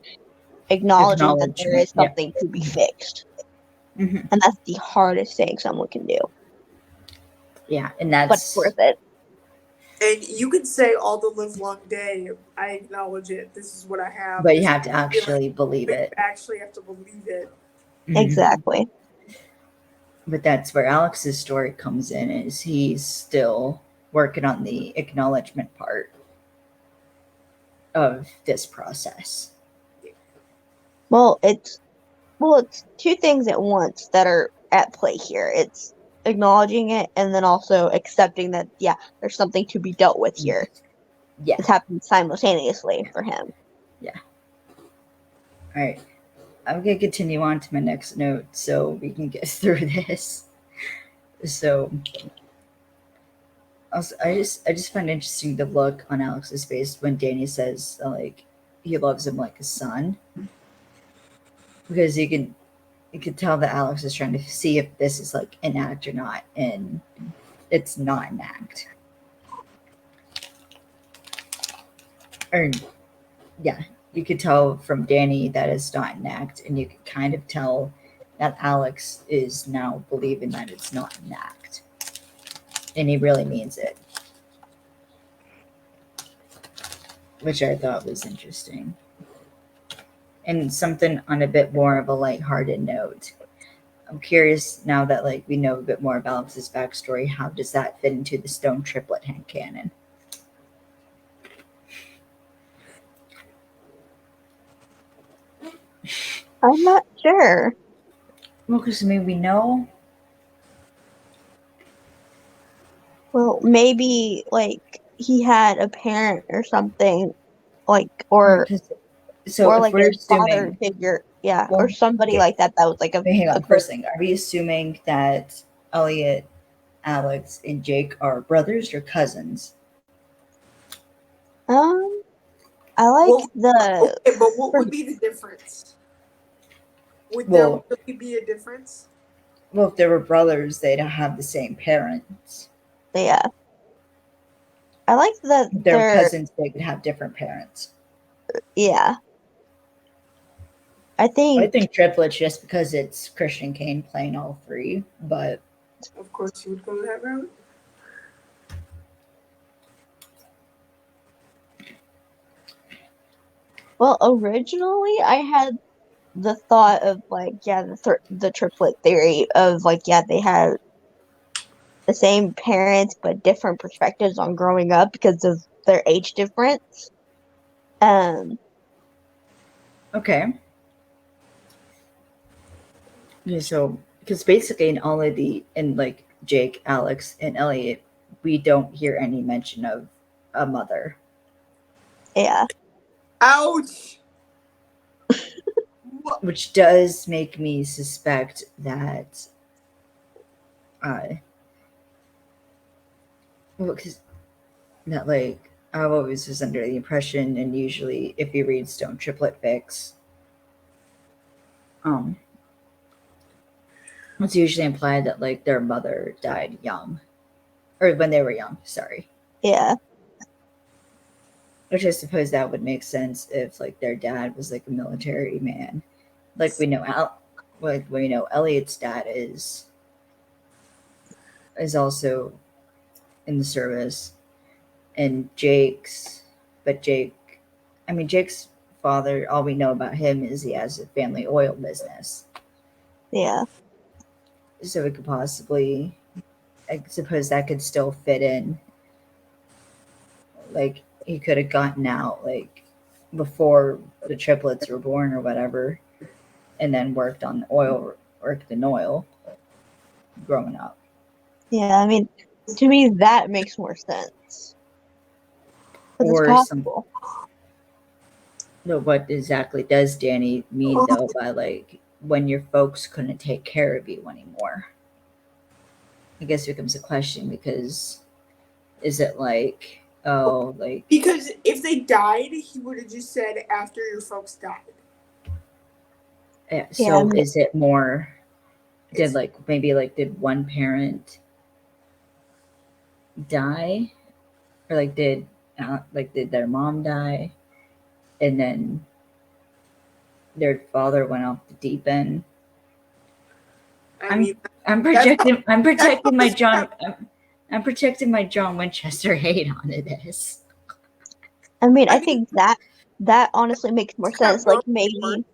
acknowledging that there is something to be fixed. Mm-hmm. And that's the hardest thing someone can do. Yeah, and that's... But it's worth it. And you can say all the live long day, I acknowledge it, this is what I have. But you have to actually believe it. You actually have to believe it. Mm-hmm. Exactly. But that's where Alex's story comes in, is he's still working on the acknowledgement part of this process. Well, it's two things at once that are at play here. It's acknowledging it and then also accepting that, yeah, there's something to be dealt with here. Yeah. It's happening simultaneously for him. Yeah. All right. I'm going to continue on to my next note so we can get through this. So also, I just find it interesting the look on Alex's face when Danny says like he loves him like a son, because you can tell that Alex is trying to see if this is like an act or not, and it's not an act. Or yeah, you could tell from Danny that it's not an act, and you could kind of tell that Alex is now believing that it's not an act, and he really means it, which I thought was interesting. And something on a bit more of a lighthearted note, I'm curious now that like we know a bit more about Alex's backstory, how does that fit into the Stone triplet canon? I'm not sure. Well, because I mean, we know. Well, maybe like he had a parent or something, like or like a father figure, yeah, or somebody like that was like a. Hang on, first thing, are we assuming that Elliot, Alex, and Jake are brothers or cousins? I like the. Okay, but what would be the difference? Would there really be a difference? Well, if they were brothers, they'd have the same parents. Yeah. I like that if they're cousins, they could have different parents. Yeah. I think triplets just because it's Christian Kane playing all three, but of course you would go that route. Well, originally I had the thought of like, yeah, the triplet theory of like, yeah, they had the same parents but different perspectives on growing up because of their age difference. Okay. Yeah, so because basically in all of like Jake, Alex, and Elliot, we don't hear any mention of a mother. Yeah. Ouch. Which does make me suspect that, because that like I've always was under the impression, and usually if you read Stone Triplet fics, it's usually implied that like their mother died young, or when they were young. Sorry. Yeah. Which I suppose that would make sense if like their dad was like a military man, like we know Elliot's dad is also in the service, and Jake's father, all we know about him is he has a family oil business. Yeah. So it could possibly, I suppose that could still fit in. Like he could have gotten out like before the triplets were born or whatever, and then worked in oil growing up. Yeah, I mean, to me that makes more sense. Or it's possible. No, what exactly does Danny mean though by like when your folks couldn't take care of you anymore? I guess it becomes a question, because is it like, oh, like, because if they died, he would have just said after your folks died. Yeah, so is it more, did one parent die, or like did their mom die, and then their father went off the deep end? I'm protecting my John Winchester hate onto this. I mean, I think that honestly makes more sense. Like maybe.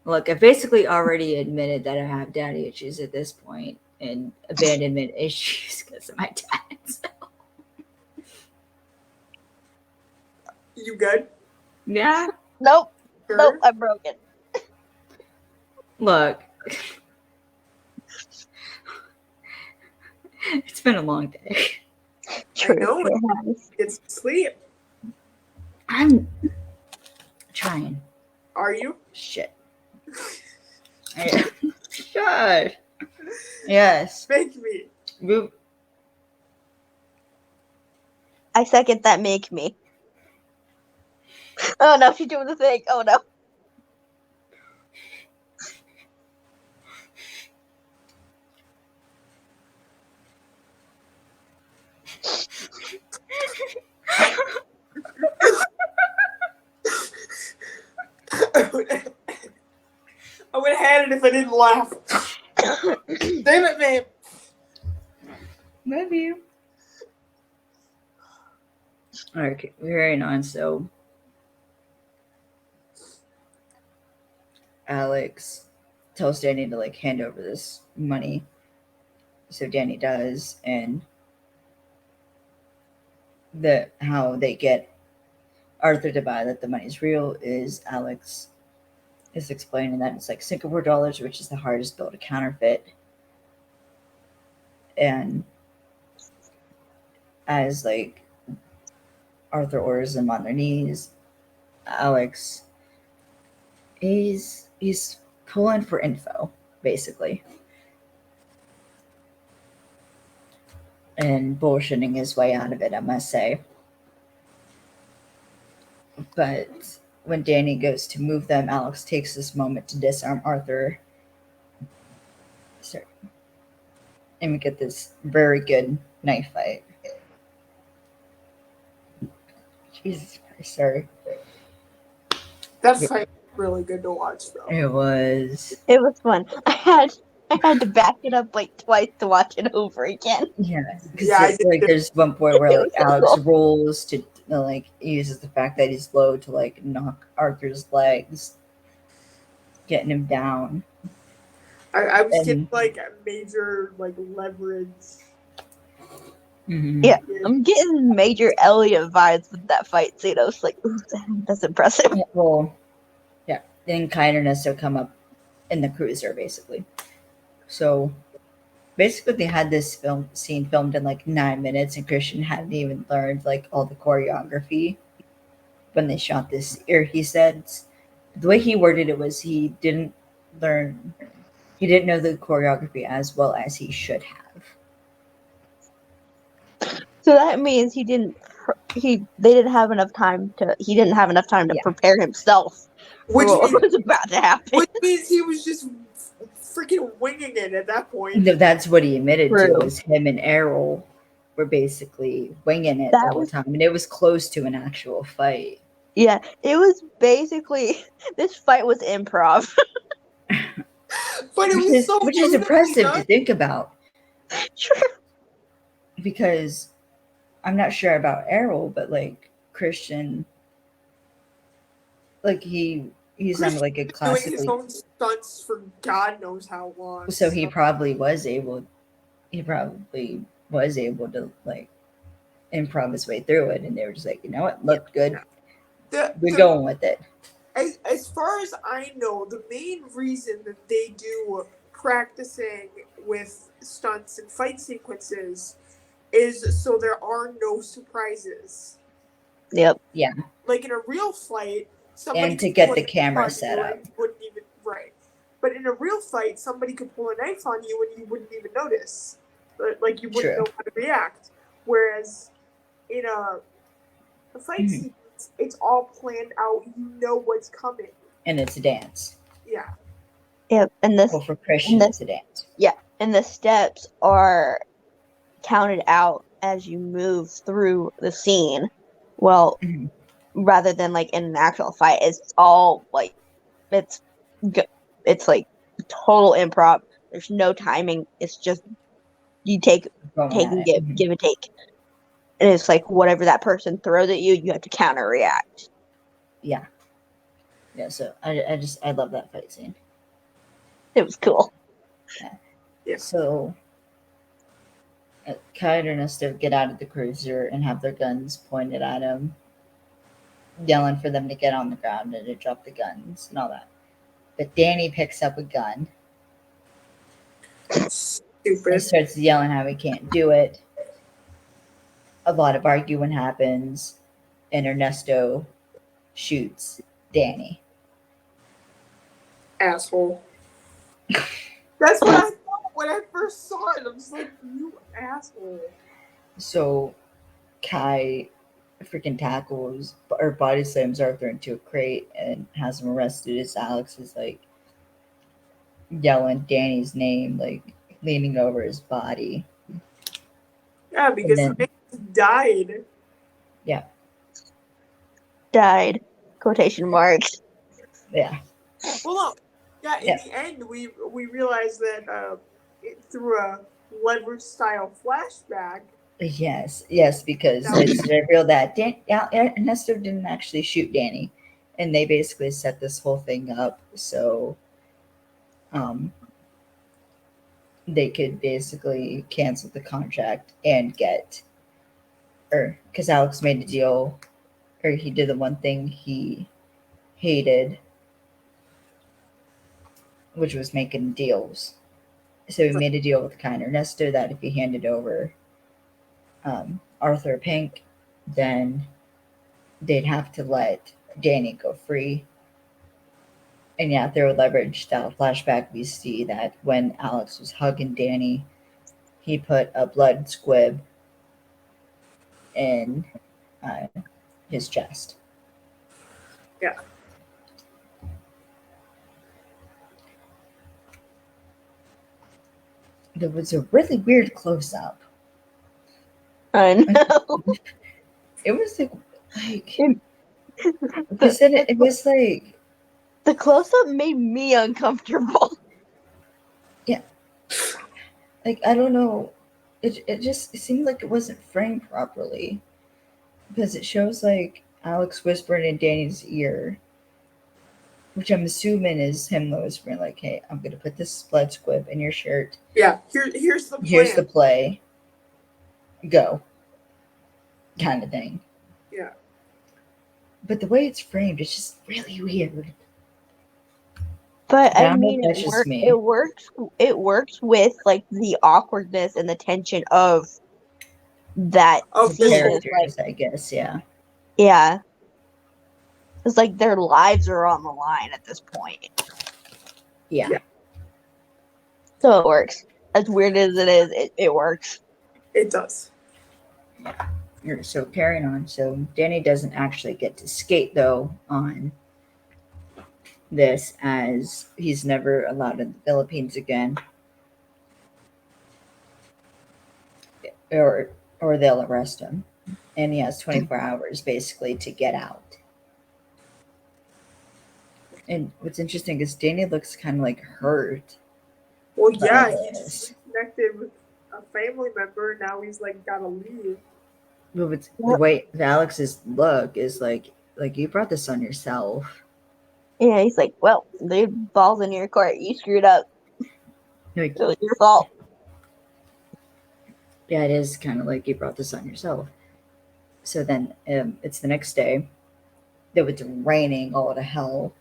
Look, I basically already admitted that I have daddy issues at this point, and abandonment issues because of my dad. So. You good? Yeah. Nope. Sure. Nope, I'm broken. Look. It's been a long day. True. I know. It's sleep. I'm trying. Are you? Shit. Shush. Yes. Make me. Move. I second that. Make me. Oh no, she's doing the thing. Oh no. I would have had it if I didn't laugh. Damn it, babe. Love you. Okay, we're carrying on. So, Alex tells Danny to like hand over this money. So Danny does, and how they get Arthur to buy that the money's real is Alex is explaining that it's like Singapore dollars, which is the hardest bill to counterfeit. And as like Arthur orders them on their knees, Alex, he's pulling for info, basically. And bullshitting his way out of it, I must say. But when Danny goes to move them, Alex takes this moment to disarm Arthur. Sorry. And we get this very good knife fight. Jesus Christ, sorry. That fight was really good to watch, though. It was. It was fun. I had to back it up like twice to watch it over again. Yeah, because there's one point where like Alex rolls to like uses the fact that he's low to like knock Arthur's legs, getting him down. I was getting like a major like leverage. Mm-hmm. Yeah, I'm getting major Elliot vibes with that fight scene. I was like, ooh, that's impressive. Yeah, well, yeah. Then Kai and Ernesto come up in the cruiser, basically. So basically they had this film scene filmed in like 9 minutes, and Christian hadn't even learned like all the choreography when they shot this. Or he said the way he worded it was he didn't learn, he didn't know the choreography as well as he should have. So that means they didn't have enough time to prepare himself for what was about to happen. Which means he was just freaking winging it at that point. That's what he admitted to, was him and Errol were basically winging it the whole time, and it was close to an actual fight. Yeah, it was basically, this fight was improv. But it was which is impressive to think about. Sure. Because I'm not sure about Errol, but like Christian, like he sounded like a classically doing his own stunts for God knows how long. So he probably was able to like improv his way through it, and they were just like, you know what, looked good. We're going with it. As far as I know, the main reason that they do practicing with stunts and fight sequences is so there are no surprises. Yep. Yeah. Like in a real fight, somebody and to get the camera set up. Wouldn't even But in a real fight, somebody could pull a knife on you and you wouldn't even notice. Like you wouldn't know how to react. Whereas in a fight sequence, it's all planned out. You know what's coming. And it's a dance. Yeah. Yep. And for Christian, it's a dance. Yeah. And the steps are counted out as you move through the scene. Well, rather than like in an actual fight, it's all like it's like total improv. There's no timing. It's just you take and give and take, and it's like whatever that person throws at you, you have to counter react. Yeah. So I love that fight scene. It was cool. Yeah. So Kai and Ernesto get out of the cruiser and have their guns pointed at him, yelling for them to get on the ground and to drop the guns and all that. But Danny picks up a gun. Stupid. He starts yelling how he can't do it. A lot of arguing happens, and Ernesto shoots Danny. Asshole. That's what I thought when I first saw it. I'm just like, you asshole. So Kai freaking tackles or body slams Arthur into a crate and has him arrested as Alex is like yelling Danny's name, like leaning over his body. Yeah, because the man died. Yeah. Died. Quotation marks. Yeah. Well, no. Yeah, in the end, we realized that through a leverage style flashback. Yes, because it's revealed that Ernesto didn't actually shoot Danny, and they basically set this whole thing up so they could basically cancel the contract and because Alex made a deal, or he did the one thing he hated, which was making deals. So he made a deal with Kai and Ernesto that if he handed over Arthur Pink, then they'd have to let Danny go free. And yeah, through a leverage style flashback, we see that when Alex was hugging Danny, he put a blood squib in his chest. Yeah. There was a really weird close-up. I know. It was like it was like the close-up made me uncomfortable. Yeah. Like, I don't know. It seemed like it wasn't framed properly. Because it shows like Alex whispering in Danny's ear, which I'm assuming is him whispering like, "Hey, I'm gonna put this blood squib in your shirt. Yeah, here's the plan. Here's the play. Go." Kind of thing. Yeah. But the way it's framed, it's just really weird. But I I mean, that's just me. it works. It works with like the awkwardness and the tension of that scene. Characters, I guess. Yeah. Yeah. It's like their lives are on the line at this point. Yeah. So it works. As weird as it is, it works. It does. So carrying on. So Danny doesn't actually get to skate though on this, as he's never allowed in the Philippines again. Or they'll arrest him. And he has 24 hours basically to get out. And what's interesting is Danny looks kind of like hurt. Well, yeah, he just connected with a family member. Now he's like gotta leave. But the way Alex's look is like you brought this on yourself. Yeah, he's like, well, the ball's in your court. You screwed up. Like, It was your fault. Yeah, it is kind of like you brought this on yourself. So then it's the next day. It was raining all to hell.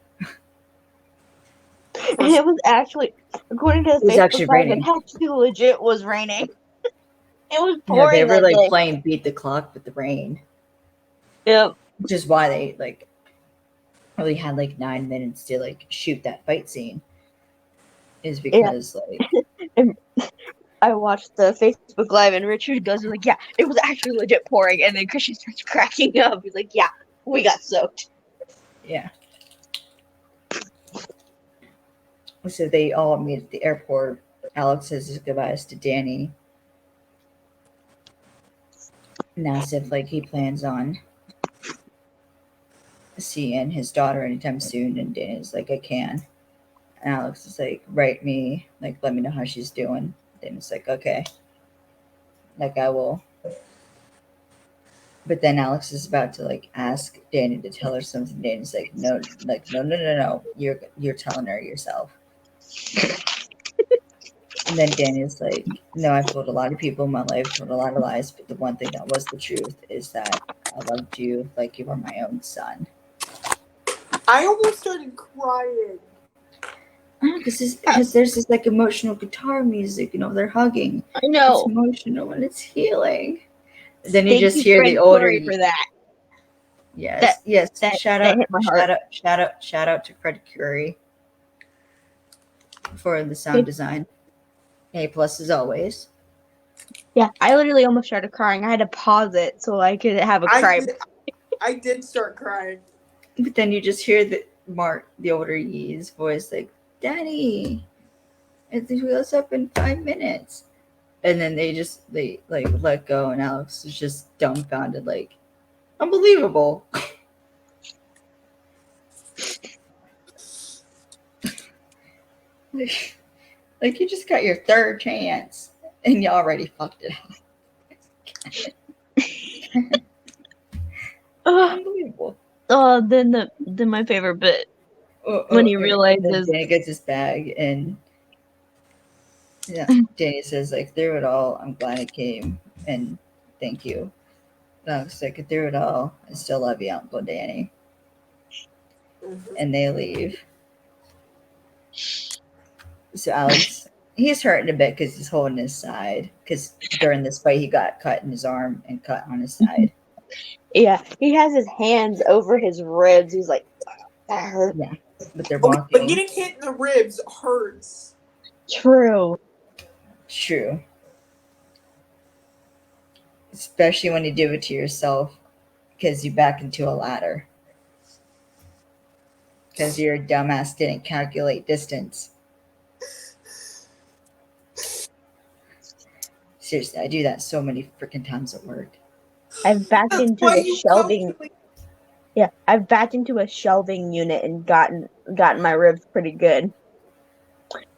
And it was actually, according to his Facebook Live, it actually legit was raining. It was pouring. They were like playing beat the clock with the rain. Yep. Which is why they like only had like 9 minutes to like shoot that fight scene. Is because and I watched the Facebook Live and Richard goes like, yeah, it was actually legit pouring, and then Christian starts cracking up. He's like, yeah, we got soaked. Yeah. So they all meet at the airport. Alex says his goodbyes to Danny. And asks if like he plans on seeing his daughter anytime soon, and Danny's like, I can. And Alex is like, write me, like let me know how she's doing. Danny's like, okay. Like I will. But then Alex is about to like ask Danny to tell her something. Danny's like, no. You're telling her yourself. And then Danny's like, no, I've told a lot of people in my life, told a lot of lies, but the one thing that was the truth is that I loved you like you were my own son. I almost started crying. Because there's this like emotional guitar music, they're hugging. I know. It's emotional and it's healing. Then you just hear the older for that. Yes. Shout out to Fred Curry for the sound design. A+ as always. Yeah, I literally almost started crying. I had to pause it so I could have a cry. I did start crying. But then you just hear the older Yee's voice like, Daddy, I think we goes up in 5 minutes. And then they like let go, and Alex is just dumbfounded, like, unbelievable. Like you just got your third chance and you already fucked it up. Unbelievable. Then my favorite bit when he realizes Danny gets his bag, and Danny says like, through it all, I'm glad I came and thank you. And I was like, through it all, I still love you, Uncle Danny. Mm-hmm. And they leave. So Alex, he's hurting a bit because he's holding his side. Because during this fight, he got cut in his arm and cut on his side. Yeah, he has his hands over his ribs. He's like, that hurt. Yeah, but they're walking. But getting hit in the ribs hurts. True. Especially when you do it to yourself, because you back into a ladder. Because your dumbass didn't calculate distance. Seriously, I do that so many freaking times at work. I've backed into a shelving. Yeah, I've backed into a shelving unit and gotten my ribs pretty good.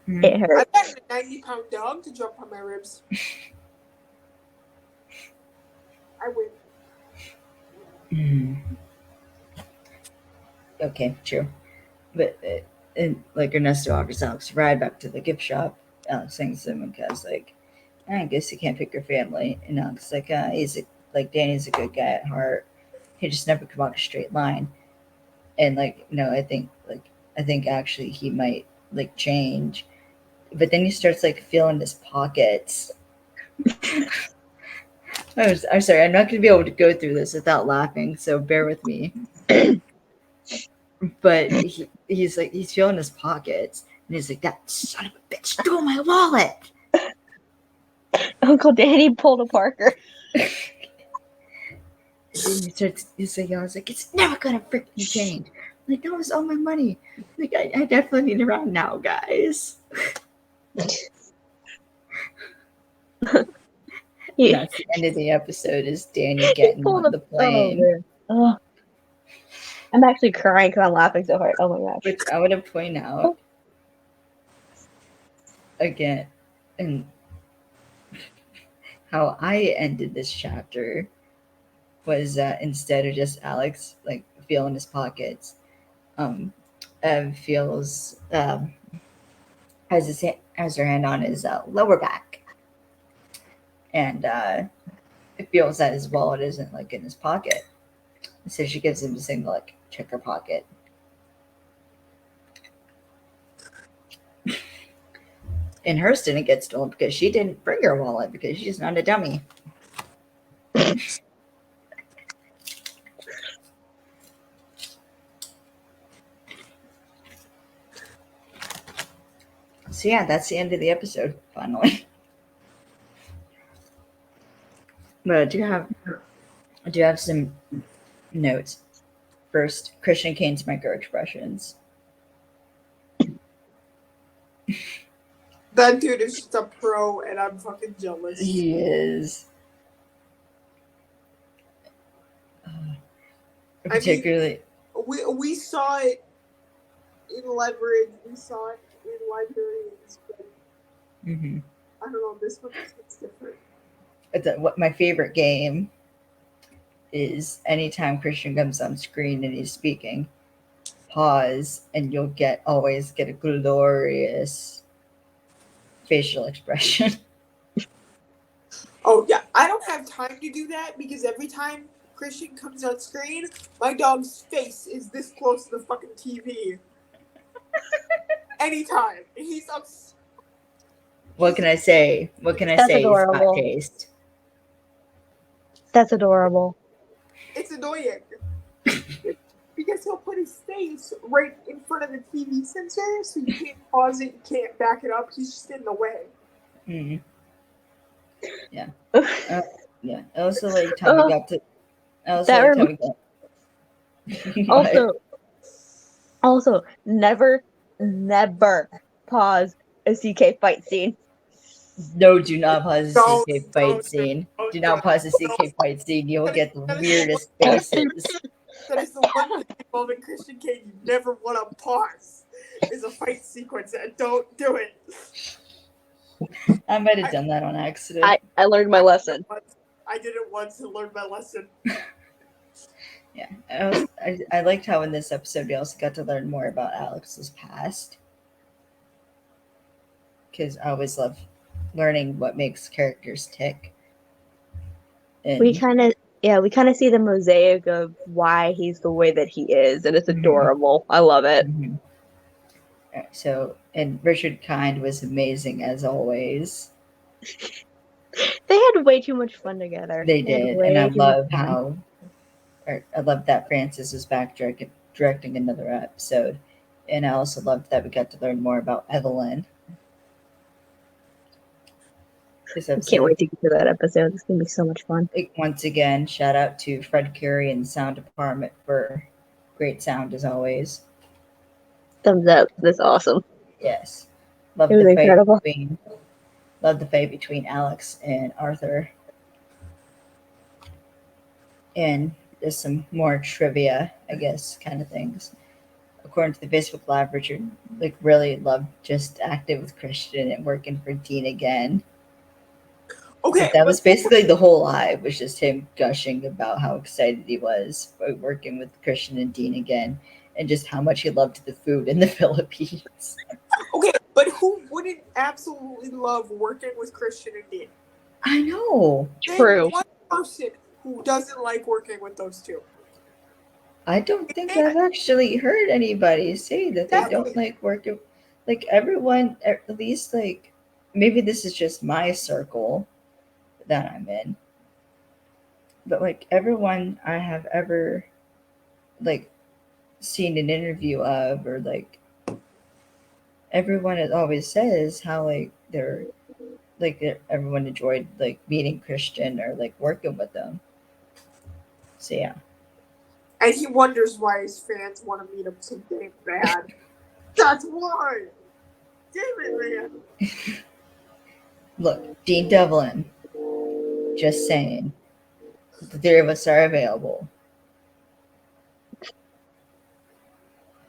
Mm-hmm. It hurt. I backed a 90-pound dog to jump on my ribs. I win. Okay, true. But and like Ernesto offers Alex a ride back to the gift shop. Alex thanks him because like, I guess you can't pick your family. And Alex like, Danny's a good guy at heart. He just never come out a straight line. And like, I think actually he might like change, but then he starts like feeling his pockets. I'm sorry, I'm not going to be able to go through this without laughing, so bear with me. But he's feeling his pockets, and he's like, "That son of a bitch stole my wallet." Uncle Danny pulled a Parker. He's like, I was like, "It's never gonna freaking change." I'm like, that was all my money. Like, I definitely need a round now, guys. That's the end of the episode. Is Danny getting on the plane? Oh, I'm actually crying because I'm laughing so hard. Oh my gosh! Which I want to point out again, and how I ended this chapter was that instead of just Alex like feeling his pockets, Ev feels has her hand on his lower back, and it feels that his wallet isn't like in his pocket. So she gives him a signal like, check her pocket. And hers didn't get stolen because she didn't bring her wallet because she's not a dummy. So yeah, that's the end of the episode, finally. But I do have some notes. First, Christian Kane's microexpressions. That dude is just a pro, and I'm fucking jealous. He is. Particularly. I mean, we saw it in Leverage. We saw it in Librarians, but I don't know. This one is different. What my favorite game is anytime Christian comes on screen and he's speaking, pause and you'll always get a glorious facial expression. Oh yeah, I don't have time to do that because every time Christian comes on screen, my dog's face is this close to the fucking TV. Anytime. He's up. What can I say? What can I say? Adorable. It's not taste. That's adorable. It's annoying. Because he'll put his face right in front of the TV sensor, so you can't pause it, you can't back it up. He's just in the way. Mm-hmm. Yeah. Yeah. I also liked how we got to. Also, never pause a CK fight scene. No, do not pause a CK fight scene. Do not pause a CK fight scene. You will get the weirdest faces. That is the one thing involving Christian Kane you never want to pause. Is a fight sequence, and don't do it. I might have done that on accident. I learned my lesson. I did it once and learned my lesson. Yeah, I liked how in this episode we also got to learn more about Alex's past. Because I always love learning what makes characters tick. And we kind of see the mosaic of why he's the way that he is, and it's adorable. I love it. So, and Richard Kind was amazing as always. They had way too much fun together. They did, and I love I love that Francis was back directing another episode, and I also loved that we got to learn more about Evelyn. I can't wait to get to that episode. It's going to be so much fun. Once again, shout out to Fred Curry and the sound department for great sound as always. Thumbs up. That's awesome. Yes. Love the fight between Alex and Arthur. And there's some more trivia, I guess, kind of things. According to the Facebook Live, Richard really loved just acting with Christian and working for Dean again. Okay. That was basically the whole live, was just him gushing about how excited he was by working with Christian and Dean again, and just how much he loved the food in the Philippines. Okay, but who wouldn't absolutely love working with Christian and Dean? I know. True. One person who doesn't like working with those two. I don't think I've actually heard anybody say that they don't like working. like everyone, at least like maybe this is just my circle that I'm in, but like everyone I have ever like seen an interview of, or like everyone it always says how like they're like everyone enjoyed like meeting Christian or like working with them. So yeah. And he wonders why his fans want to meet him so damn bad. That's why. Damn it, man. Look, Dean Devlin, just saying. The three of us are available.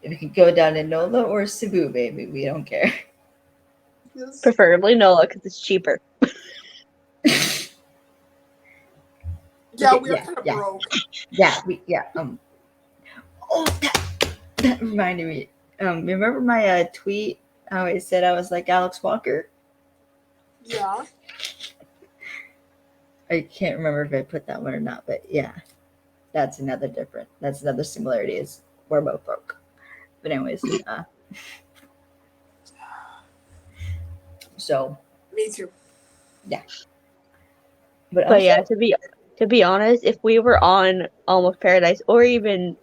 If we could go down to NOLA or Cebu, baby, we don't care. Yes. Preferably NOLA because it's cheaper. Yeah, Okay, we are kind of broke. Oh, that reminded me. Remember my tweet? How I said I was like Alex Walker? Yeah. I can't remember if I put that one or not, but yeah. That's another similarity is we're both broke. But anyways, so Me too. yeah. But also, yeah, to be honest, if we were on Almost Paradise or even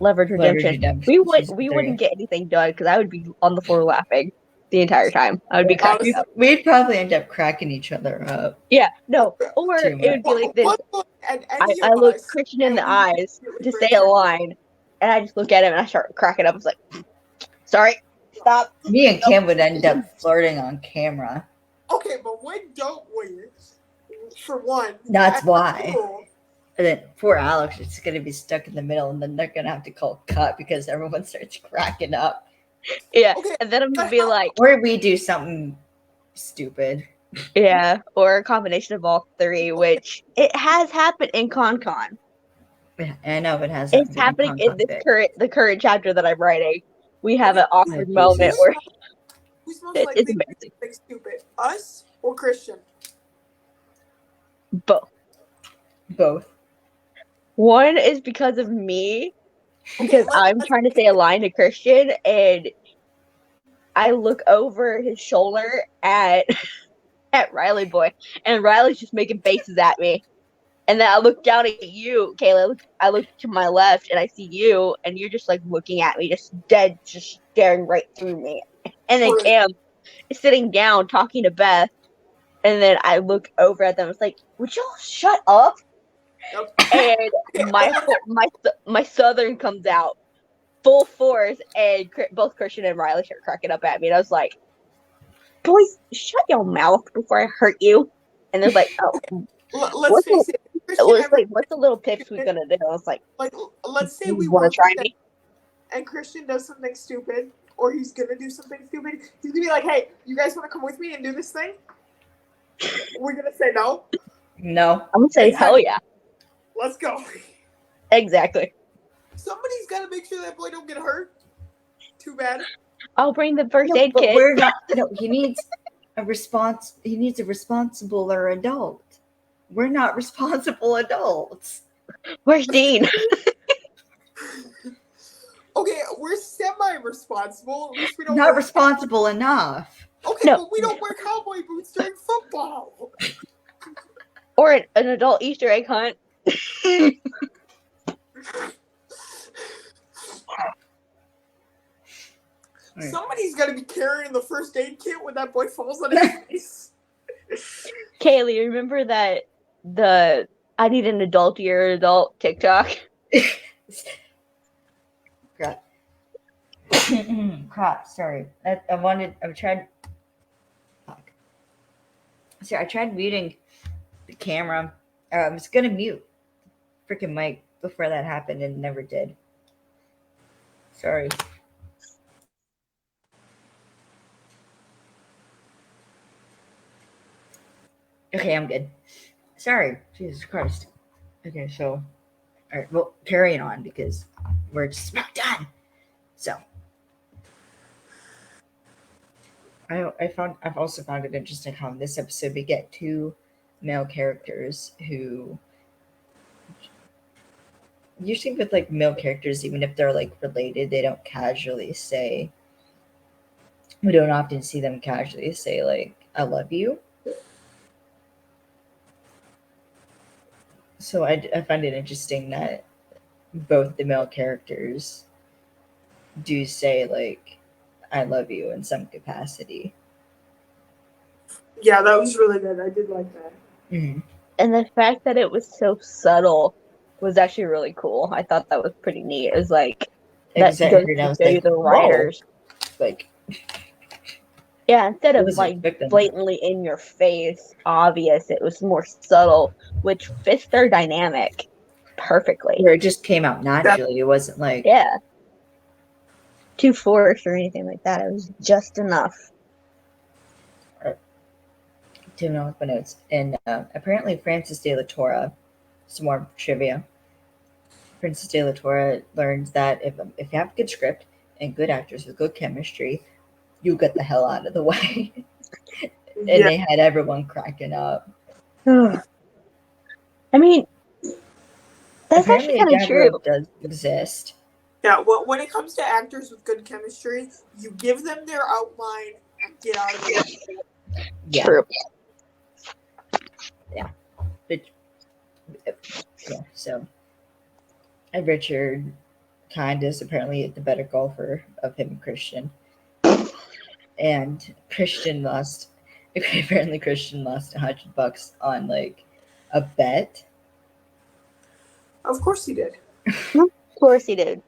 Leverage Redemption, we wouldn't get anything done because I would be on the floor laughing the entire time. I would be cracking up. We'd probably end up cracking each other up. Yeah, no, or it would be like this. I look Christian in the eyes to say a line, and I just look at him and I start cracking up. It's like, sorry, stop. Me and Kim would end up flirting on camera. Okay, but when don't we? For one. That's why. And then poor Alex is going to be stuck in the middle, and then they're going to have to call cut because everyone starts cracking up. Yeah, okay, and then I'm going to be like... Or we do something stupid. Yeah, or a combination of all three, which it has happened in ConCon. Yeah, I know it has. It's happening in this current chapter that I'm writing. We have an awkward moment where... Who's most likely to do something stupid? Us or Christian? Both. One is because of me, because I'm trying to say a line to Christian, and I look over his shoulder at Riley boy, and Riley's just making faces at me. And then I look down at you, Kayla. I look to my left, and I see you, and you're just like looking at me, just dead, just staring right through me. And then Cam is sitting down talking to Beth, and then I look over at them. It's like, would y'all shut up? And my Southern comes out full force, and both Christian and Riley start cracking up at me. And I was like, boys, shut your mouth before I hurt you. And they're like, oh. Let's face it. What's the little pipsqueak gonna do? I was like, let's say we want to try me, and Christian does something stupid, or he's gonna do something stupid. He's gonna be like, "Hey, you guys want to come with me and do this thing?" We're gonna say no. No, I'm gonna say hell yeah. Let's go. Exactly. Somebody's gotta make sure that boy don't get hurt. Too bad. I'll bring the first aid kit. We're not. No, he needs a response. He needs a responsible adult. We're not responsible adults. Where's Dean? Okay, we're semi-responsible. At least we don't. Not responsible enough. Okay, no. But we don't wear cowboy boots during football. Or an adult Easter egg hunt. Somebody's got to be carrying the first aid kit when that boy falls on his face. Kaylee, remember that I need an adult year adult TikTok? Crap, sorry. I tried muting the camera. I was gonna mute freaking mic before that happened and never did. Sorry. Okay, I'm good. Sorry. Jesus Christ. Okay, so all right, well, carrying on because we're just about done. So I've also found it interesting how in this episode we get two male characters who usually with like male characters, even if they're like related, they don't casually say we don't often see them casually say, like, I love you. So I find it interesting that both the male characters do say, like, I love you in some capacity. Yeah, that was really good. I did like that. Mm-hmm. And the fact that it was so subtle was actually really cool. I thought that was pretty neat. It was like, that goes to show you the writers. Whoa. Like, yeah, instead of like blatantly in your face, obvious, it was more subtle, which fits their dynamic perfectly. Where it just came out naturally. It wasn't like, yeah, too forced or anything like that. It was just enough. To know with my notes. And apparently Francis de la Torre, some more trivia. Princess de la Torre learns that if you have a good script and good actors with good chemistry, you get the hell out of the way. And they had everyone cracking up. I mean, that's apparently actually kind of true. Does exist. Yeah, well, when it comes to actors with good chemistry, you give them their outline and get out of it. Yeah. True. Yeah. But, yeah, so. And Richard kind is apparently the better golfer of him and Christian. And apparently Christian lost $100 on like a bet. Of course he did. Of course he did.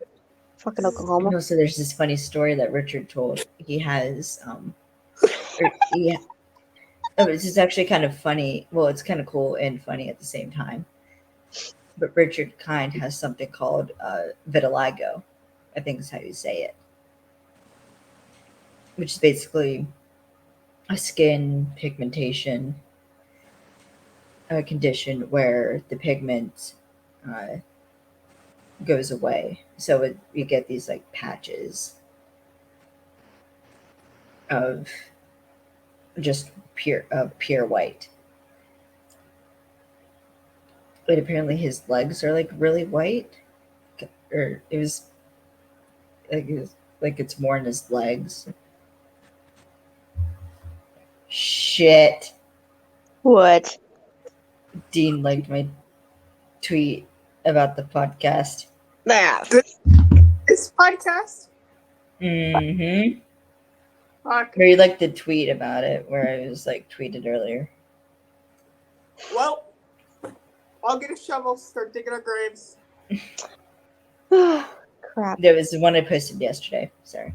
Fucking Oklahoma. No, so there's this funny story that Richard told. He has this is actually kind of funny. Well, it's kind of cool and funny at the same time. But Richard Kind has something called vitiligo. I think is how you say it. Which is basically a skin pigmentation condition where the pigment goes away. So you get these like patches of just pure white. But apparently his legs are like really white, or it was like it's more in his legs. Shit. What? Dean liked my tweet about the podcast. Nah. This podcast? Mm-hmm. Fuck. Where you liked the tweet about it, where I was like tweeted earlier. Well, I'll get a shovel, start digging our graves. Crap. There was one I posted yesterday. Sorry.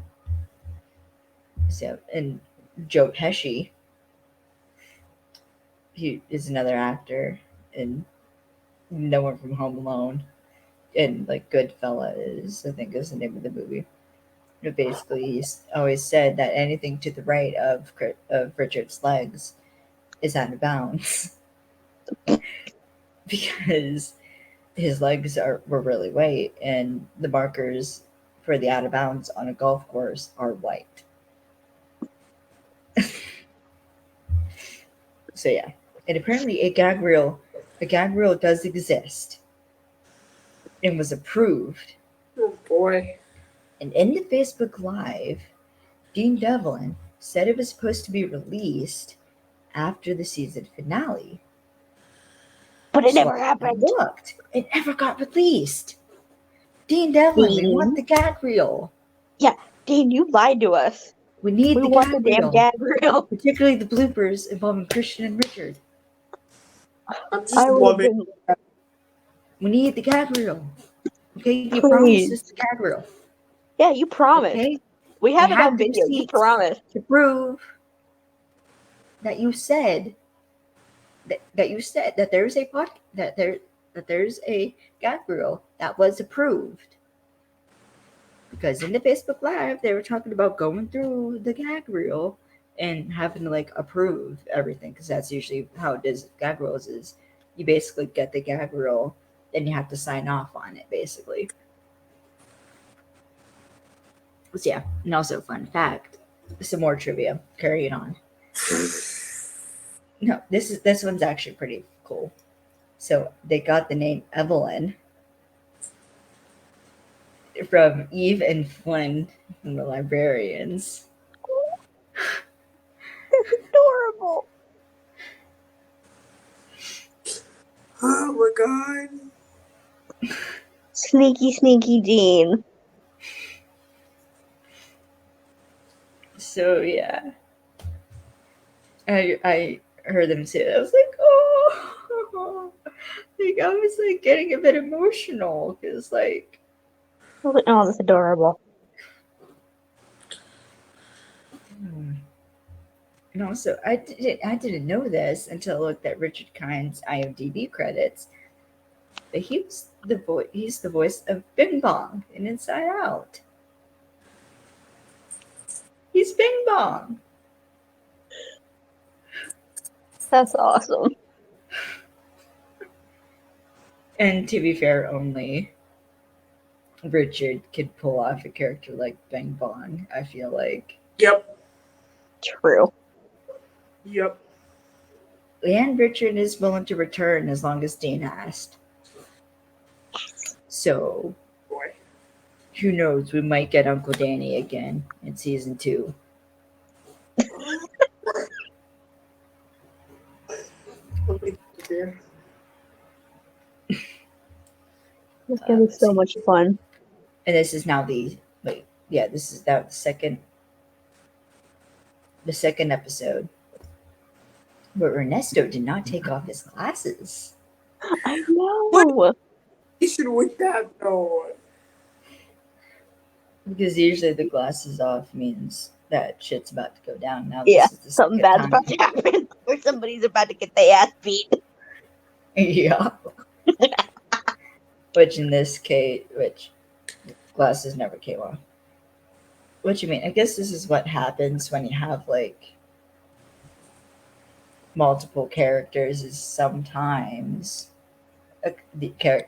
So, and Joe Pesci, he is another actor in No One from Home Alone, and like Goodfellas, I think is the name of the movie. But basically, he's always said that anything to the right of Richard's legs is out of bounds because his legs were really white, and the markers for the out of bounds on a golf course are white. So yeah, and apparently a gag reel does exist and was approved. Oh boy. And in the Facebook Live, Dean Devlin said it was supposed to be released after the season finale. But it never happened. Looked. It never got released. Dean Devlin, we want the gag reel. Yeah, Dean, you lied to us. We want the damn gag reel. Particularly the bloopers involving Christian and Richard. I'm just loving it. We need the gag reel. Okay, you promised us the gag reel. Yeah, you promised. Okay? We have it on video. You promised to prove that you said that you said that there's a that there's a gag reel that was approved. Because in the Facebook Live, they were talking about going through the gag reel and having to like approve everything, because that's usually how it is. Gag reels is you basically get the gag reel, then you have to sign off on it, basically. So yeah, and also fun fact, some more trivia. Carrying on. No, this one's actually pretty cool. So they got the name Evelyn from Eve and Flynn from the Librarians. my god. Sneaky Dean. So yeah, I heard them say that. I was like, oh, like I was like getting a bit emotional because like, Oh, that's adorable. and also I didn't know this until I looked at Richard Kine's IMDb credits. But he's the voice of Bing Bong in Inside Out. He's Bing Bong. That's awesome. And to be fair, only Richard could pull off a character like Bing Bong, I feel like. Yep. True. Yep. And Richard is willing to return as long as Dean asked. So, Boy. who knows? We might get Uncle Danny again in season 2. It's gonna be so much fun. And this is now this is now the second episode where Ernesto did not take off his glasses. I know. What? You should with that though. Because usually the glasses off means that shit's about to go down. Now Yeah, this is the something second bad's time. about to happen, or somebody's about to get their ass beat. Yeah. Which in this case, glasses never came off. What you mean? I guess this is what happens when you have like multiple characters. Is sometimes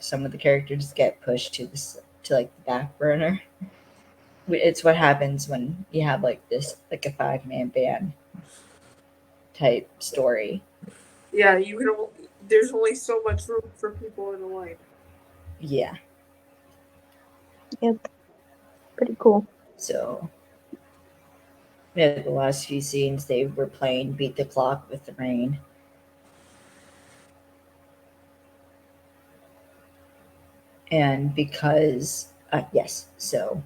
some of the characters get pushed to the back burner. It's what happens when you have like this like a 5-man band type story. Yeah, there's only so much room for people in the line. Yeah. Yep. Pretty cool. So yeah, the last few scenes they were playing Beat the Clock with the Rain. And because so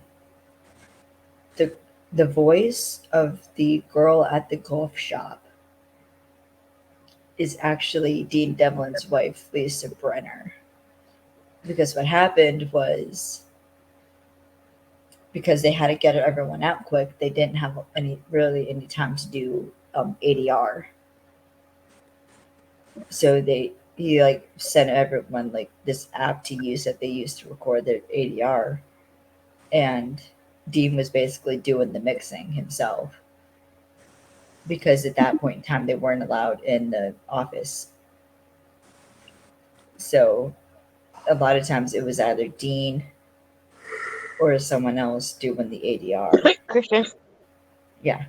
the voice of the girl at the golf shop is actually Dean Devlin's wife, Lisa Brenner. Because what happened was, because they had to get everyone out quick, they didn't have any time to do ADR. So he like sent everyone like this app to use that they used to record their ADR, and Dean was basically doing the mixing himself, because at that point in time they weren't allowed in the office. So a lot of times it was either Dean or someone else doing the ADR. Christian. Yeah.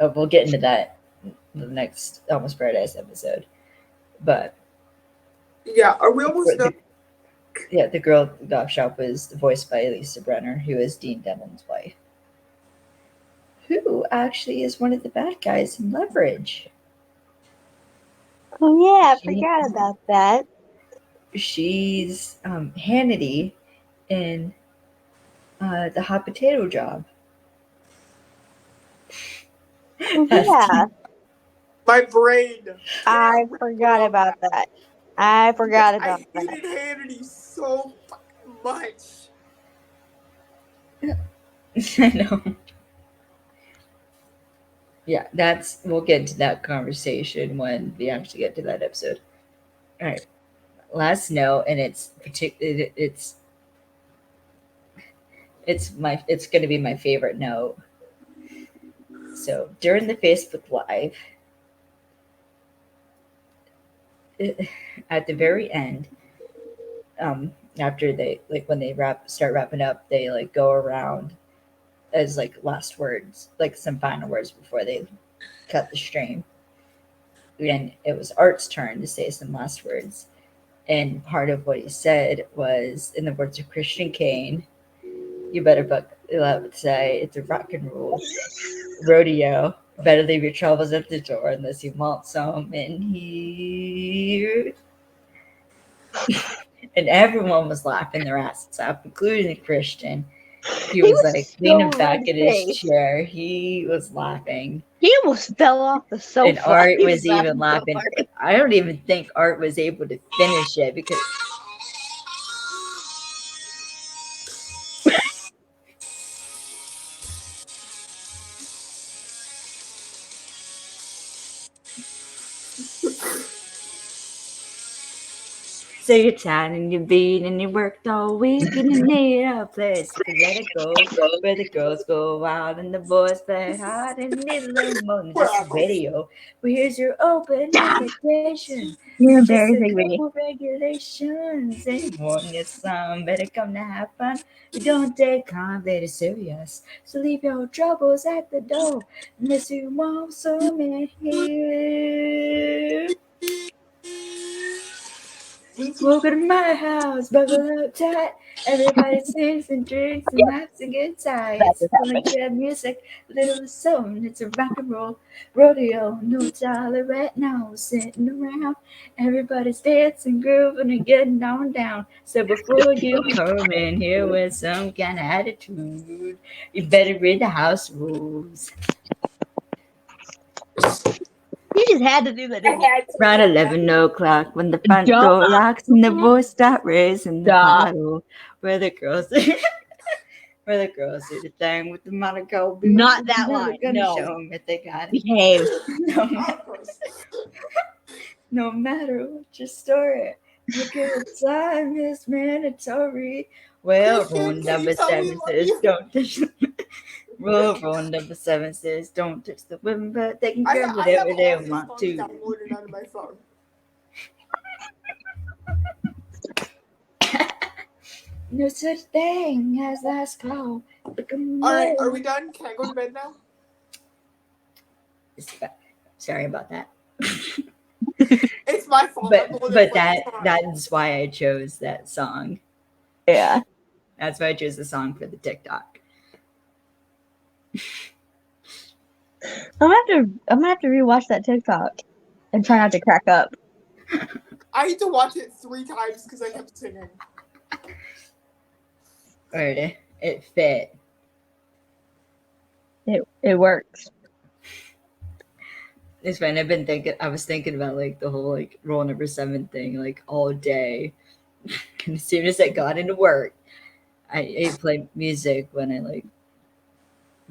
We'll get into that in the next Almost Paradise episode. But yeah, are we almost done? Yeah, the girl at the golf shop was voiced by Lisa Brenner, who is Dean Devlin's wife, who actually is one of the bad guys in Leverage. Oh yeah, I forgot about that. She's Hannity in the Hot Potato Job. Yeah. My brain. I forgot about that. I hated Hannity so fucking much. I know. Yeah, we'll get into that conversation when we actually get to that episode. All right. Last note, and it's going to be my favorite note. So during the Facebook Live, at the very end, after they when they start wrapping up, they go around as last words, some final words before they cut the stream. And it was Art's turn to say some last words. And part of what he said was, in the words of Christian Kane, "You better buckle up, say it's a rock and roll rodeo. Better leave your troubles at the door unless you want some in here." And everyone was laughing their asses off, including Christian. He was like leaning back in his chair. He was laughing. He almost fell off the sofa. And Art was even laughing. So I don't even think Art was able to finish it because so you're tired and you're beat and you worked all week and you need a place to let it go where the girls go wild and the boys play hard and you need a little more than just a video. Well, here's your open invitation. You're Just a embarrassing me. couple regulations and warn your son better come to have fun. We don't take comedy serious, so leave your troubles at the door unless you want some in here. Welcome to my house, buckle up tight. Everybody sings and drinks and laughs and gets high. It's like good music, little something. It's a rock and roll rodeo. No dollar right now, sitting around. Everybody's dancing, grooving, and getting on down. So before you come in here with some kind of attitude, you better read the house rules. You just had to do that. Around 11 o'clock when the front door locks and the boys start raising the bottle. Where the girls do the thing with the Monaco. Not that line. No. Show them if they got it. Behave. No matter what your story, look at the time is mandatory. Well, rule number 7 says don't touch the rule number 7 says don't touch the women, but they can grab whatever they want to. Downloaded onto my phone. No such thing as last call. Alright, are we done? Can I go to bed now? Sorry about that. It's my fault. But that is why I chose that song. Yeah. That's why I chose the song for the TikTok. I'm gonna have to rewatch that TikTok and try not to crack up. I had to watch it 3 times because I kept singing. Alright, it fit. It works. It's fine. I was thinking about like the whole like rule number 7 thing like all day. And as soon as I got into work, I played music when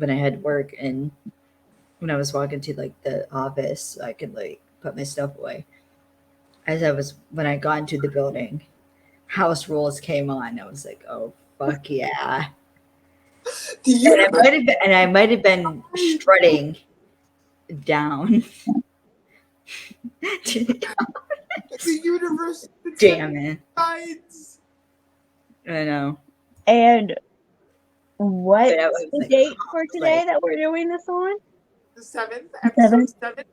I had work, and when I was walking to like the office, so I could like put my stuff away. When I got into the building, house rules came on. I was like, oh fuck yeah. And I might have been strutting down to the universe. Damn it. Sides. I know. And what's the date for today that we're doing this on? The 7th, episode 7.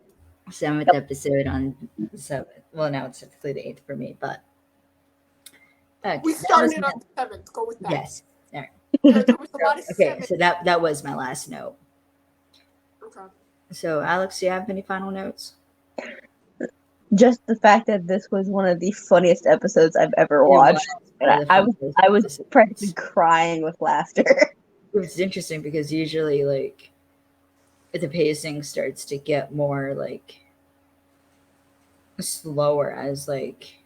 7th episode on the 7th. Well, now it's technically the 8th for me, but we started on the 7th. Go with that. Yes. All right. Okay, so that was my last note. Okay. So, Alex, do you have any final notes? Just the fact that this was one of the funniest episodes I've ever watched. I was practically crying with laughter. It's interesting because usually, like, the pacing starts to get more like slower as like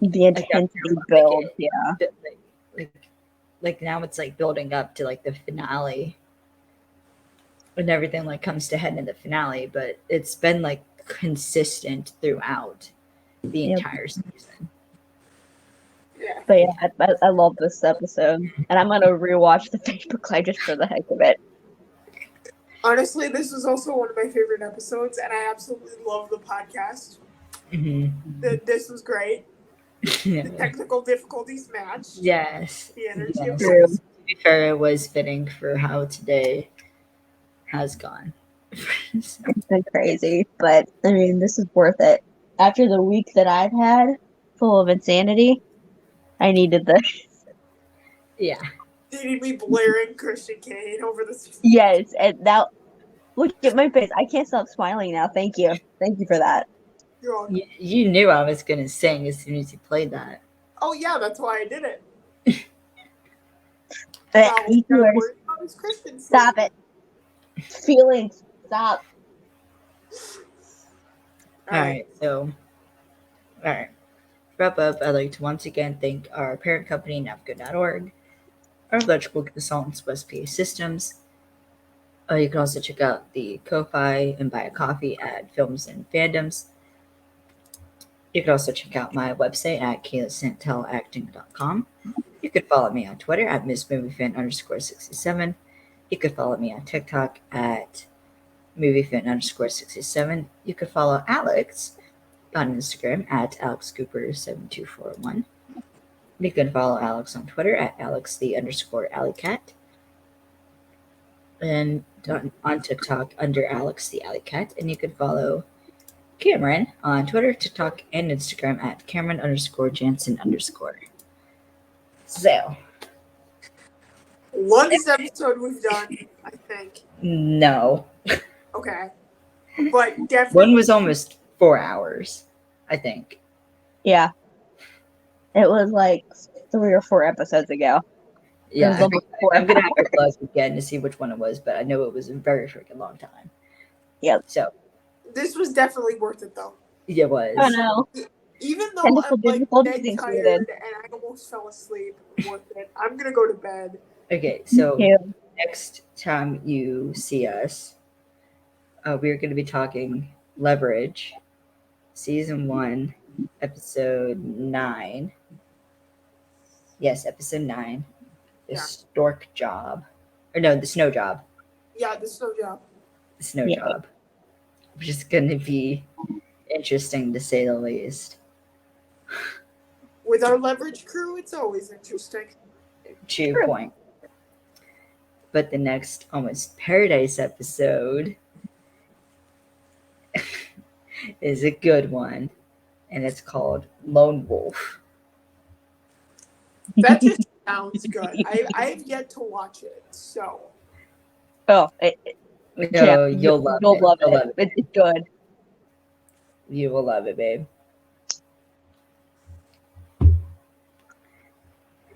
the intensity builds. Yeah. Like now it's like building up to like the finale, and everything like comes to head in the finale. But it's been like consistent throughout the entire season. Yeah. But yeah, I love this episode, and I'm gonna rewatch the Facebook Live just for the heck of it. Honestly, this was also one of my favorite episodes, and I absolutely love the podcast. Mm-hmm. This was great. Yeah. The technical difficulties matched. Yes. The energy. Yes. Of To be fair, it was fitting for how today has gone. It's been crazy, but I mean, this is worth it. After the week that I've had, full of insanity, I needed this. Yeah. Needed me blaring Christian Kane over the season. Yes, and now look at my face. I can't stop smiling now. Thank you for that. You knew I was gonna sing as soon as you played that. Oh yeah, that's why I did it. Stop it. Feelings. Stop. All right. So, all right. Wrap up. I'd like to once again thank our parent company, Navigo.org, our electrical consultants, West PA Systems. You can also check out the Ko-Fi and buy a coffee at Films and Fandoms. You can also check out my website at kaylasantelacting.com. You could follow me on Twitter at MissMovieFan_67. You could follow me on TikTok at MovieFan_67. You could follow Alex on Instagram at AlexCooper7241. You can follow Alex on Twitter at AlexThe_AlleyCat. And on TikTok under Alex the Alley Cat. And you can follow Cameron on Twitter, TikTok, and Instagram at Cameron_Jansen_. So. Longest episode we've done, I think. No. Okay. But definitely. One was almost 4 hours, I think. Yeah. It was like 3 or 4 episodes ago. Yeah, I'm going to have to buzz again to see which one it was, but I know it was a very freaking long time. Yep. So. This was definitely worth it, though. It was. Oh, no. Even though I'm like dead tired and I almost fell asleep, worth it. I'm going to go to bed. Okay, so next time you see us, we're going to be talking Leverage, Season 1, Episode 9. Yes, Episode 9. The Stork Job. Or no, the Snow Job. Yeah, the Snow Job. The Snow Job. Which is going to be interesting, to say the least. With our Leverage crew, it's always interesting. True point. But the next Almost Paradise episode is a good one, and it's called Lone Wolf. That just sounds good. I've yet to watch it, so. Oh, you'll love it. Love it. It's good. You will love it, babe.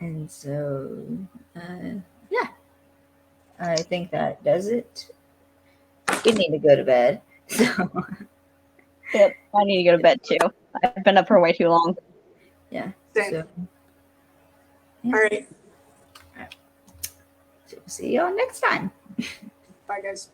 And so, yeah. I think that does it. You need to go to bed. So. Yep, I need to go to bed too. I've been up for way too long. Yeah. Same. So, yeah. All right. So we'll see y'all next time. Bye, guys.